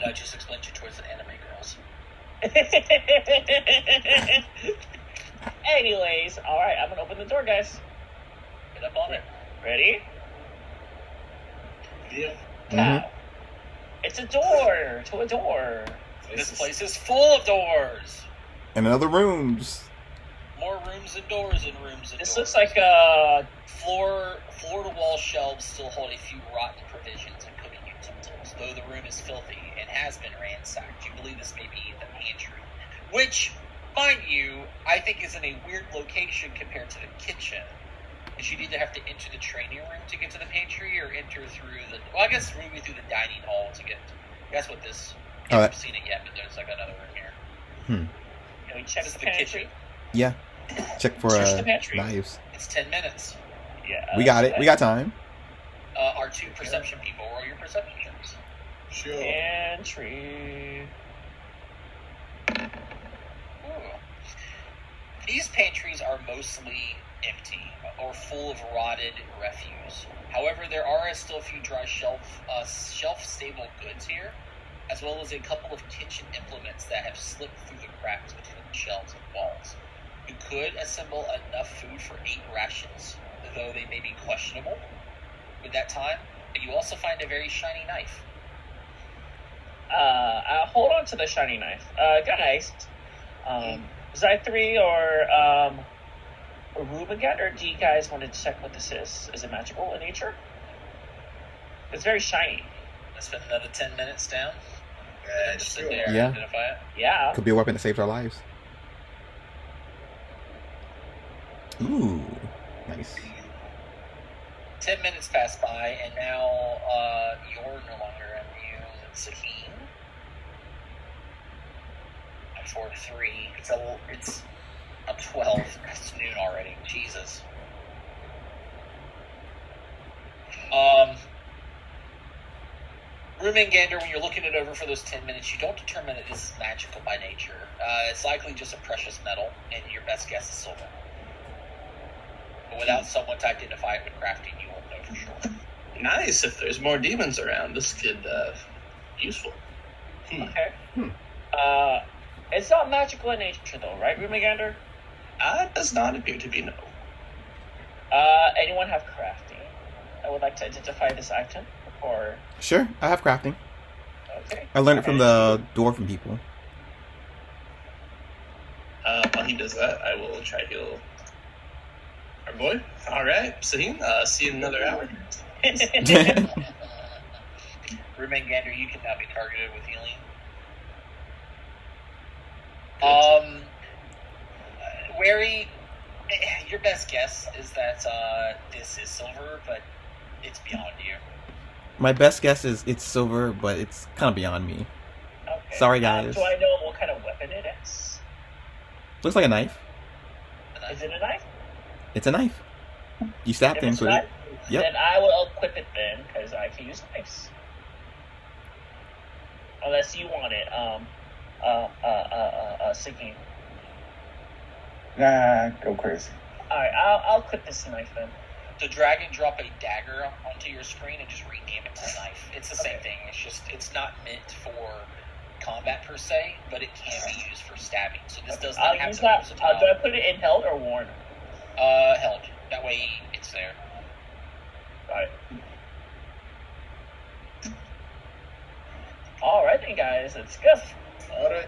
No, I just explained your choice of anime girls. Anyways, all right, I'm gonna open the door, guys. Get up on it. Ready? Yeah. Pow. It's a door to a door. This place is full of doors. And in other rooms. More rooms and doors and rooms and This doors. looks like a floor to wall shelves still hold a few rotten provisions and cooking utensils, though the room is filthy and has been ransacked. You believe this may be the pantry, which, mind you, I think is in a weird location compared to the kitchen. Because you'd either have to enter the training room to get to the pantry, or enter through the. Well, I guess maybe through the dining hall to get. That's what this. I haven't seen it yet, but there's like another room here. Can we check This the is the pantry? kitchen. Yeah. Check for Search the pantry. knives. It's 10 minutes. Yeah. We got it. We got time. Our two perception people roll your perception checks. Sure. Pantry. These pantries are mostly empty or full of rotted refuse. However, there are still a few dry shelf-stable goods here, as well as a couple of kitchen implements that have slipped through the cracks between the shelves and walls. You could assemble enough food for 8 rations, though they may be questionable with that time. But you also find a very shiny knife. Hold on to the shiny knife. Guys, Zy3 or Rubigan, or do you guys want to check what this is? Is it magical in nature? It's very shiny. Let's spend another 10 minutes down. Just sit Sure. there and Yeah. identify it. Yeah. Could be a weapon that saves our lives. Ooh. Nice. 10 minutes pass by, and now you're no longer immune. Sakine. At 4 to 3. It's a 12. It's noon already. Jesus. Rumingander, when you're looking it over for those 10 minutes, you don't determine that this is magical by nature. It's likely just a precious metal, and your best guess is silver. But without someone to identify it with crafting, you won't know for sure. Nice. If there's more demons around, this could useful. Okay. It's not magical in nature, though, right, Rumigander? Does not appear to be no. Anyone have crafting? I would like to identify this item, or Sure, I have crafting. okay. I learned it from the dwarven people. While he does that, I will try to heal our boy. All right, Sahim. See you in another hour. Rumingander, you can now be targeted with healing. Wary, your best guess is that this is silver, but it's beyond you. My best guess is it's silver, but it's kind of beyond me. Okay. Sorry, guys. Do I know what kind of weapon it is? Looks like a knife. Is it a knife? It's a knife. You stab If things it's with not, it. Yep. then I will equip it then, because I can use knives. Unless you want it, Siggy. Nah, go crazy. Alright, I'll equip this knife then. The dragon drop a dagger onto your screen and just rename it to a knife. It's the same thing. It's not meant for combat per se, but it can be used for stabbing. So this does not I'll have use to that. be Do I versatile. put it in held or worn? Held. That way it's there. Alright. Alright then, guys, let's go. All right.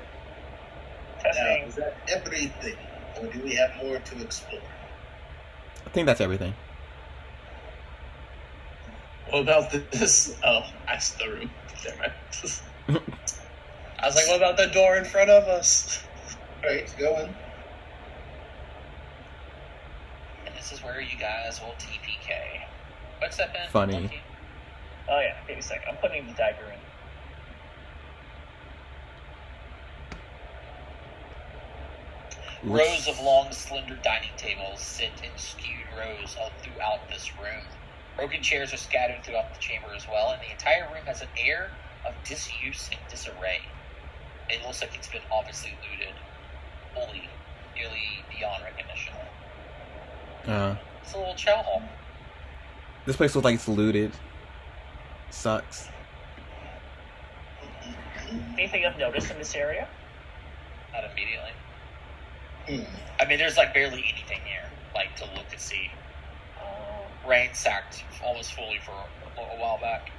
Now, Testing. is that everything, or do we have more to explore? I think that's everything. What about this? Oh, that's the room. Never mind. I was like, what about the door in front of us? All right, go in. And this is where you guys will TPK. What's that, Ben? Funny. Monkey? Oh yeah, give me a sec. I'm putting the dagger in. Rows of long, slender dining tables sit in skewed rows all throughout this room. Broken chairs are scattered throughout the chamber as well, and the entire room has an air of disuse and disarray. It looks like it's been obviously looted, fully, nearly beyond recognition. It's a little chow hall. This place looks like it's looted. Sucks. Anything of notice in this area? Not immediately. Hmm. I mean, there's like barely anything here, like to look to see. Ransacked almost fully for a while back.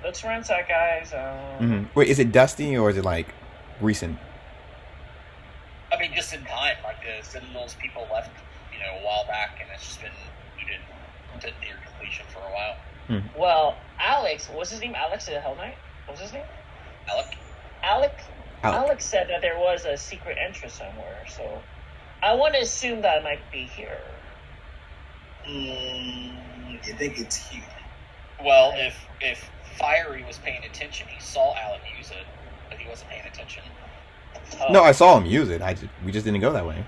Let's ransack, guys. Wait, is it dusty or is it like recent? I mean, just in time, like the Citadels people left, a while back, and it's just been looted to near completion for a while. Well, Alex, what's his name? Alex the Hell Knight? What's his name? Alec? Alex said that there was a secret entrance somewhere, so I want to assume that it might be here. You think it's here? Well, if Fiery was paying attention, he saw Alec use it, but he wasn't paying attention. No, I saw him use it. We just didn't go that way.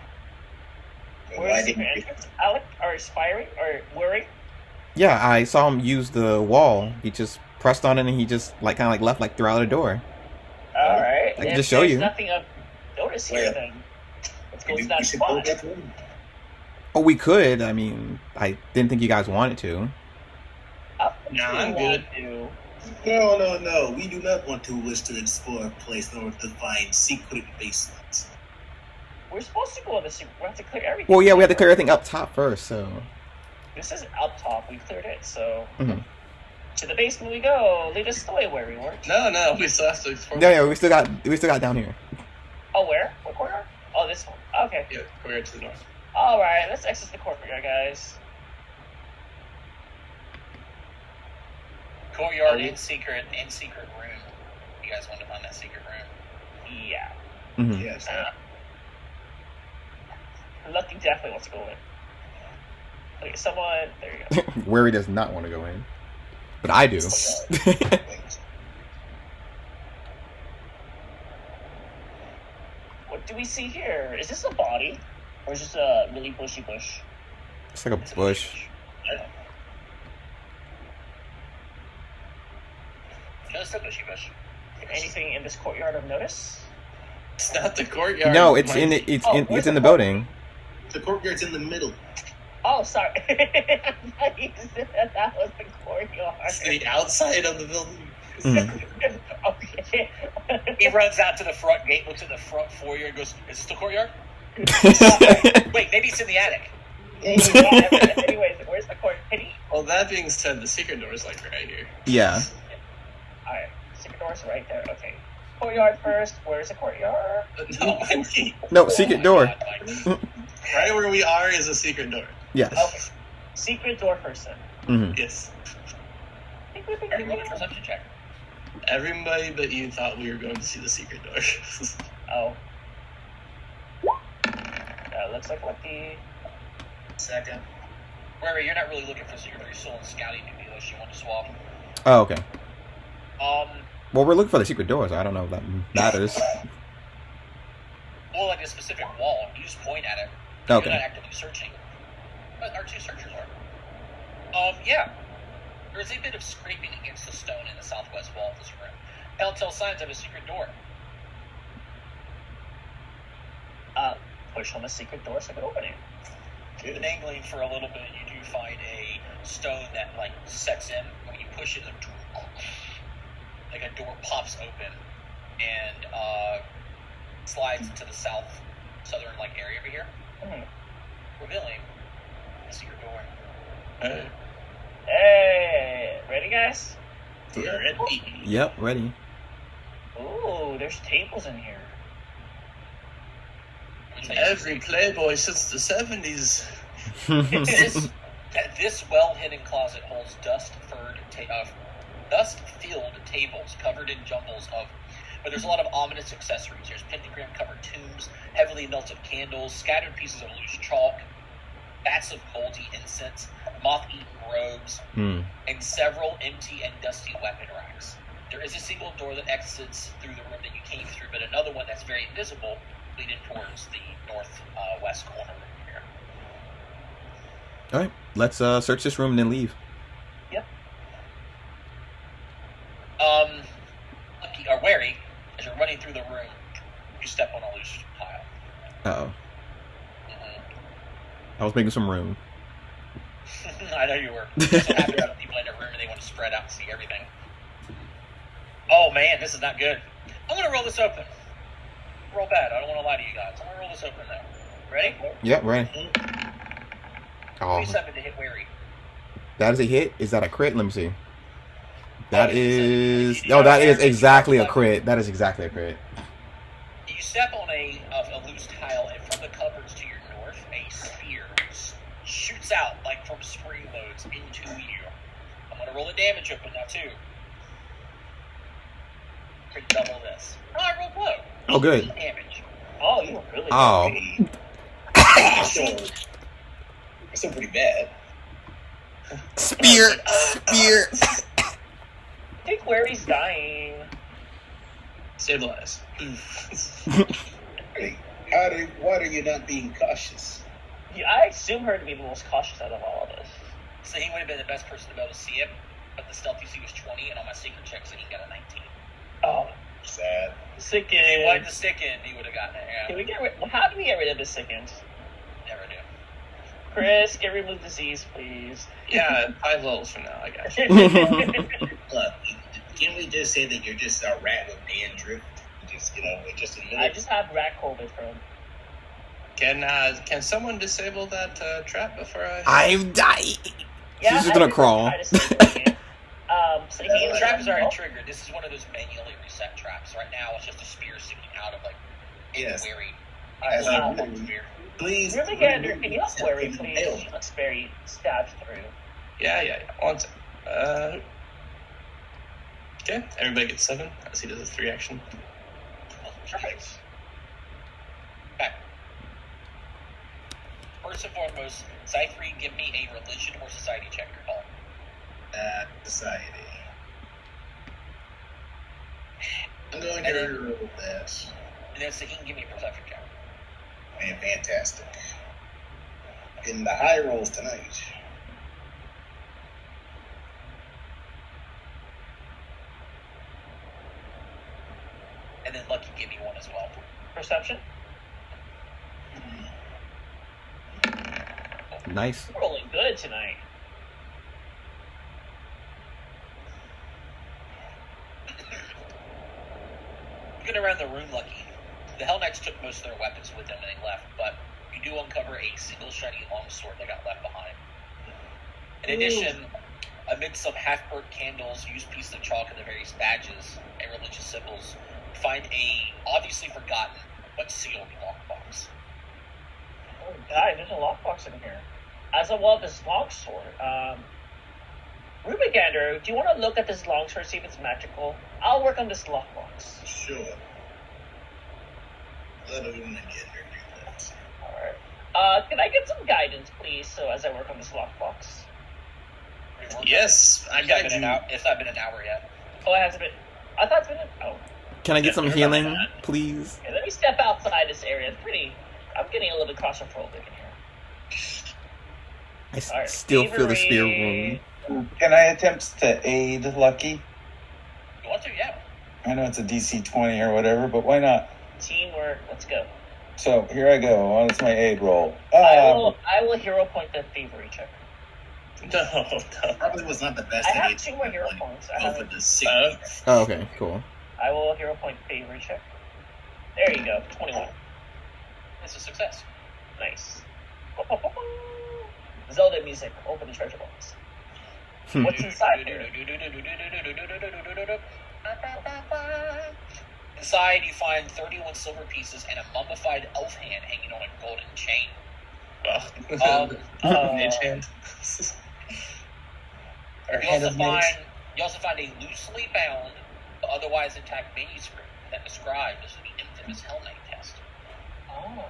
Where's the secret entrance? Alec or Fiery or Worry? Yeah, I saw him use the wall. He just pressed on it and he just like kind of like left like through out the door. All right. I can just show you. Nothing of notice here, then let's go to Maybe that we should go spot. that way. Oh, we could. I mean, I didn't think you guys wanted to. Nah, I'm good. No. We do not want to wish to explore a place in order to find secret basements. We're supposed to go in the secret. We have to clear everything. Well, yeah, we had to clear everything up top first, so. This is up top. We cleared it, so Mhm. to the basement we go. Lead us the way where we were. No, we still have to explore. Yeah, we still got down here. Oh, where? What corner? Oh, this one. Okay. Yeah, we're to the north. All right. Let's exit the courtyard, guys. Courtyard and secret room. You guys want to find that secret room? Yeah. Mhm. Yes. Lucky definitely wants to go in. Okay, someone. There you go. Where he does not want to go in, but I do. What do we see here? Is this a body, or is this a really bushy bush? It's like a bush. Just a bushy bush. Anything in this courtyard of notice? It's not the courtyard. No, it's in it. It's in the building. The courtyard's in the middle. Oh, sorry. I thought you said that was the courtyard. It's the outside of the building. Okay. He runs out to the front gate, looks at the front foyer, and goes, "Is this the courtyard?" Wait, maybe it's in the attic. Anyways, where's the courtyard? Well, that being said, the secret door is like right here. Yeah. Alright, secret door's right there. Okay. Courtyard first. Where's the courtyard? No, Mikey. No, secret door. God, Mike. Right where we are is a secret door. Yes. Okay. Secret door first then. Mm-hmm. Yes. Alright, roll a perception check. Everybody but you thought we were going to see the secret door. Oh. Looks like lucky. Second. Where you're not really looking for secret door, you're still in scouting duty, unless you want to swap. Oh, okay. Well, we're looking for the secret door, so I don't know if that matters. Well, like a specific wall, you just point at it. Okay. You're not actively searching. But our two searchers are. Yeah. There's a bit of scraping against the stone in the southwest wall of this room. Telltale signs of a secret door. Push on the secret door so I can open it. You've been angling for a little bit, you do find a stone that, like, sets in. When you push it, like a door pops open and slides into the southern like area over here, revealing a secret door. Hey, ready, guys? We're ready. Yep, ready. Ooh, there's tables in here. Every Playboy since the 70s. This well-hidden closet holds dust-filled tables covered in jumbles of, but there's a lot of ominous accessories. There's pentagram-covered tombs, heavily melted candles, scattered pieces of loose chalk, vats of moldy incense, moth-eaten robes, and several empty and dusty weapon racks. There is a single door that exits through the room that you came through, but another one that's very visible, leading towards the northwest corner here. All right, let's search this room and then leave. Yep. Lucky or wary, as you're running through the room, you step on a loose tile. Uh-oh. I was making some room. I know you were. That's what happens when people in a room and they want to spread out and see everything. Oh man, this is not good. I'm gonna roll this open. Roll bad. I don't want to lie to you guys. I'm gonna roll this open now. Ready? Yep, ready. Oh, 37 to hit Wary. that is a hit. Is that a crit? Let me see. That is. Oh, that is exactly a crit. That is exactly a crit. You step on a loose tile, and from the cupboards to your north, a spear shoots out like from spring loads into you. I'm gonna roll the damage open now too. Could double this. Oh, I rolled low. Oh, good. Damage. Oh, you were really Oh. Still pretty bad. Spear. I think Wary's dying. Stabilize. Hey, why are you not being cautious? Yeah, I assume her to be the most cautious out of all of us. So he would have been the best person to be able to see him, but the stealth DC was 20, and on my secret checks, he got a 19. Oh, Sad. second. If he wanted to stick in, he would have gotten it. Yeah. Can we get rid? How do we get rid of the second? Never do. Chris, get remove disease, please. Yeah, 5 levels from now, I got you. Look, can't we just say that you're just a rat with dandruff? Just admit I it. just have rat COVID from. Can someone disable that trap before I? I've died. Yeah, She's just gonna I crawl. try to save it. So The trap is already triggered. This is one of those manually reset traps. Right now, it's just a spear sticking out of like Yes. Wary. As Wow. Spear. Please. Really, Gander, can you help Wary, please? She looks very stabbed through. Yeah. 1 second. Okay, everybody gets 7. As he does a 3 action. Perfect. Okay. First and foremost, Cypher, give me a religion or society check. Your call. Society. I'm going to roll that. And then so he can give me a perception check. Man, fantastic. Getting the high rolls tonight. And then Lucky, give me one as well. Perception? Nice. We're rolling good tonight. Looking around the room, Lucky, the Hell Knights took most of their weapons with them when they left, but you do uncover a single shiny longsword that got left behind. In addition, amid some half-burnt candles, used pieces of chalk, and the various badges and religious symbols, you find a obviously forgotten but sealed lockbox. Oh, guys, there's a lockbox in here. As well as this longsword. Rubigander, do you want to look at this longsword, see if it's magical? I'll work on this lockbox. Sure. Let him get her do that. Alright. Can I get some guidance, please, so as I work on this lockbox? Yes, I It's not got been you. it's not been an hour yet. Oh, it hasn't been. I thought it's been. Oh. Can I get some Yeah, healing, please? Okay, let me step outside this area. It's pretty. I'm getting a little bit claustrophobic in here. I Alright, still feel the spear thievery. wound. Can I attempt to aid Lucky? You want to? Yeah. I know it's a DC 20 or whatever, but why not? Teamwork. Let's go. So here I go. On it's my aid roll. I will hero point the thievery check. No. Probably was not the best I have idea. 2 more hero points. I Go have for the 6. Oh, okay, cool. I will hero point thievery check. There you go. 21. It's a success. Nice. Zelda music. Open the treasure box. What's inside here? Inside, you find 31 silver pieces and a mummified elf hand hanging on a golden chain. Mage hand. Or You hand also of mage. find a loosely bound, but otherwise intact manuscript that describes the infamous Hell Knight test. Oh.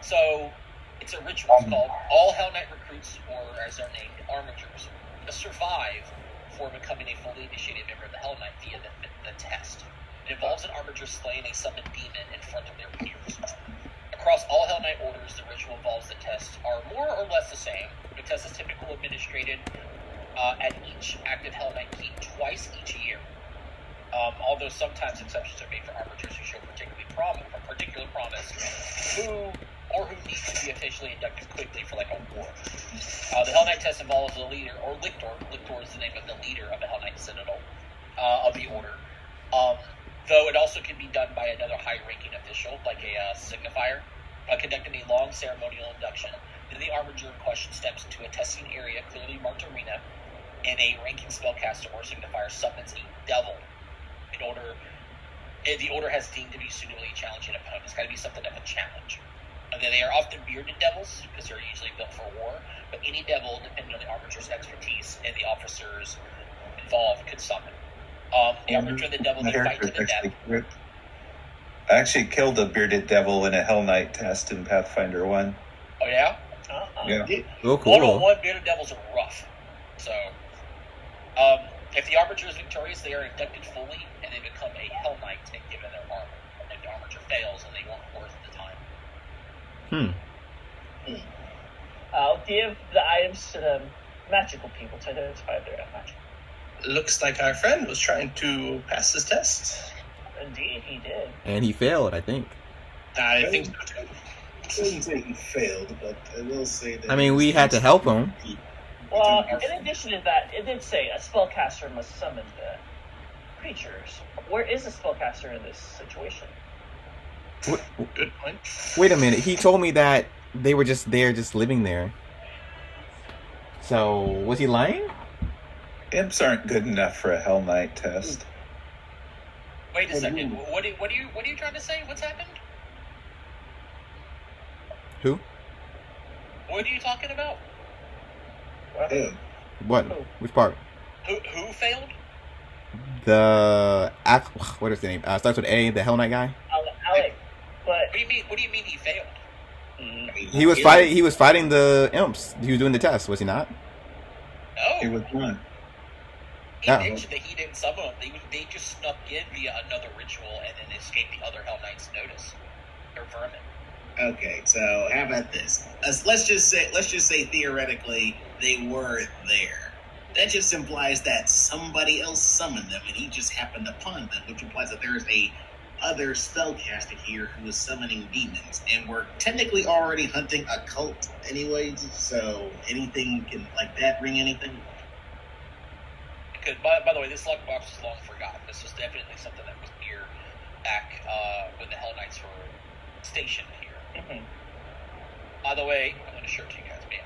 So, it's a ritual called all Hell Knight recruits, or as they're named, armatures, must survive before becoming a fully initiated member of the Hell Knight via the test. It involves an armature slaying a summoned demon in front of their peers. Across all Hell Knight orders, the ritual involves the tests are more or less the same. The test is typically administered at each active Hell Knight keep twice each year. Although sometimes exceptions are made for armatures who show particular promise, who or who need to be officially inducted quickly for like a war. The Hell Knight test involves the leader, or Lictor. Lictor is the name of the leader of the Hell Knight Citadel of the Order. Though it also can be done by another high-ranking official, like a signifier, conducting a long ceremonial induction. Then the armiger in question steps into a testing area, clearly marked arena, and a ranking spellcaster or signifier summons a devil in order. The Order has deemed to be suitably challenging opponent. It's got to be something of a challenge. And they are often bearded devils because they're usually built for war. But any devil, depending on the armiger's expertise and the officers involved, could summon. The armiger and the devil they fight to the death. I actually killed a bearded devil in a Hell Knight test in Pathfinder 1. Oh yeah. Yeah. Oh, cool. One-on-one bearded devils are rough. So, if the armiger is victorious, they are inducted fully, and they become a Hell Knight and given their armor. And if the armiger fails, then they weren't worth the time. I'll give the items to the magical people to identify if they're magical. Looks like our friend was trying to pass his test. Indeed, he did. And he failed, I think. I think so too. I wouldn't say he failed, but I will say that. I mean, we had to help him. Well, in addition to that, it did say a spellcaster must summon the creatures. Where is the spellcaster in this situation? Good point. Wait a minute. He told me that they were just there, just living there. So, was he lying? Imps aren't good enough for a Hell Knight test. Wait a second. What are you trying to say? What's happened? Who? What are you talking about? Yeah. What? Which part? Who failed? What is the name? Starts with A, the Hell Knight guy. Alec, but What do you mean he failed? He was fighting. He was fighting the imps. He was doing the test, was he not? He No. was one. He Yeah. mentioned that he didn't summon them. They just snuck in via another ritual and then escaped the other Hell Knights' notice. They're vermin. Okay, so how about this? Let's just say theoretically they were there. That just implies that somebody else summoned them, and he just happened upon them, which implies that there is a other spellcaster here who is summoning demons, and we're technically already hunting a cult anyways. So anything can like that ring anything? Because, by the way, this lockbox is long forgotten. This was definitely something that was here back when the Hell Knights were stationed here. By the way, I'm going to show it to you guys, man.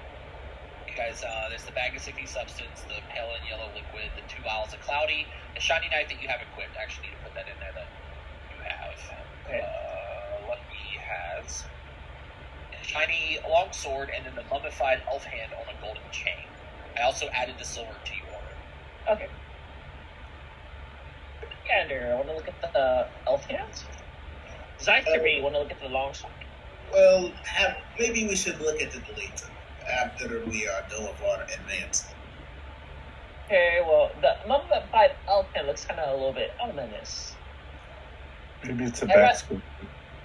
You guys, there's the bag of sticky substance, the pale and yellow liquid, the 2 vials of cloudy, the shiny knife that you have equipped. I actually need to put that in there that you have. Okay. Lucky has a shiny long sword and then the mummified elf hand on a golden chain. I also added the silver to your order. okay. Gander, I want to look at the elf hands. Zythary, want to look at the longsword. Well, maybe we should look at the deletion after we are done with our advance. Okay, well, the mummified elf hand looks kind of a little bit ominous. Maybe it's a Yeah, right. backstory.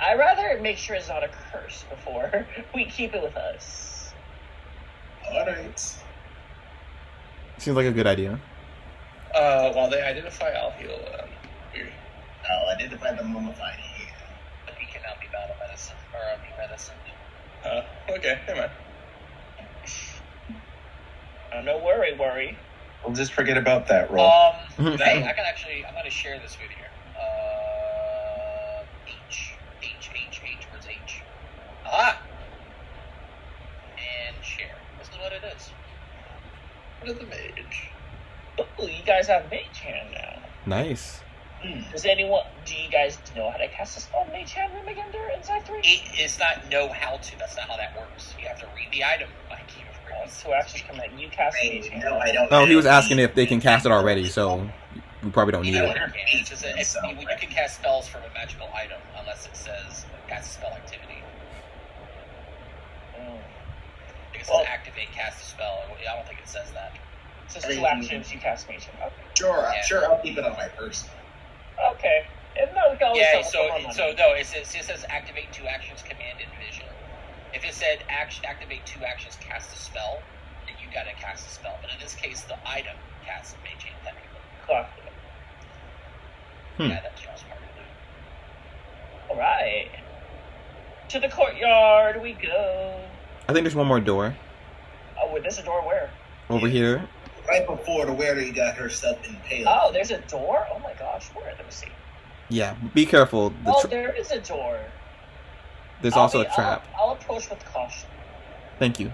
I'd rather make sure it's not a curse before we keep it with us. Alright. Seems like a good idea. While they identify, I'll heal. I'll identify the mummified here. But he cannot be battle medicine, or be medicine. Okay, never mind. No worry. We'll just forget about that roll. Hey, I'm going to share this with you. H. Where's H? Ah! And share. This is what it is. What is the mage? Ooh, you guys have mage hand now. Nice. Do you guys know how to cast a spell mage hand room again there in Zythary? It's not know how to. That's not how that works. You have to read the item. Like, So actually come in, you cast mage hand. No, I don't. No, he was asking if they can cast it already, so we probably don't need you it. can cast spells from a magical item unless it says cast a spell activity. Because Well- it's activate, cast a spell. I don't think it says that. It's just 2 actions, you cast mage hand. Sure, I'll keep it on my person. Okay. If not, we can always Yeah, sell it for more so money. no, it says activate 2 actions, command and vision. If it said activate 2 actions, cast a spell, then you gotta cast a spell. But in this case, the item casts mage hand technically. Clock. Yeah, that's just part of it. Alright. To the courtyard we go. I think there's one more door Oh, wait, there's a door where? over here. Right before the Wary got herself impaled. Oh, there's a door? Oh my gosh, where? Let me see. Yeah, be careful. There is a door. There's also a trap. I'll approach with caution. Thank you.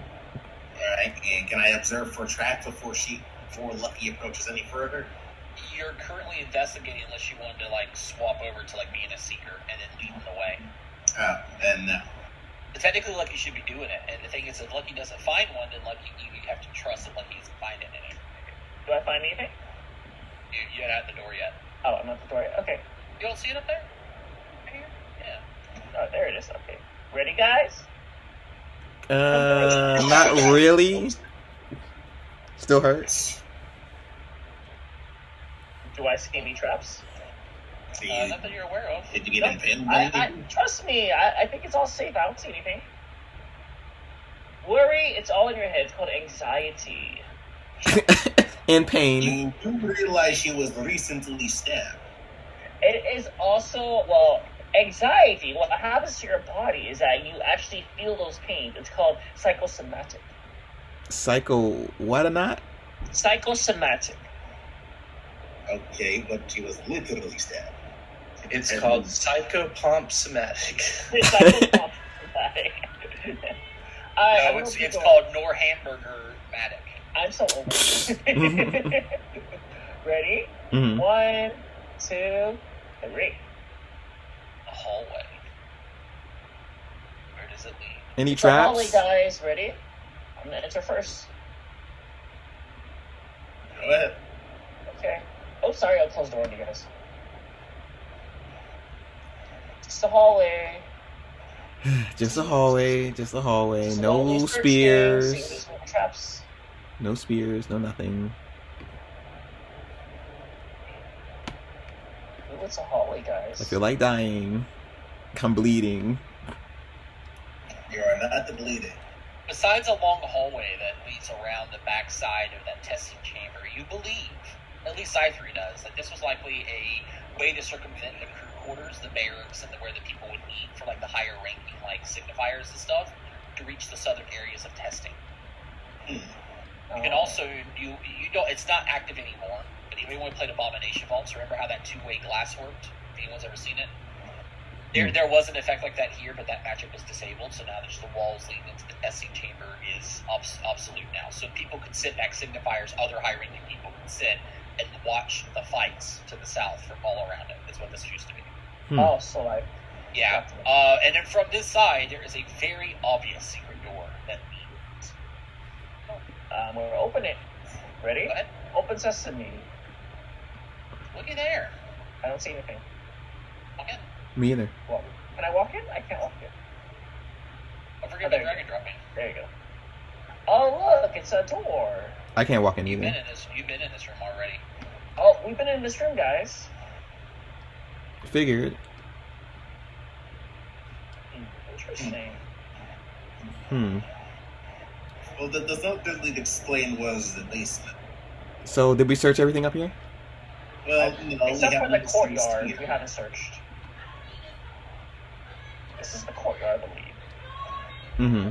Alright, and can I observe for trap before Lucky approaches any further? You're currently investigating unless you wanted to like swap over to like being a seeker and then leading the way. Oh, then no. But technically, Lucky should be doing it. And the thing is, if Lucky doesn't find one, then Lucky you have to trust that Lucky isn't finding any. Do I find anything? You're not at the door yet. Oh, I'm at the door. Okay. You don't see it up there? Right here? Yeah. Oh, there it is. Okay. Ready, guys? Not really. Still hurts. Do I see any traps? Not that you're aware of. Did you get impaled? Trust me. I think it's all safe. I don't see anything. Worry, it's all in your head. It's called anxiety. In pain. You do realize she was recently stabbed. It is also, well, anxiety. What happens to your body is that you actually feel those pains. It's called psychosomatic. Psycho what or not? Psychosomatic. Okay, but she was literally stabbed. It's called psychopomp somatic. Psychosomatic. No, it's called Nor Hamburger Matic. I'm so old. Ready? Mm-hmm. 1, 2, 3. A hallway. Where does it lead? Any The hallway, traps? guys. Ready? I'm gonna enter first. Go ahead. Okay. Oh, sorry. I'll close the door on you guys. It's the hallway. Just a hallway. Just a hallway. Just No always search things, spears. see if there's more traps. No spears. No nothing. Ooh, it's a hallway, guys. I feel like dying. I'm bleeding. You are not the bleeding. Besides a long hallway that leads around the back side of that testing chamber, you believe, at least I3 does, that this was likely a way to circumvent the crew quarters, the barracks, and where the people would meet for like the higher ranking like signifiers and stuff to reach the southern areas of testing. You can also you don't it's not active anymore, but if anyone played Abomination Vaults, remember how that two-way glass worked? If anyone's ever seen it? There was an effect like that here, but that magic was disabled, so now there's the walls leading into the testing chamber is obsolete now. So people could sit back, signifiers, other high-ranking people could sit and watch the fights to the south from all around it. Is what this used to be. Oh, so like... Yeah. And then from this side, there is a very obvious secret door that leads. I'm going to open it. Ready? Go ahead. Open sesame. Looky there. I don't see anything. Walk in. Me either. Well, can I walk in? I can't walk in. Don't forget the dragon dropping. There you go. Oh, look, it's a door. I can't walk in You've either. been in this room already. Oh, we've been in this room, guys. Figured. Interesting. Well, that does not really explain what is the basement. So did we search everything up here? Well, no, Except we for the haven't courtyard, here. we haven't searched. This is the courtyard, I believe. Mm-hmm.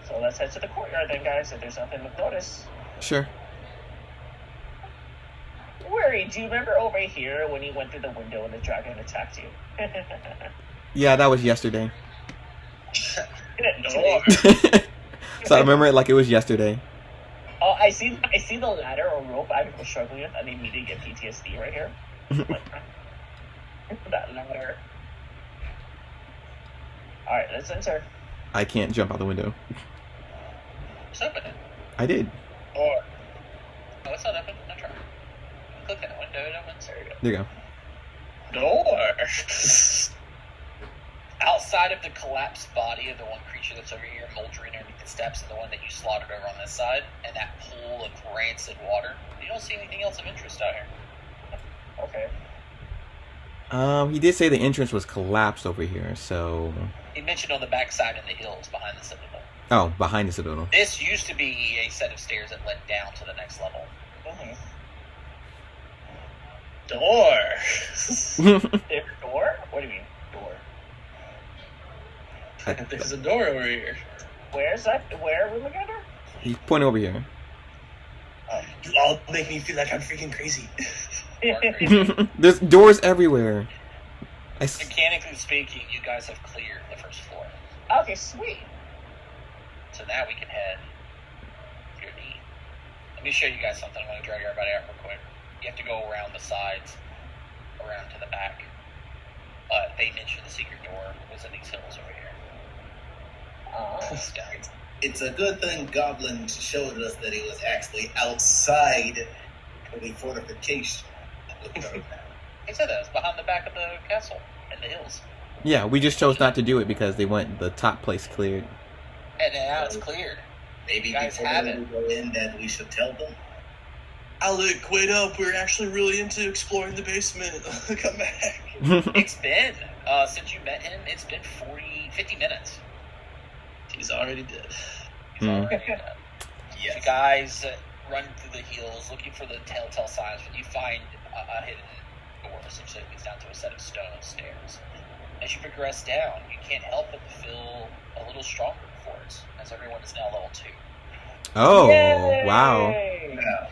So let's head to the courtyard then, guys, if there's nothing to notice. Sure. Worry, do you remember over here when you went through the window and the dragon attacked you? Yeah, that was yesterday. Today. So I remember it like it was yesterday. Oh, I see the ladder or rope I've been struggling with, and I immediately get PTSD right here. That ladder. Alright, let's enter. I can't jump out the window. Just open it. I did. Or. Oh, it's not open. No try. Click that window, it opens. There you go. There you go. Door! Outside of the collapsed body of the one creature that's over here, moldering underneath the steps, and the one that you slaughtered over on this side, and that pool of rancid water, you don't see anything else of interest out here. Okay. He did say the entrance was collapsed over here, so... He mentioned on the backside in the hills behind the citadel. Oh, behind the citadel. This used to be a set of stairs that led down to the next level. Door! Door? What do you mean, door? There's a door over here. Where's that? Where are we looking at her? He's pointing over here. You all make me feel like I'm freaking crazy. There's doors everywhere. Mechanically speaking, you guys have cleared the first floor. Okay, sweet. So now we can head to your knee. Let me show you guys something. I'm going to drag everybody out real quick. You have to go around the sides, around to the back. But they mentioned the secret door was in these hills over here. It's a good thing Goblin showed us that it was actually outside of the fortification. He said that. It's behind the back of the castle in the hills. Yeah, we just chose not to do it because they want the top place cleared. And now it's cleared. Maybe You guys before have we it. go in, that we should tell them. Alec, wait up. We're actually really into exploring the basement. Come back. It's been, since you met him, it's been 50 minutes. He's already dead. He's already dead. Yes. You guys run through the hills looking for the telltale signs, but you find a hidden door, essentially leads down to a set of stone stairs. As you progress down, you can't help but feel a little stronger for it, as everyone is now level 2. Oh, Yay! wow. Now,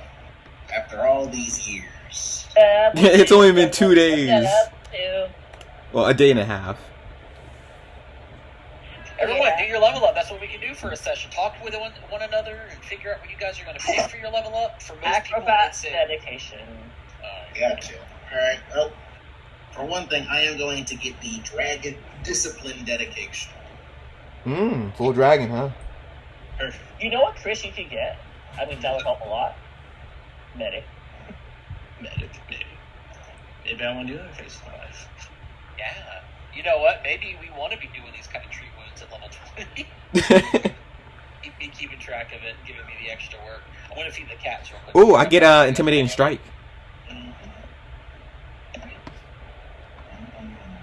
after all these years, It's only been 2 days. Well, a day and a half. Everyone, do your level up. That's what we can do for a session. Talk with one another and figure out what you guys are going to pick for your level up. For most people, Acrobat it's it. dedication. gotcha. Alright, well, for one thing, I am going to get the Dragon Discipline Dedication. Full dragon, huh? Perfect. You know what, Chris, you could get? I mean, that would help a lot. Medic. Medic, maybe. Maybe I want to do that phase of my life. Yeah. You know what? Maybe we want to be doing these kind of treat wounds at level 20. Keep me keeping track of it and giving me the extra work. I want to feed the cats real quick. Ooh, I get intimidating strike.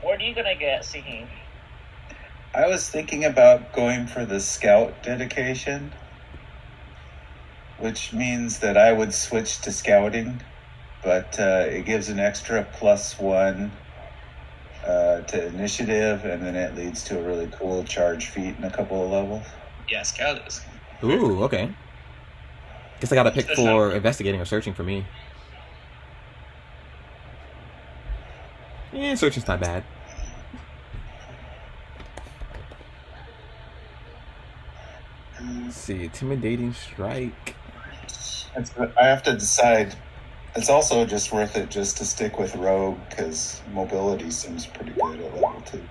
What are you gonna get, Sihim? I was thinking about going for the scout dedication, which means that I would switch to scouting, but it gives an extra +1 to initiative, and then it leads to a really cool charge feat in a couple of levels. Yeah, Scout is. Ooh, okay. Guess I gotta pick for investigating or searching for me. Yeah, searching's not bad. Let's see, intimidating strike. I have to decide. It's also just worth it just to stick with rogue, because mobility seems pretty good at level 2.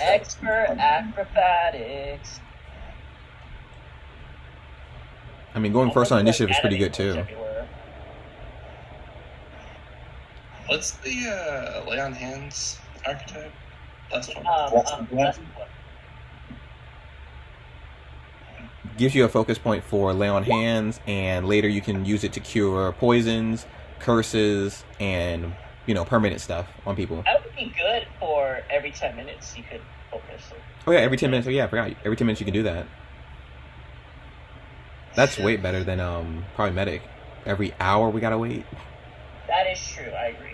Expert acrobatics. I mean, going first on initiative is pretty good too. Everywhere. What's the lay on hands archetype? Last one. Last one. Gives you a focus point for lay on hands, and later you can use it to cure poisons, curses, and permanent stuff on people. That would be good for every 10 minutes you could focus. Oh yeah, every 10 minutes. Oh yeah, I forgot. Every 10 minutes you can do that. That's way better than probably medic. Every hour we gotta wait. That is true, I agree.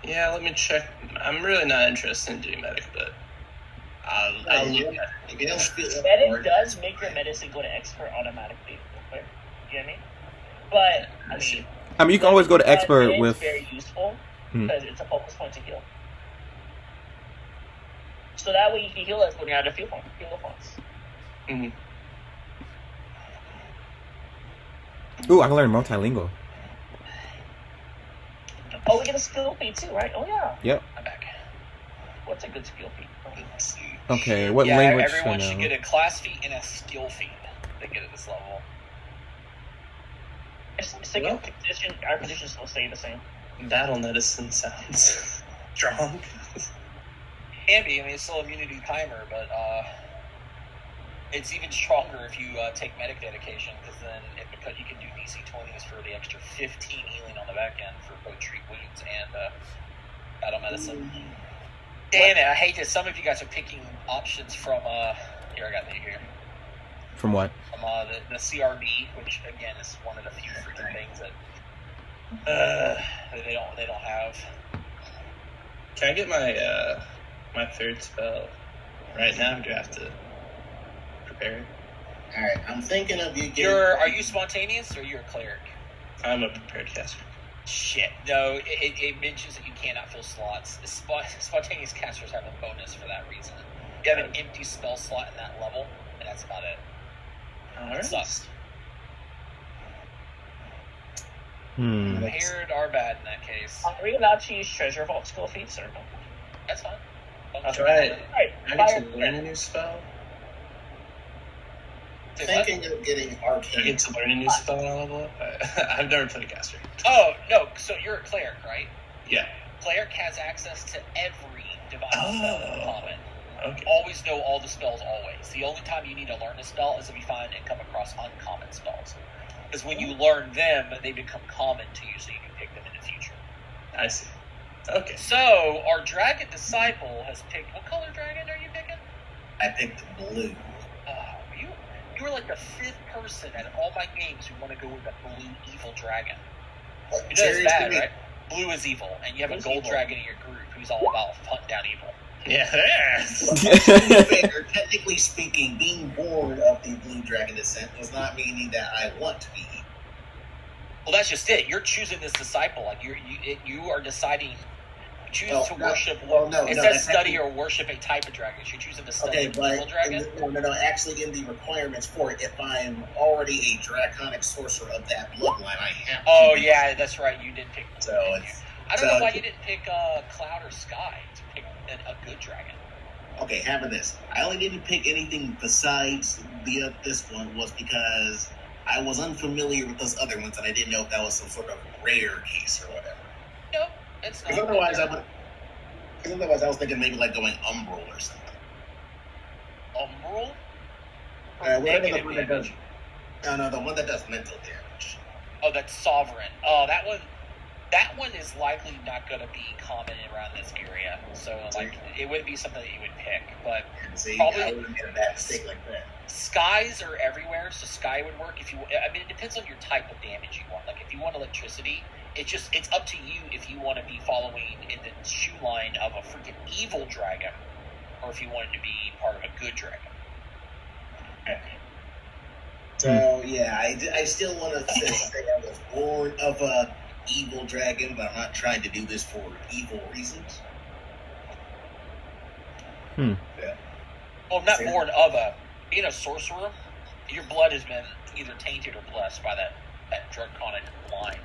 Yeah, let me check. I'm really not interested in doing medic, but I'll look at If you don't feel up for Medic it, does make your medicine go to expert automatically. You get me? But, I mean, you can always go to expert it's with. very useful Hmm. because it's a focus point to heal. So that way you can heal us when you're out of heal points. Mhm. Ooh, I can learn multilingual. Oh, we get a skill feat too, right? Oh yeah. Yep. I'm back. What's a good skill feat? let's see. Okay, what Yeah, language? everyone should should get a class feat and a skill feat. They get at this level. Our positions will stay the same. Battle medicine sounds strong. Can be. I mean, it's still immunity timer, but it's even stronger if you take medic dedication, because then because you can do DC 20s for the extra 15 healing on the back end for both treat wounds and battle medicine. Damn it! I hate that some of you guys are picking options from here. I got you here. From what? From the CRB, which again is one of the few freaking things that They don't have. Can I get my my third spell right now? Or do I have to prepare it? All right, I'm thinking of you getting. Are you spontaneous or you're a cleric? I'm a prepared caster. Shit. No, it mentions that you cannot fill slots. Spontaneous casters have a bonus for that reason. You have an empty spell slot in that level, and that's about it. Alright. Sucks. Prepared are bad in that case. Are we allowed to use treasure vault skill feats or no? That's fine. That's right. Right. I get to learn a new spell. Thinking of getting I arcane. get to learn a new spell when I level up. I've never played a caster. Oh, no, so you're a cleric, right? Yeah. Cleric has access to every divine spell in common. Okay. Always know all the spells, always. The only time you need to learn a spell is if you find and come across uncommon spells. Because when you learn them, they become common to you, so you can pick them in the future. I see. Okay. So, our dragon disciple has picked... What color dragon are you picking? I picked blue. You were like the fifth person at all my games who want to go with a blue evil dragon. You know that's Seriously? bad, right? Blue is evil, and you have Blue's a gold evil. dragon in your group who's all about hunting down evil. Yeah. Technically speaking, being born of the blue dragon descent does not mean that I want to be. Well, that's just it. You're choosing this disciple. Like you are deciding. Choose No, to no, worship. well, no, it no, says that's study actually- or worship a type of dragon. You're choosing to study Okay, an but evil dragon. no. Actually, in the requirements for it, if I'm already a draconic sorcerer of that bloodline, I have to. Oh yeah, that's right. You did pick. So didn't it's- you? I don't so know why it's- you didn't pick Cloud or Sky to pick a good dragon. Okay, having this. I only didn't pick anything besides this one was because I was unfamiliar with those other ones, and I didn't know if that was some sort of rare case or whatever. Nope, it's not. Because otherwise, I was thinking maybe like going Umbral or something. Umbral. Whatever the Negative one that does. damage. No, the one that does mental damage. Oh, that's Sovereign. Oh, that one. That one is likely not going to be common around this area, so like it wouldn't be something that you would pick. But See, Probably- I would have made a bad mistake like that. skies are everywhere, so sky would work if you. I mean, it depends on your type of damage you want. Like if you want electricity, it's up to you if you want to be following in the shoe line of a freaking evil dragon, or if you wanted to be part of a good dragon. So yeah, I still want to say I was born of a evil dragon, but I'm not trying to do this for evil reasons. Well, I'm not Yeah. born of a. Being a sorcerer, your blood has been either tainted or blessed by that draconic line.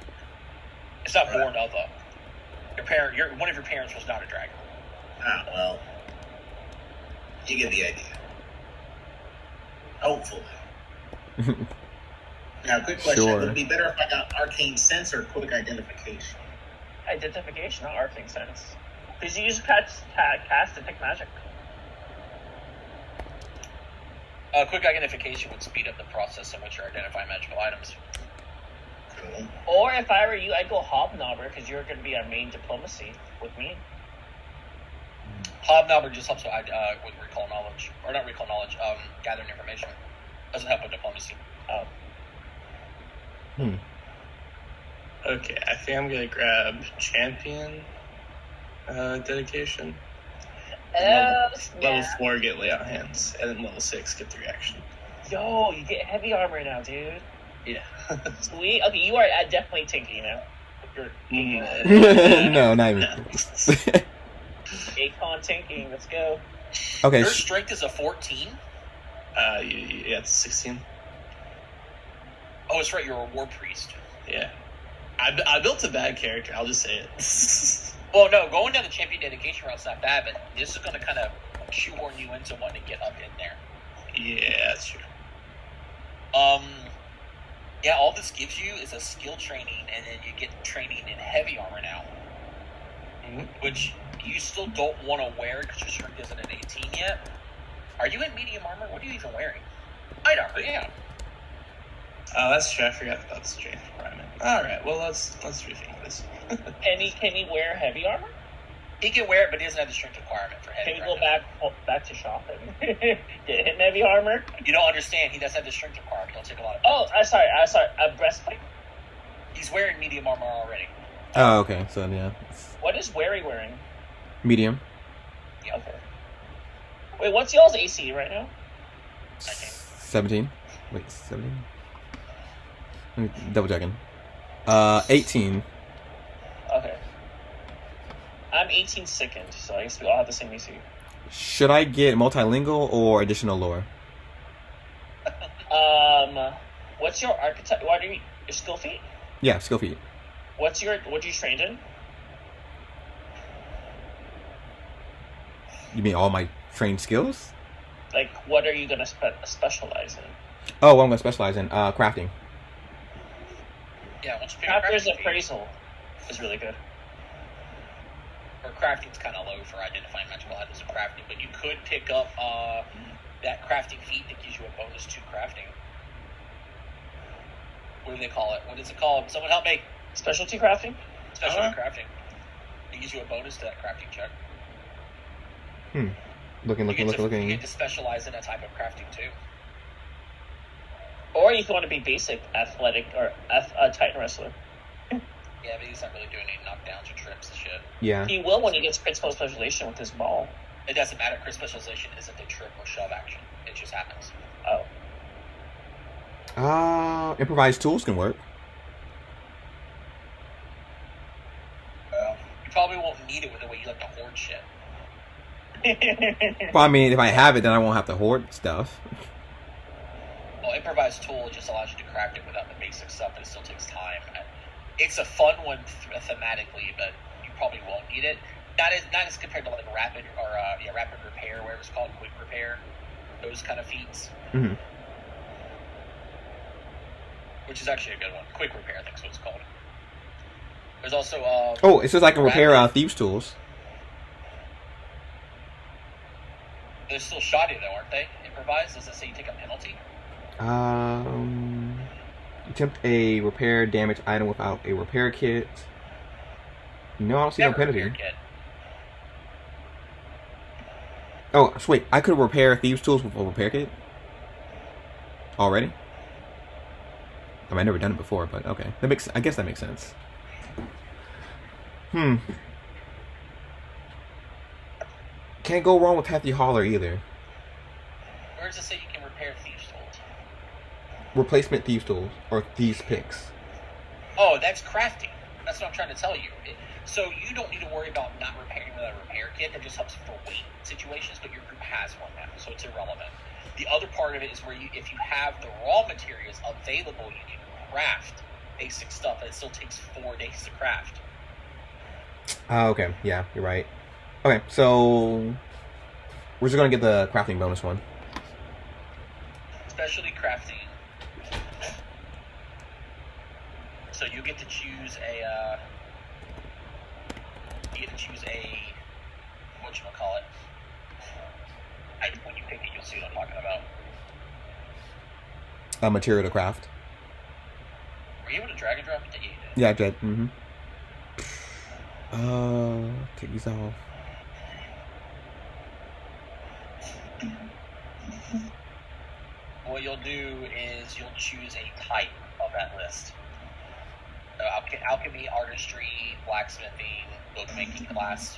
It's not born of a. One of your parents was not a dragon. Ah, well, you get the idea. Hopefully. Now, quick question: Sure. would it be better if I got arcane sense or quick identification? Identification, not arcing sense. Because you use cast detect magic. Quick identification would speed up the process in which you identify magical items. Cool. Or if I were you, I'd go hobnobber because you're going to be our main diplomacy with me. Hobnobber just helps with recall knowledge, or not recall knowledge, gathering information. Doesn't help with diplomacy. Oh. Okay, I think I'm gonna grab champion dedication. Level 4 get lay on hands, and then level 6 get the reaction. Yo, you get heavy armor now, dude. Yeah. Sweet. Okay, you are definitely tanky now. No, not even. No. Akon tanking. Let's go. Okay. Your strength is a 14? Yeah, it's 16. Oh, that's right, you're a war priest. Yeah. I built a bad character, I'll just say it. Well, no, going down the champion dedication route's not bad, but this is going to kind of shoehorn you into wanting to get up in there. Yeah, that's true. Yeah, all this gives you is a skill training, and then you get training in heavy armor now, which you still don't want to wear because your strength isn't an 18 yet. Are you in medium armor? What are you even wearing? Light armor, yeah. Oh, that's true. I forgot about the strength requirement. All right, well let's rethink this. Can he wear heavy armor? He can wear it, but he doesn't have the strength requirement for heavy Can we go armor. back to shopping? Get him heavy armor. You don't understand. He doesn't have the strength requirement. He'll take a lot of. Oh, sorry. A breastplate. He's wearing medium armor already. Oh, okay. So yeah, What is Wary wearing? medium. Yeah. Okay. Wait, what's y'all's AC right now? 17. Wait, 17. Double checking. 18. Okay. I'm 18 second, so I guess we all have the same AC. Should I get multilingual or additional lore? What's your archetype? What are you? Your skill feat? Yeah, skill feat. What you trained in? You mean all my trained skills? Like, what are you gonna specialize in? Oh, what I'm gonna specialize in crafting. Yeah, once you pick Crafter's crafting feat, appraisal is really good. or crafting's kind of low for identifying magical items and crafting, but you could pick up that crafting feat that gives you a bonus to crafting. What do they call it? What is it called? Someone help me. Specialty crafting? Specialty crafting. It gives you a bonus to that crafting check. Looking. You get to specialize in a type of crafting too. Or if you want to be basic, athletic, or a Titan wrestler. Yeah, but he's not really doing any knockdowns or trips and shit. Yeah. He will when he gets crit specialization with his ball. It doesn't matter. Crit specialization isn't a trip or shove action. It just happens. Oh. Improvised tools can work. You probably won't need it with the way you like to hoard shit. Well, I mean, if I have it, then I won't have to hoard stuff. Well, improvised tool just allows you to craft it without the basic stuff, but it still takes time. It's a fun one thematically, but you probably won't need it. Not as compared to like rapid or rapid repair, whatever it's called, quick repair, those kind of feats. Mm-hmm. Which is actually a good one. Quick repair, I think is what it's called. There's also Oh, it says I can repair thieves' tools. they're still shoddy though, aren't they? Improvised? Does it say you take a penalty? Attempt a repair damaged item without a repair kit. No, I don't see no Never penalty. repair kit. Oh, so wait, I could repair thieves' tools with a repair kit? Already? I mean, I've never done it before, but okay. I guess that makes sense. Can't go wrong with Kathy Holler either. Where does it say you can repair thieves' tools? Replacement thieves' tools, or thieves' picks. Oh, that's crafting. That's what I'm trying to tell you. So you don't need to worry about not repairing with a repair kit. That just helps for weight situations, but your group has one now, so it's irrelevant. The other part of it is where if you have the raw materials available, you can craft basic stuff, and it still takes 4 days to craft. Okay, yeah, you're right. Okay, so we're just gonna get the crafting bonus one. Specialty crafting. So you get to choose a. Whatchamacallit. When you pick it, you'll see what I'm talking about. A material to craft. Were you able to drag and drop it? Yeah, you did. Yeah, I did. Take these off. What you'll do is you'll choose a type of that list. So alchemy, artistry, blacksmithing, bookmaking class.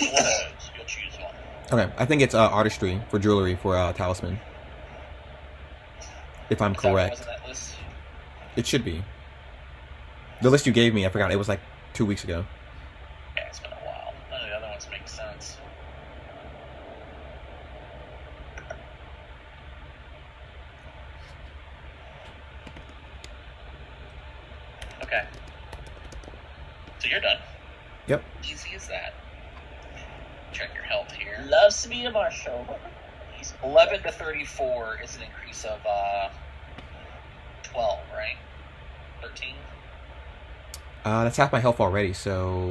One of those. You'll choose one. Okay, I think it's artistry for jewelry for talisman. If I'm correct. Wasn't that list? It should be. The list you gave me, I forgot. It was like 2 weeks ago. Yeah, it's been a while. None of the other ones make sense. Okay. So you're done. Yep. Easy as that. Check your health here. Loves to be a marshal. 11 to 34 is an increase of 12, right? 13? That's half my health already, so...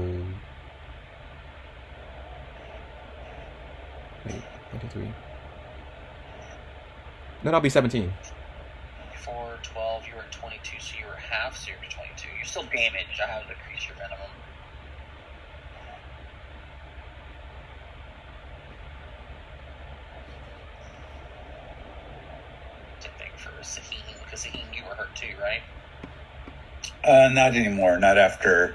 Wait, 1, 2, 3. No, that'll be 17. 4, 12, you were at 22, so you were half, so you're at 22. You're still damaged. I have to increase your minimum. Same thing for Sahim, because Sahim, you were hurt too, right? Not anymore. Not after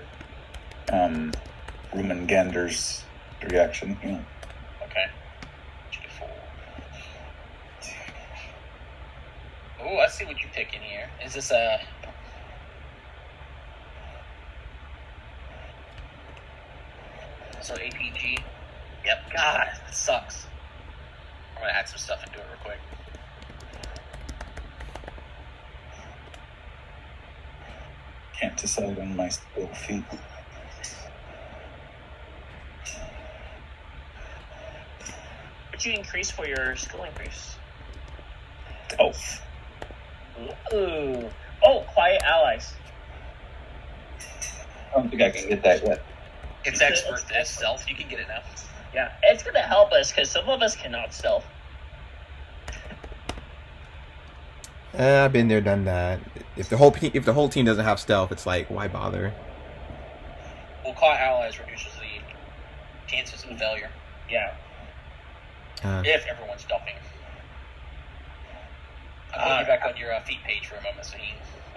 Rumengander's reaction. Yeah. Okay. Oh, I see what you're picking here. Is this a... So APG? Yep. God, that sucks. I'm gonna add some stuff into it real quick. Can't decide on my little feet. What'd you increase for your skill increase? Oh. Ooh. Oh, quiet allies. I don't think I can get that yet. It's expert as stealth. You can get it now. Yeah, it's gonna help us because some of us cannot stealth. I've been there, done that. If the whole team doesn't have stealth, it's like, why bother? Well, caught allies reduces the chances of failure. Yeah. If everyone's stealthing. I'm going back on your feet page for a moment, so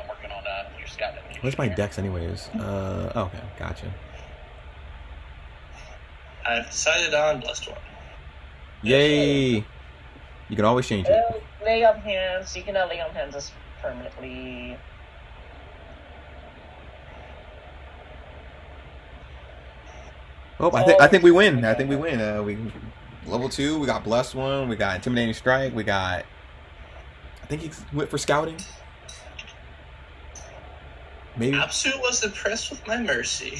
I'm working on your scout. Where's my dex, anyways? Okay, gotcha. I've decided on blessed one. Yay! You can always change it. Lay on hands. You cannot lay on hands as permanently. Oh, I think we win. I think we win. We level 2. We got blessed one. We got intimidating strike. We got. I think he went for scouting. Maybe. Absu was impressed with my mercy.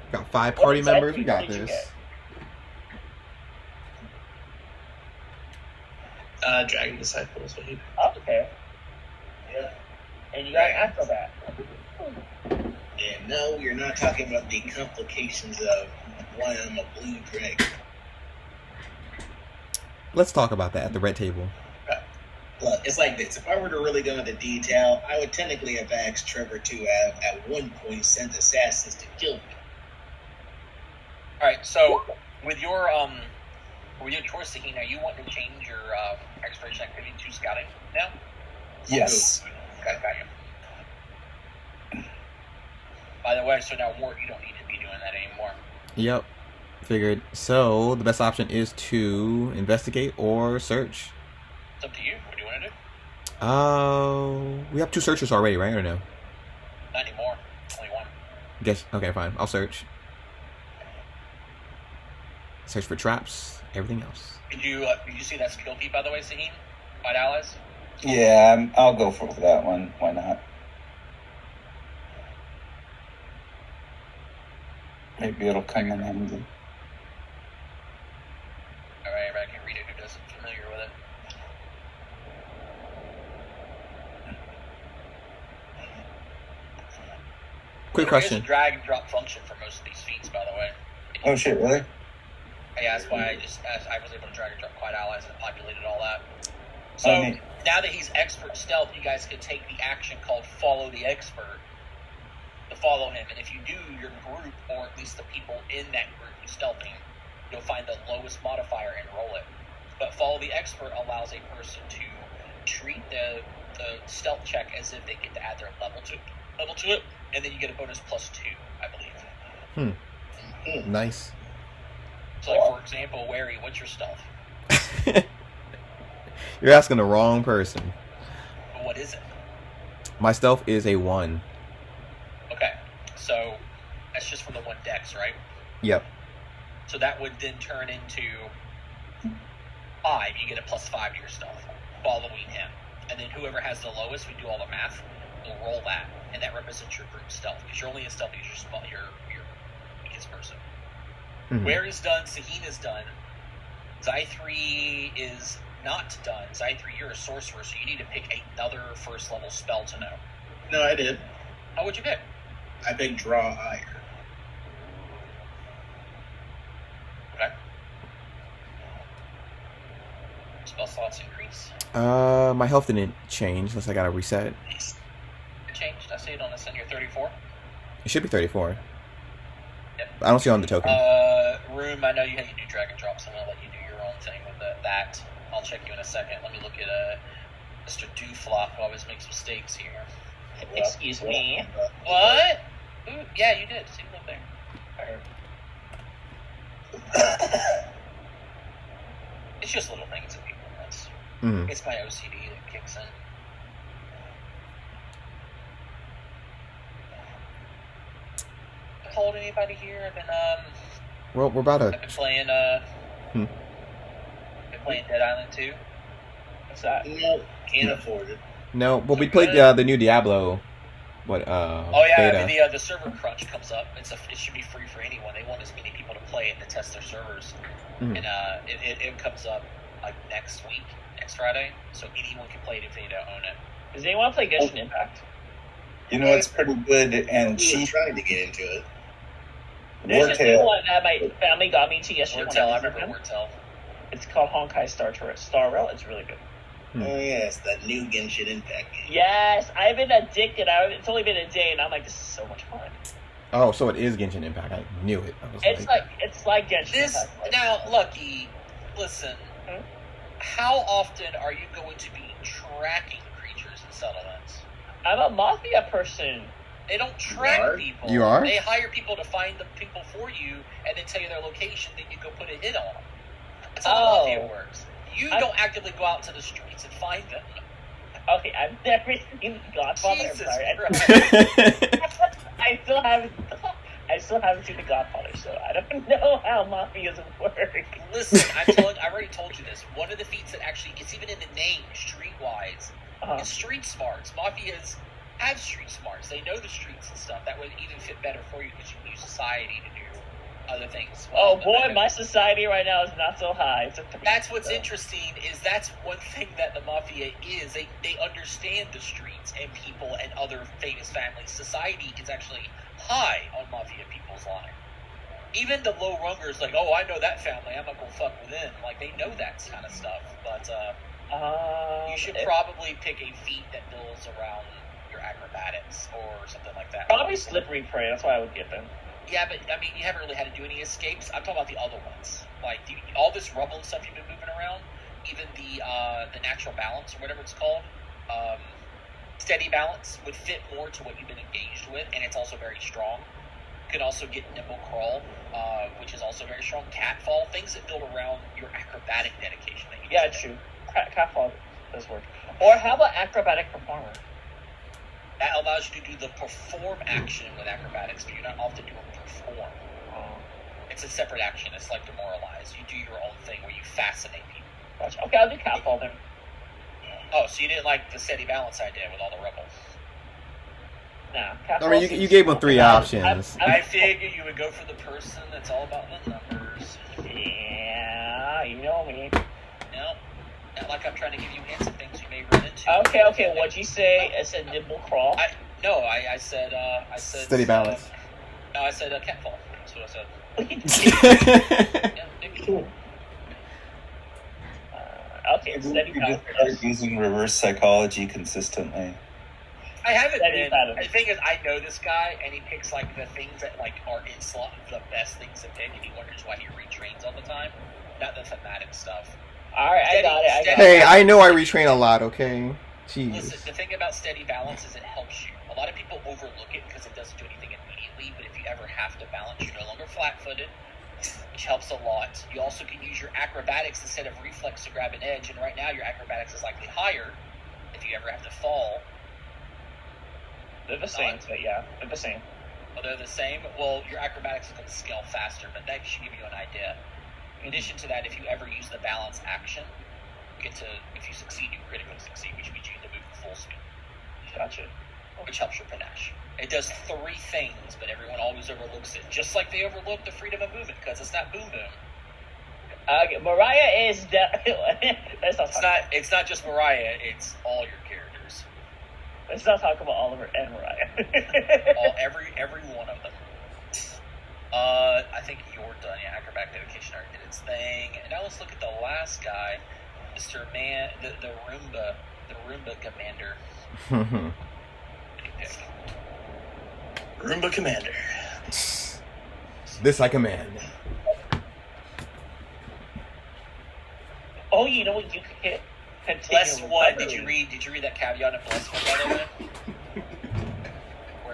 Got 5 party members. We got What did you this. Dragon Disciple is what he. Oh, okay. Yeah. And you got acrobat. And no, you're not talking about the complications of why I'm a blue dragon. Let's talk about that at the red table. Look, it's like this. If I were to really go into detail, I would technically have asked Trevor to have, at one point, send assassins to kill me. Alright, so with your choice, Saheen, are you wanting to change your exploration activity to scouting now? Yes. Okay, got you. By the way, so now Wart, you don't need to be doing that anymore. Yep. Figured. So the best option is to investigate or search. It's up to you. What do you want to do? We have 2 searchers already, right? Or no? Not anymore. Only one. Guess. Okay, fine. I'll search. Search for traps. Everything else. Did you see that skill feat, by the way, Saheen? Fight allies? Yeah, I'll go for that one. Why not? Maybe it'll come in handy. Alright, I can read it. Who doesn't familiar with it? Quick There's question. a drag and drop function for most of these feats, by the way. Oh shit! Really? Yeah, that's why I was able to drag and drop quite allies and populated all that. So neat. now that he's expert stealth, you guys can take the action called follow the expert to follow him. And if you do, your group, or at least the people in that group who's stealthing, you'll find the lowest modifier and roll it. But follow the expert allows a person to treat the stealth check as if they get to add their level to it, and then you get a bonus +2, I believe. Nice. So, like, for example, Wary, what's your stealth? You're asking the wrong person. What is it? My stealth is a 1. Okay, so that's just for the 1 dex, right? Yep. So that would then turn into 5. You get a +5 to your stealth, following him. And then whoever has the lowest, we do all the math, will roll that, and that represents your group stealth, because you're only in stealth because you're weakest person. Mm-hmm. Where is done, Saheen is done. Zy3 is not done. Zy3, you're a sorcerer, so you need to pick another first level spell to know. No, I did. How would you pick? I picked Draw Ire. Okay. Spell slots increase. My health didn't change unless I got to reset. It changed. I see it on this end here, 34. It should be 34. Yep. I don't see it on the token. Room, I know you do drag and drop, so I'm going to let you do your own thing with that. I'll check you in a second. Let me look at Mr. Dooflop, who always makes mistakes here. Excuse me. What? Ooh, yeah, you did. See, look there. I heard. It's just little things that people miss. Mm. It's my OCD that kicks in. Told anybody here? I've been Well, we're about I've to. been playing been playing Dead Island 2. What's that? No, can't afford it. No, but we You're played good. the new Diablo. What? Oh yeah, Beta. the server crunch comes up. It should be free for anyone. They want as many people to play it to test their servers, Mhm. and it comes up like next week, next Friday. So anyone can play it if they don't own it. Does anyone play Genshin Impact? You know, it's pretty good and We were cheap. trying to get into it. There's just the Wartail. one that my family got me to yesterday. when Wordtell, I was with remember them. Wordtell. It's called Honkai Star Rail. It's really good. Oh yes, that new Genshin Impact game. Yes, I've been addicted. It's only been a day, and I'm like, this is so much fun. Oh, so it is Genshin Impact. I knew it. I was It's like Genshin This Impact. Like, now, Lucky, listen. Hmm? How often are you going to be tracking creatures and settlements? I'm a mafia person. They don't track are? people. You are? They hire people to find the people for you and then tell you their location. Then you go put a hit on them. That's how Oh. the mafia works. You I- don't actively go out to the streets and find them. Okay, I've never seen Godfather. I'm Jesus sorry. like. I still haven't seen The Godfather, so I don't know how mafias work. Listen, I already told you this. One of the feats that actually, it's even in the name, streetwise, Uh-huh. is street smarts. Mafias have street smarts. They know the streets and stuff. That would even fit better for you because you can use society to do other things as well. Oh But boy, my society right now is not so high. It's a 3. That's what's so. interesting is that's one thing that the mafia is. They understand the streets and people and other famous families. Society is actually high on mafia people's line. Even the low rungers, like, oh, I know that family. I'm not gonna fuck with them. Like they know that kind of stuff. But you should probably pick a feat that builds around your acrobatics or something like that. probably slippery prey. That's what I would get them. Yeah, but I mean, you haven't really had to do any escapes. I'm talking about the other ones, like all this rubble and stuff you've been moving around. Even the natural balance or whatever it's called, steady balance would fit more to what you've been engaged with, and it's also very strong. You can also get nimble crawl, which is also very strong. Catfall, things that build around your acrobatic dedication. That you Yeah, do. true. Catfall does work. Or how about acrobatic performer? That allows you to do the perform action with acrobatics, but you're not often doing perform. It's a separate action. It's like demoralize. You do your own thing where you fascinate people. Gotcha. Okay, I'll do catfall then. Oh, so you didn't like the steady balance idea with all the rebels? Nah, I catfall. mean, you gave them 3 options. I figured you would go for the person that's all about the numbers. Yeah, you know me. No, not like I'm trying to give you hints of things you may run into. Okay, what'd you say? I said nimble crawl. I said Steady balance. No, I said catfall. That's what I said. Yeah, maybe. Okay, steady You balance. just start using reverse psychology consistently. I haven't Steady been. balance. The thing is, I know this guy, and he picks like the things that like are in slot, the best things to pick, and he wonders why he retrains all the time. Not the thematic stuff. Alright, I got it. Hey, I know I retrain a lot, okay? Jeez. Listen, the thing about steady balance is it helps you. A lot of people overlook it because it doesn't do anything immediately, but if you ever have to balance, you're no longer flat-footed, which helps a lot. You also can use your acrobatics instead of reflex to grab an edge, and right now your acrobatics is likely higher if you ever have to fall. They're the same, but yeah, they're the same. Well, they're the same. Well, your acrobatics is going to scale faster, but that should give you an idea. In addition to that, if you ever use the balance action, you get to, if you succeed, you critically succeed, which means you get to move full speed, Gotcha. which helps your panache. It does 3 things, but everyone always overlooks it, just like they overlook the freedom of movement because it's not boom boom. Okay, Mariah is let's not talk. It's not just Mariah; it's all your characters, Let's not talk about Oliver and Mariah. every one of them. I think you're done. Yeah, acrobatic dedication already did its thing, and now let's look at the last guy, Mr. Man, the Roomba commander. Pick. Roomba Commander. This I command. Oh, you know what you could hit? Blessed one. Did you read that caveat in Blessed one, by the way?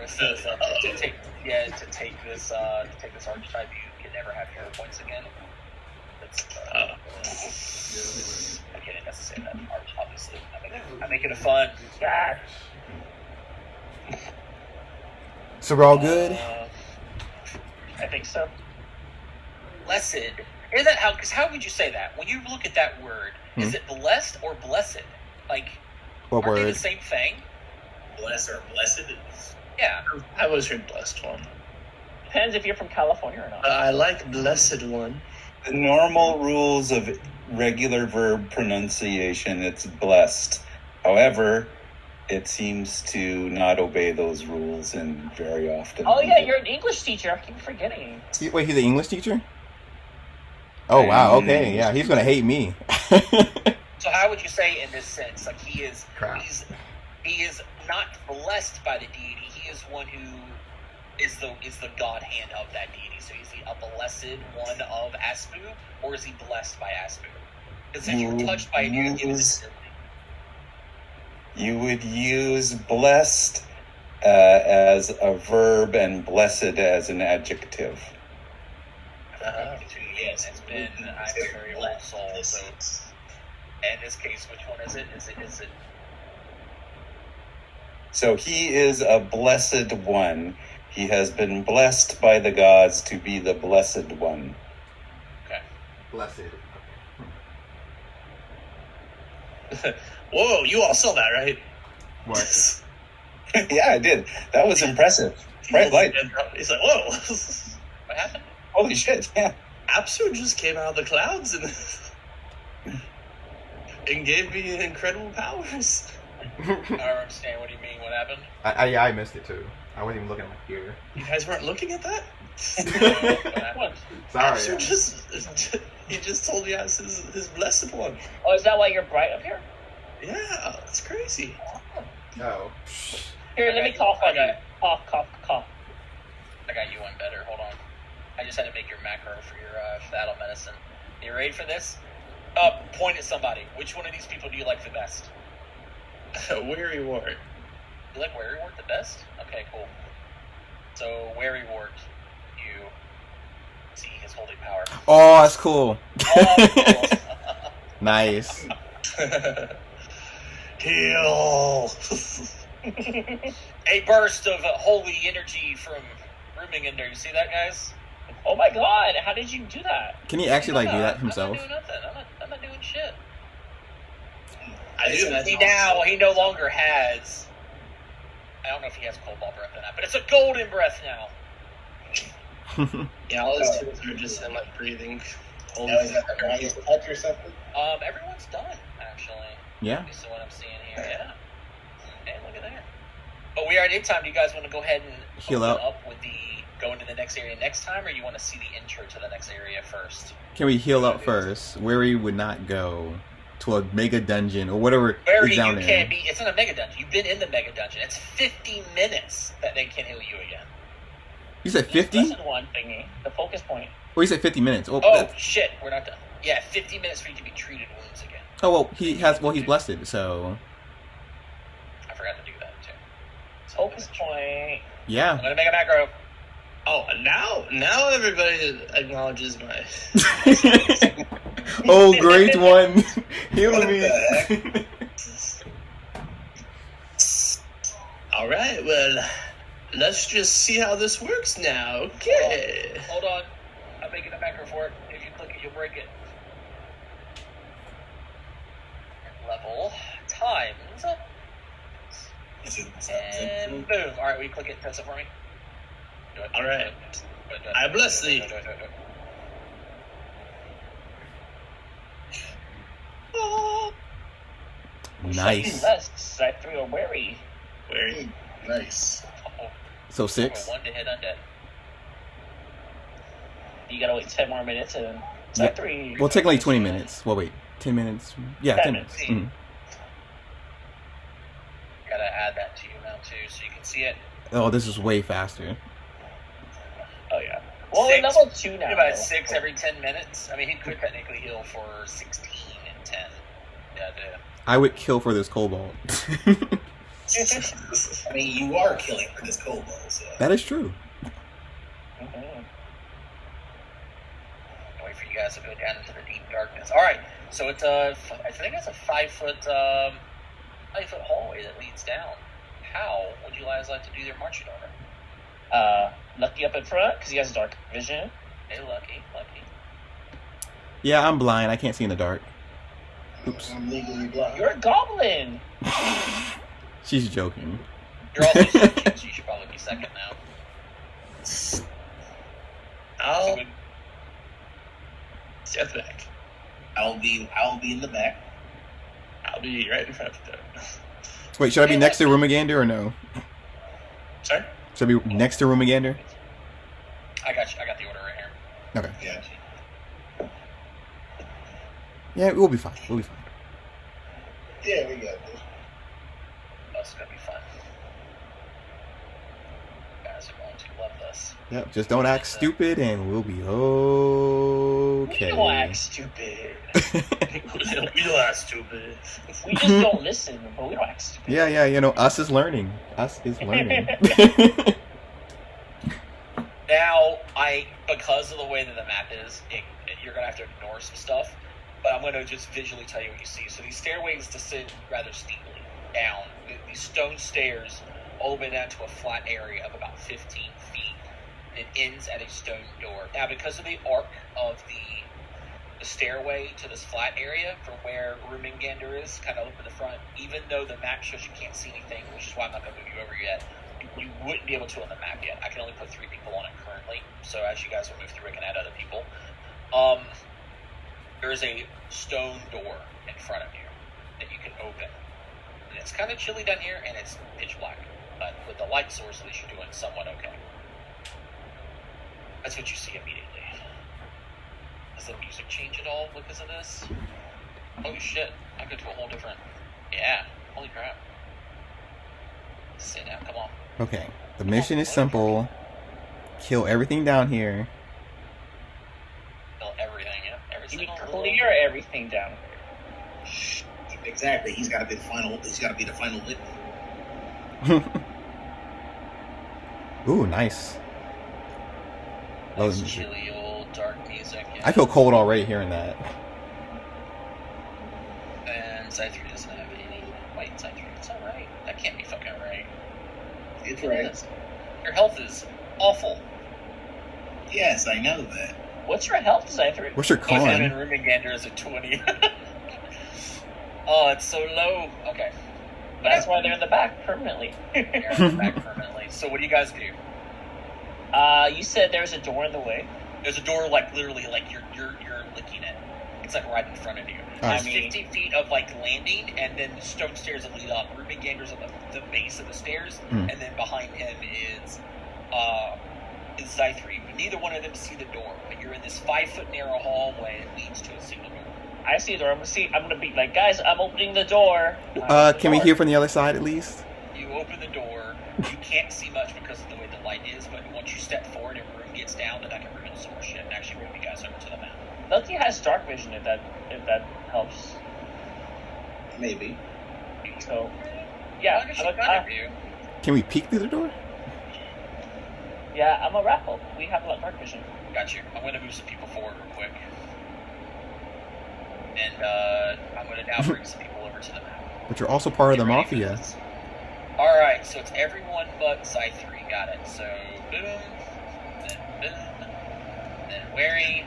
it says to take this archetype, you can never have hero points again. That's, I can't necessarily say that. Obviously, I make it a fun. Ah. So we're all good. I think so. Blessed. Is that how? Because how would you say that when you look at that word? Is it blessed or blessed? Like, What aren't they word? the same thing? Blessed or blessed? Yeah. I always heard blessed one. Depends if you're from California or not. I like blessed one. The normal rules of regular verb pronunciation, it's blessed. However, it seems to not obey those rules and very often. Oh yeah, you're an English teacher. I keep forgetting. Wait, he's an English teacher? Oh wow, okay, yeah, he's gonna hate me. So how would you say in this sense, like he is not blessed by the deity? He is one who is the god hand of that deity. So is he a blessed one of Aspu, or is he blessed by Aspu? Because if you're touched by it, you're given this ability. You would use blessed as a verb and blessed as an adjective. Yes, it's been I'm a very old soul. So in this case, which one is it? Is it? So he is a blessed one. He has been blessed by the gods to be the blessed one. Okay. Blessed. Whoa, you all saw that, right? What? Yeah, I did. That was impressive. Bright light. He's like, whoa. What happened? Holy shit, yeah. Apsu just came out of the clouds and gave me incredible powers. I don't understand. What do you mean? What happened? I missed it too. I wasn't even looking at my computer. You guys weren't looking at that? What happened? Sorry. Apsu he just told me I was his blessed one. Oh, is that why you're bright up here? Yeah, it's crazy. No. Here, let me cough on you. Cough, cough, cough. I got you one better. Hold on. I just had to make your macro for your battle medicine. You ready for this? Point at somebody. Which one of these people do you like the best? Weary Wart. You like Wary Wart the best? Okay, cool. So Wary Wart, you see his holy power. Oh, that's cool. Oh, cool. Nice. Heal. A burst of holy energy from rooming in there. You see that, guys? Oh my god, how did you do that? Can he actually like do that I'm himself? not doing nothing. I'm not doing shit. I do that. He no longer has. I don't know if he has cobalt breath or not, but it's a golden breath now. Yeah, all his tools are just him like breathing. Now he's got the rise touch or something? Everyone's done actually. Yeah. This is what I'm seeing here. Yeah. Hey, look at that. But we are at end time. Do you guys want to go ahead and Heal open up. with the go into the next area next time, or you want to see the intro to the next area first? Can we heal up first? Weary would not go to a mega dungeon or whatever Where is you down there. can't be. It's in a mega dungeon. You've been in the mega dungeon. It's 50 minutes that they can heal you again. You said 50? Lesson one thingy, the focus point. Oh, you said 50 minutes. Oh, Oh shit, we're not done. Yeah, 50 minutes for you to be treated wounds again. oh well, he's blessed, so I forgot to do that too. Focus point. yeah. I'm gonna make a macro. Oh, now everybody acknowledges my. Oh, great one. Heal What me. the All right, well, let's just see how this works now. Okay. Hold on. I'm making a macro for it. If you click it, you'll break it. Level times. And boom. Alright, will you click it? Press it for me. Do it. All right. Do it. I bless Do it, thee. do it, do it, do it. Nice. Less, I threw a wary. Wary. Nice. Oh, So 6. one to hit undead. You gotta wait 10 more minutes and Yeah. 3. Well, technically 20 minutes. Well, wait, 10 minutes. Yeah, 10 minutes. Mhm. Gotta add that to you now too, so you can see it. Oh, this is way faster. Oh yeah. Well, Six. level 2 now. About though. 6 every 10 minutes. I mean, he could technically heal for 16 and 10. Yeah, dude. I would kill for this cobalt. I mean, you are killing for this kobold, so. That is true. Wait for you guys to go down into the deep darkness. All right, so it's I think it's a 5 foot hallway that leads down. How would you guys like to do their marching order? Lucky up in front because he has dark vision. Hey, Lucky. Yeah, I'm blind. I can't see in the dark. Oops. I'm legally blind. You're a goblin. She's joking. You're also searching, so you should probably be second now. I'll So step back. I'll be in the back. I'll be right in front of them. Wait, should I be next to Rumigander or no? Sorry? Should I be next to Rumigander? I got you. I got the order right here. Okay. Yeah. Yeah, we'll be fine. We'll be fine. Yeah, we got this. That's gonna be fun. You guys are going to love this. Yep, just don't act stupid and we'll be okay. We don't act stupid. We don't act stupid. We just don't listen, but we don't act stupid. Yeah, you know, us is learning. Us is learning. Now, because of the way that the map is, you're gonna have to ignore some stuff. But I'm gonna just visually tell you what you see. So these stairways descend rather steeply down. These stone stairs all the way down to a flat area of about 15 feet. It ends at a stone door. Now, because of the arc of the stairway to this flat area from where Rumingander is, kind of up in the front, even though the map shows you can't see anything, which is why I'm not going to move you over yet, you wouldn't be able to on the map yet. I can only put 3 people on it currently, so as you guys will move through, I can add other people. There is a stone door in front of you that you can open. And it's kind of chilly down here, and it's pitch black. But with the light source, at least you're doing somewhat okay. That's what you see immediately. Does the music change at all because of this? Oh shit, I go to a whole different... Yeah, holy crap. Sit down, come on. Okay, the mission is simple. Kill everything down here. Kill everything, yeah. Every You single clear everything down here. Exactly. He's got to be the final. He's got to be the final hit. Ooh, nice. Nice Oh, chilly old dark music. Yeah. I feel cold already hearing that. And Side 3 doesn't have any white Side 3. It's alright. That can't be fucking right. It's It right. is. Your health is awful. Yes, I know that. What's your health design through? What's your And con? Rumingander is a 20. Oh, it's so low. Okay. That's why they're in the back permanently. You're in the back permanently. So what do you guys do? You said there's a door in the way. There's a door, like, literally, like, you're licking it. It's, like, right in front of you. There's 50 feet of, like, landing, and then stone stairs that lead up. Rumingander's at the base of the stairs, and then behind him is Zythri. But neither one of them see the door. But you're in this 5-foot narrow hallway that leads to a single door. I see the door. I'm gonna be like, guys, I'm opening the door. Can we hear from the other side at least? You open the door. You can't see much because of the way the light is, but once you step forward and room gets down, then I can ruin some more shit and actually move you guys over to the map. Lucky has dark vision if that helps. Maybe. So, yeah, I guess you kind of do. Can we peek through the door? Yeah, I'm a raffle. We have a lot of dark vision. Got you. I'm going to move some people forward real quick. And I'm going to now bring some people over to the map. But you're also part of the Get ready for mafia. this. Alright, so it's everyone but Side 3. Got it. So, boom, then Wary.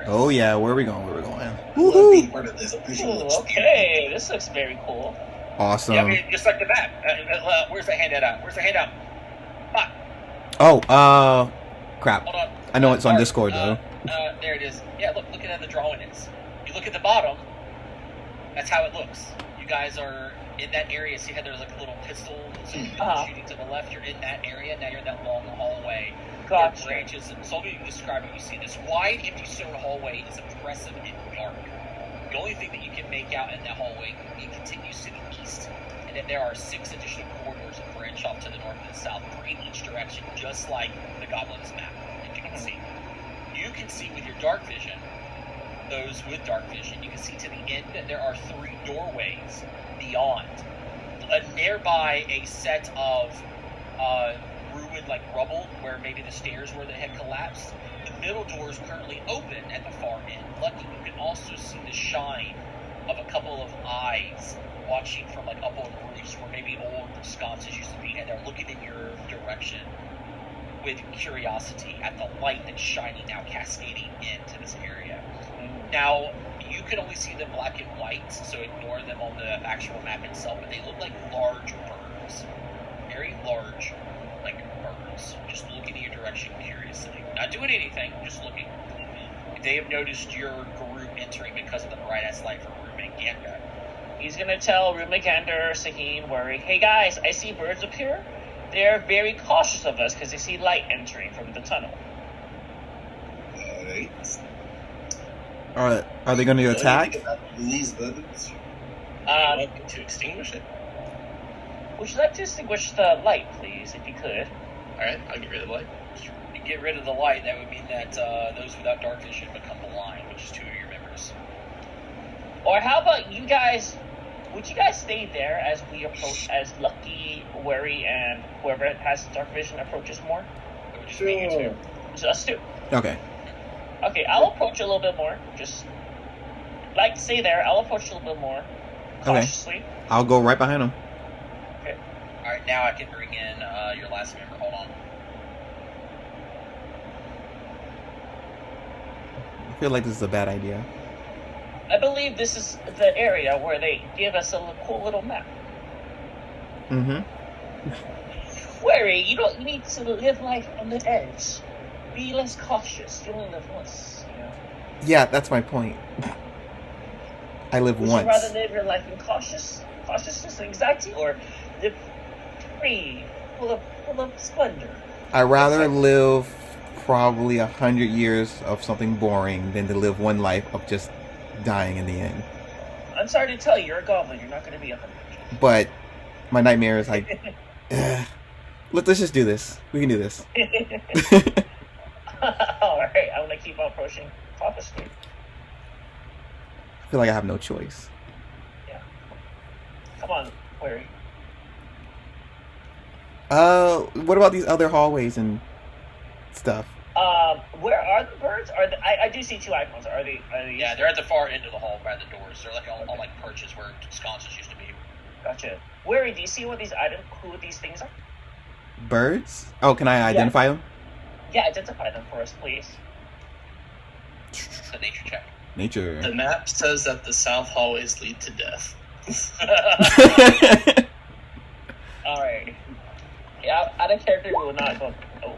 Oh yeah, where are we going? Where are we going? I love being part of this official Ooh, experience. okay, this looks very cool. Awesome. Yeah, I mean, just like the map. Where's the handout at? Where's the handout? Fuck. Oh, crap. Hold on. I know it's on Mark, Discord though. There it is. Yeah, look at how the drawing is. You look at the bottom. That's how it looks. You guys are in that area. See how there's like a little pistol shooting to the left? You're in that area. Now you're in that long hallway. Gotcha. There are branches. So let me describe it. You see this wide, empty stone hallway is oppressive and dark. The only thing that you can make out in that hallway, it continues to the east. And then there are 6 additional corridors that branch off to the north and the south, 3 in each direction, just like the Goblin's map, as you can see. You can see with your dark vision, those with dark vision, you can see to the end that there are 3 doorways beyond, nearby a set of ruined like rubble where maybe the stairs where they had collapsed. The middle door is currently open at the far end. Lucky, you can also see the shine of a couple of eyes watching from like up on roofs where maybe old sconces used to be, and they're looking in your direction with curiosity at the light that's shining now, cascading into this area. Now, you can only see them black and white, so ignore them on the actual map itself, but they look like large birds. Very large, like birds. Just looking in your direction curiously. Not doing anything, just looking. They have noticed your group entering because of the bright-ass light from roommate Gander. He's gonna tell roommate Gander, Saheen, Worry, hey guys, I see birds up here. They're very cautious of us because they see light entering from the tunnel. Alright. Are they going to attack? These birds. Welcome to extinguish it. Would you like to extinguish the light, please, if you could? Alright, I'll get rid of the light. You get rid of the light, that would mean that those without dark vision become blind, which is 2 of your members. Or how about you guys? Would you guys stay there as we approach, as Lucky, Worry, and whoever has dark vision approaches more? It would just be you two. So us two. Okay. Okay, I'll approach a little bit more. Just like stay there. I'll approach a little bit more cautiously. I'll go right behind him. Okay. Alright, now I can bring in your last member. Hold on. I feel like this is a bad idea. I believe this is the area where they give us a cool little map. Mm-hmm. Worry, you need to live life on the edge. Be less cautious. You only live once, you know. Yeah, that's my point. I live Would once. you rather live your life in cautiousness, anxiety, or live free, full of splendor? I'd rather live probably 100 years of something boring than to live one life of just dying in the end. I'm sorry to tell you, you're a goblin. You're not going to be 100. But my nightmare is like, let's just do this. We can do this. Alright, I'm going to keep on approaching cautiously. I feel like I have no choice. Yeah. Come on, Worry. What about these other hallways and stuff? Where are the birds? I do see 2 icons. Are they? Yeah, they're at the far end of the hall by the doors. They're like on like perches where sconces used to be. Gotcha. Worry, do you see what these items, who these things are? Birds? Oh, can I identify them? Yeah, identify them for us, please. It's a nature check. Nature. The map says that the south hallways lead to death. Alright. Yeah, out of character, we will not go. Oh.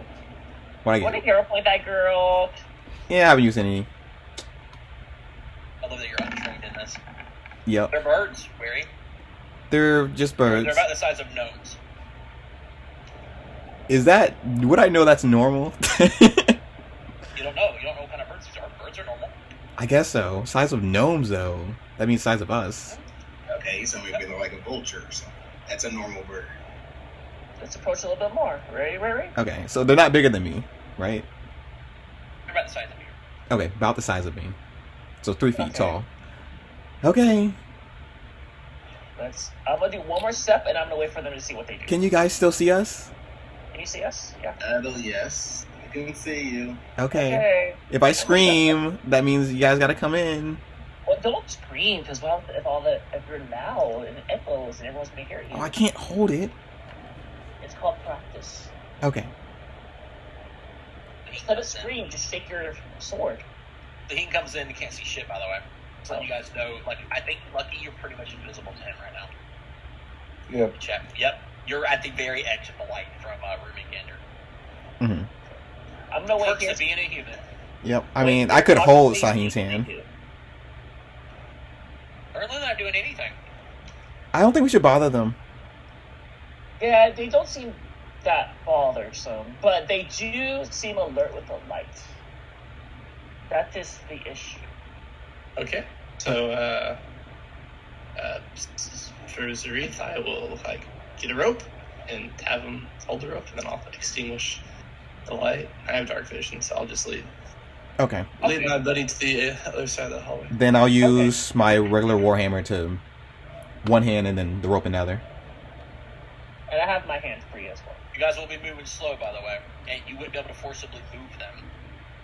What I Want to get? hero point that girl? Yeah, I haven't used any. I love that you're untrained in this. Yep. They're birds, Weary. They're just birds. They're about the size of gnomes. Is that... Would I know that's normal? You don't know. You don't know what kind of birds these are. Birds are normal. I guess so. Size of gnomes, though. That means size of us. Okay, so maybe they're like a vulture or something. That's a normal bird. Let's approach a little bit more. Ready? Okay, so they're not bigger than me, right? They're about the size of you. Okay, about the size of me. So 3 feet Okay. tall. Okay. I'm gonna do one more step, and I'm gonna wait for them to see what they do. Can you guys still see us? Can you see us? Yeah. Yes. I can see you. Okay. Okay. If I scream, that means you guys gotta come in. Well, don't scream, because if you're loud and it echoes, and everyone's gonna hear you. Oh, I can't hold it. It's called practice. Okay. Instead of scream, just shake your sword. The heat comes in. You can't see shit, by the way. So you guys know, like, I think Lucky, you're pretty much invisible to him right now. Yep. Check. Yep. You're at the very edge of the light from Roommate Gander. Mm-hmm. I'm gonna wait Perks here. of being a human. Yep. I mean, I could hold Saheen's hand. Currently not doing anything. I don't think we should bother them. Yeah, they don't seem that bothersome, but they do seem alert with the light. That is the issue. Okay, so for Zareth, I will get a rope and have him hold the rope, and then I'll extinguish the light. I have dark vision, so I'll just lead Okay. my buddy to the other side of the hallway. Then I'll use my regular warhammer to one hand and then the rope in the other. And I have my hands free as well. You guys will be moving slow, by the way, and you wouldn't be able to forcibly move them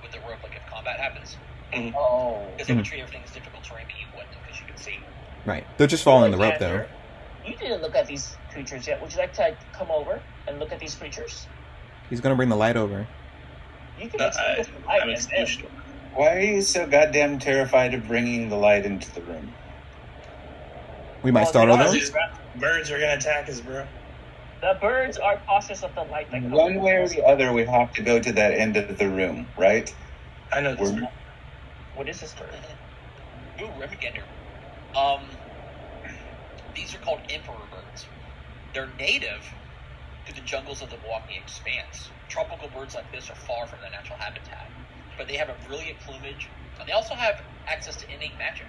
with the rope, like if combat happens. Oh. Because they would treat everything as difficult terrain, but you wouldn't, because you can see. Right. They're just following the rope, though. Alexander, you didn't look at these creatures yet. Would you like to come over and look at these creatures? He's gonna bring the light over. You can extinguish the light. I'm and extinguished. then- Why are you so goddamn terrified of bringing the light into the room? We might Well, startle they them. These birds are gonna attack us, bro. The birds are cautious of the light that comes. One way or the other, we have to go to that end of the room, right? I know this. We're- What is this bird? Ooh, Remigander. These are called emperor birds. They're native to the jungles of the Milwaukee Expanse. Tropical birds like this are far from their natural habitat, but they have a brilliant plumage, and they also have access to innate magic.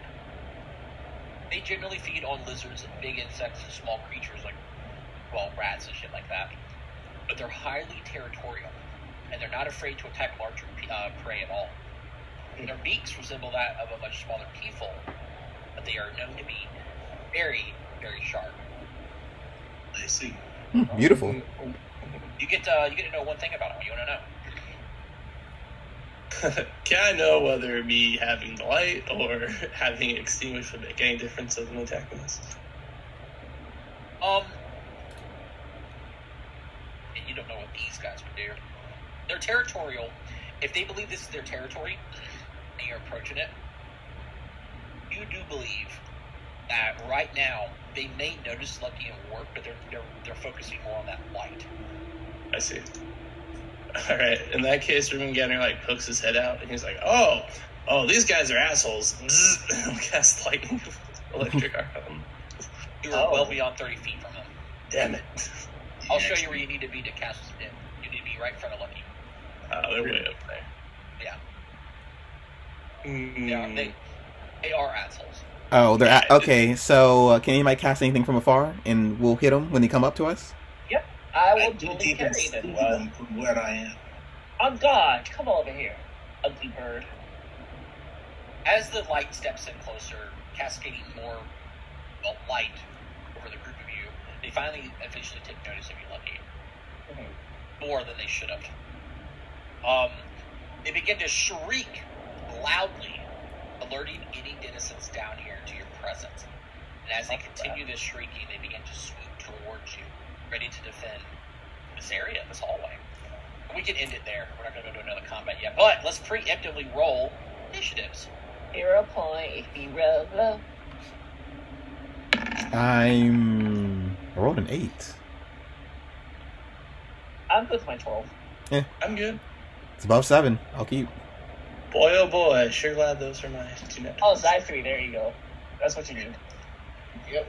They generally feed on lizards and big insects and small creatures like, well, rats and shit like that. But they're highly territorial, and they're not afraid to attack larger prey at all. Their beaks resemble that of a much smaller peafowl, but they are known to be very, very sharp. I see. Beautiful. You get to know one thing about them. You want to know? Can I know whether me having the light or having it extinguished would make any difference of them attacking us? And you don't know what these guys would do. They're territorial. If they believe this is their territory and you're approaching it, you do believe that right now they may notice Lucky and work, but they're focusing more on that light. I see. All right. In that case, Remigander like pokes his head out and he's like, "Oh, these guys are assholes." He'll cast lightning, electric arc on them. You are well beyond 30 feet from them. Damn it! I'll show you where you need to be to cast it. You need to be right in front of Lucky. They're way up there. Yeah. Mm. They are assholes. Oh, they're okay. So can anybody cast anything from afar, and we'll hit them when they come up to us? Yep, I I will don't duly even carry see them. them from where I am. On God, come over here, ugly bird. As the light steps in closer, cascading more light over the group of you, they finally eventually take notice of you, Lucky. More than they should have. They begin to shriek loudly, alerting any denizens down here to your presence. And as they continue this shrieking, they begin to swoop towards you, ready to defend this area, this hallway. We can end it there. We're not going to go to another combat yet. But let's preemptively roll initiatives. Hero point if you roll low. I rolled an 8. I'm good with my 12. I'm good. It's above 7. I'll keep. Boy, oh boy, sure glad those are my 2 net. Oh, Zy 3, there you go. That's what you need. Yep.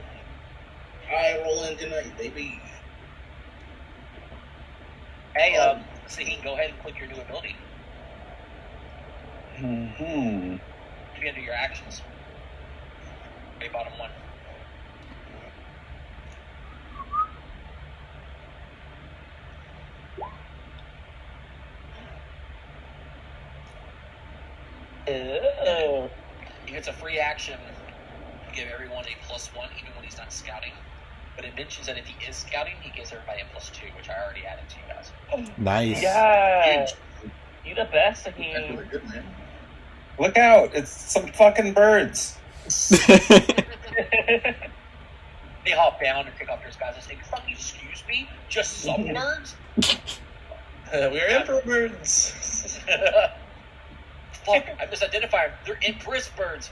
I roll in tonight, baby. Hey, Saheen, go ahead and click your new ability. Hmm. You can do your actions. Okay, bottom one. Oh. He gets a free action to give everyone a +1, even when he's not scouting. But it mentions that if he is scouting, he gives everybody a +2, which I already added to you guys. Nice. Yeah. You the best, That's Saheen. really good, man. Look out! It's some fucking birds. They hop down and pick up their guys and say, "Fucking excuse me? Just some birds?" We are emperor birds. Fuck, I misidentified them. They're empress birds.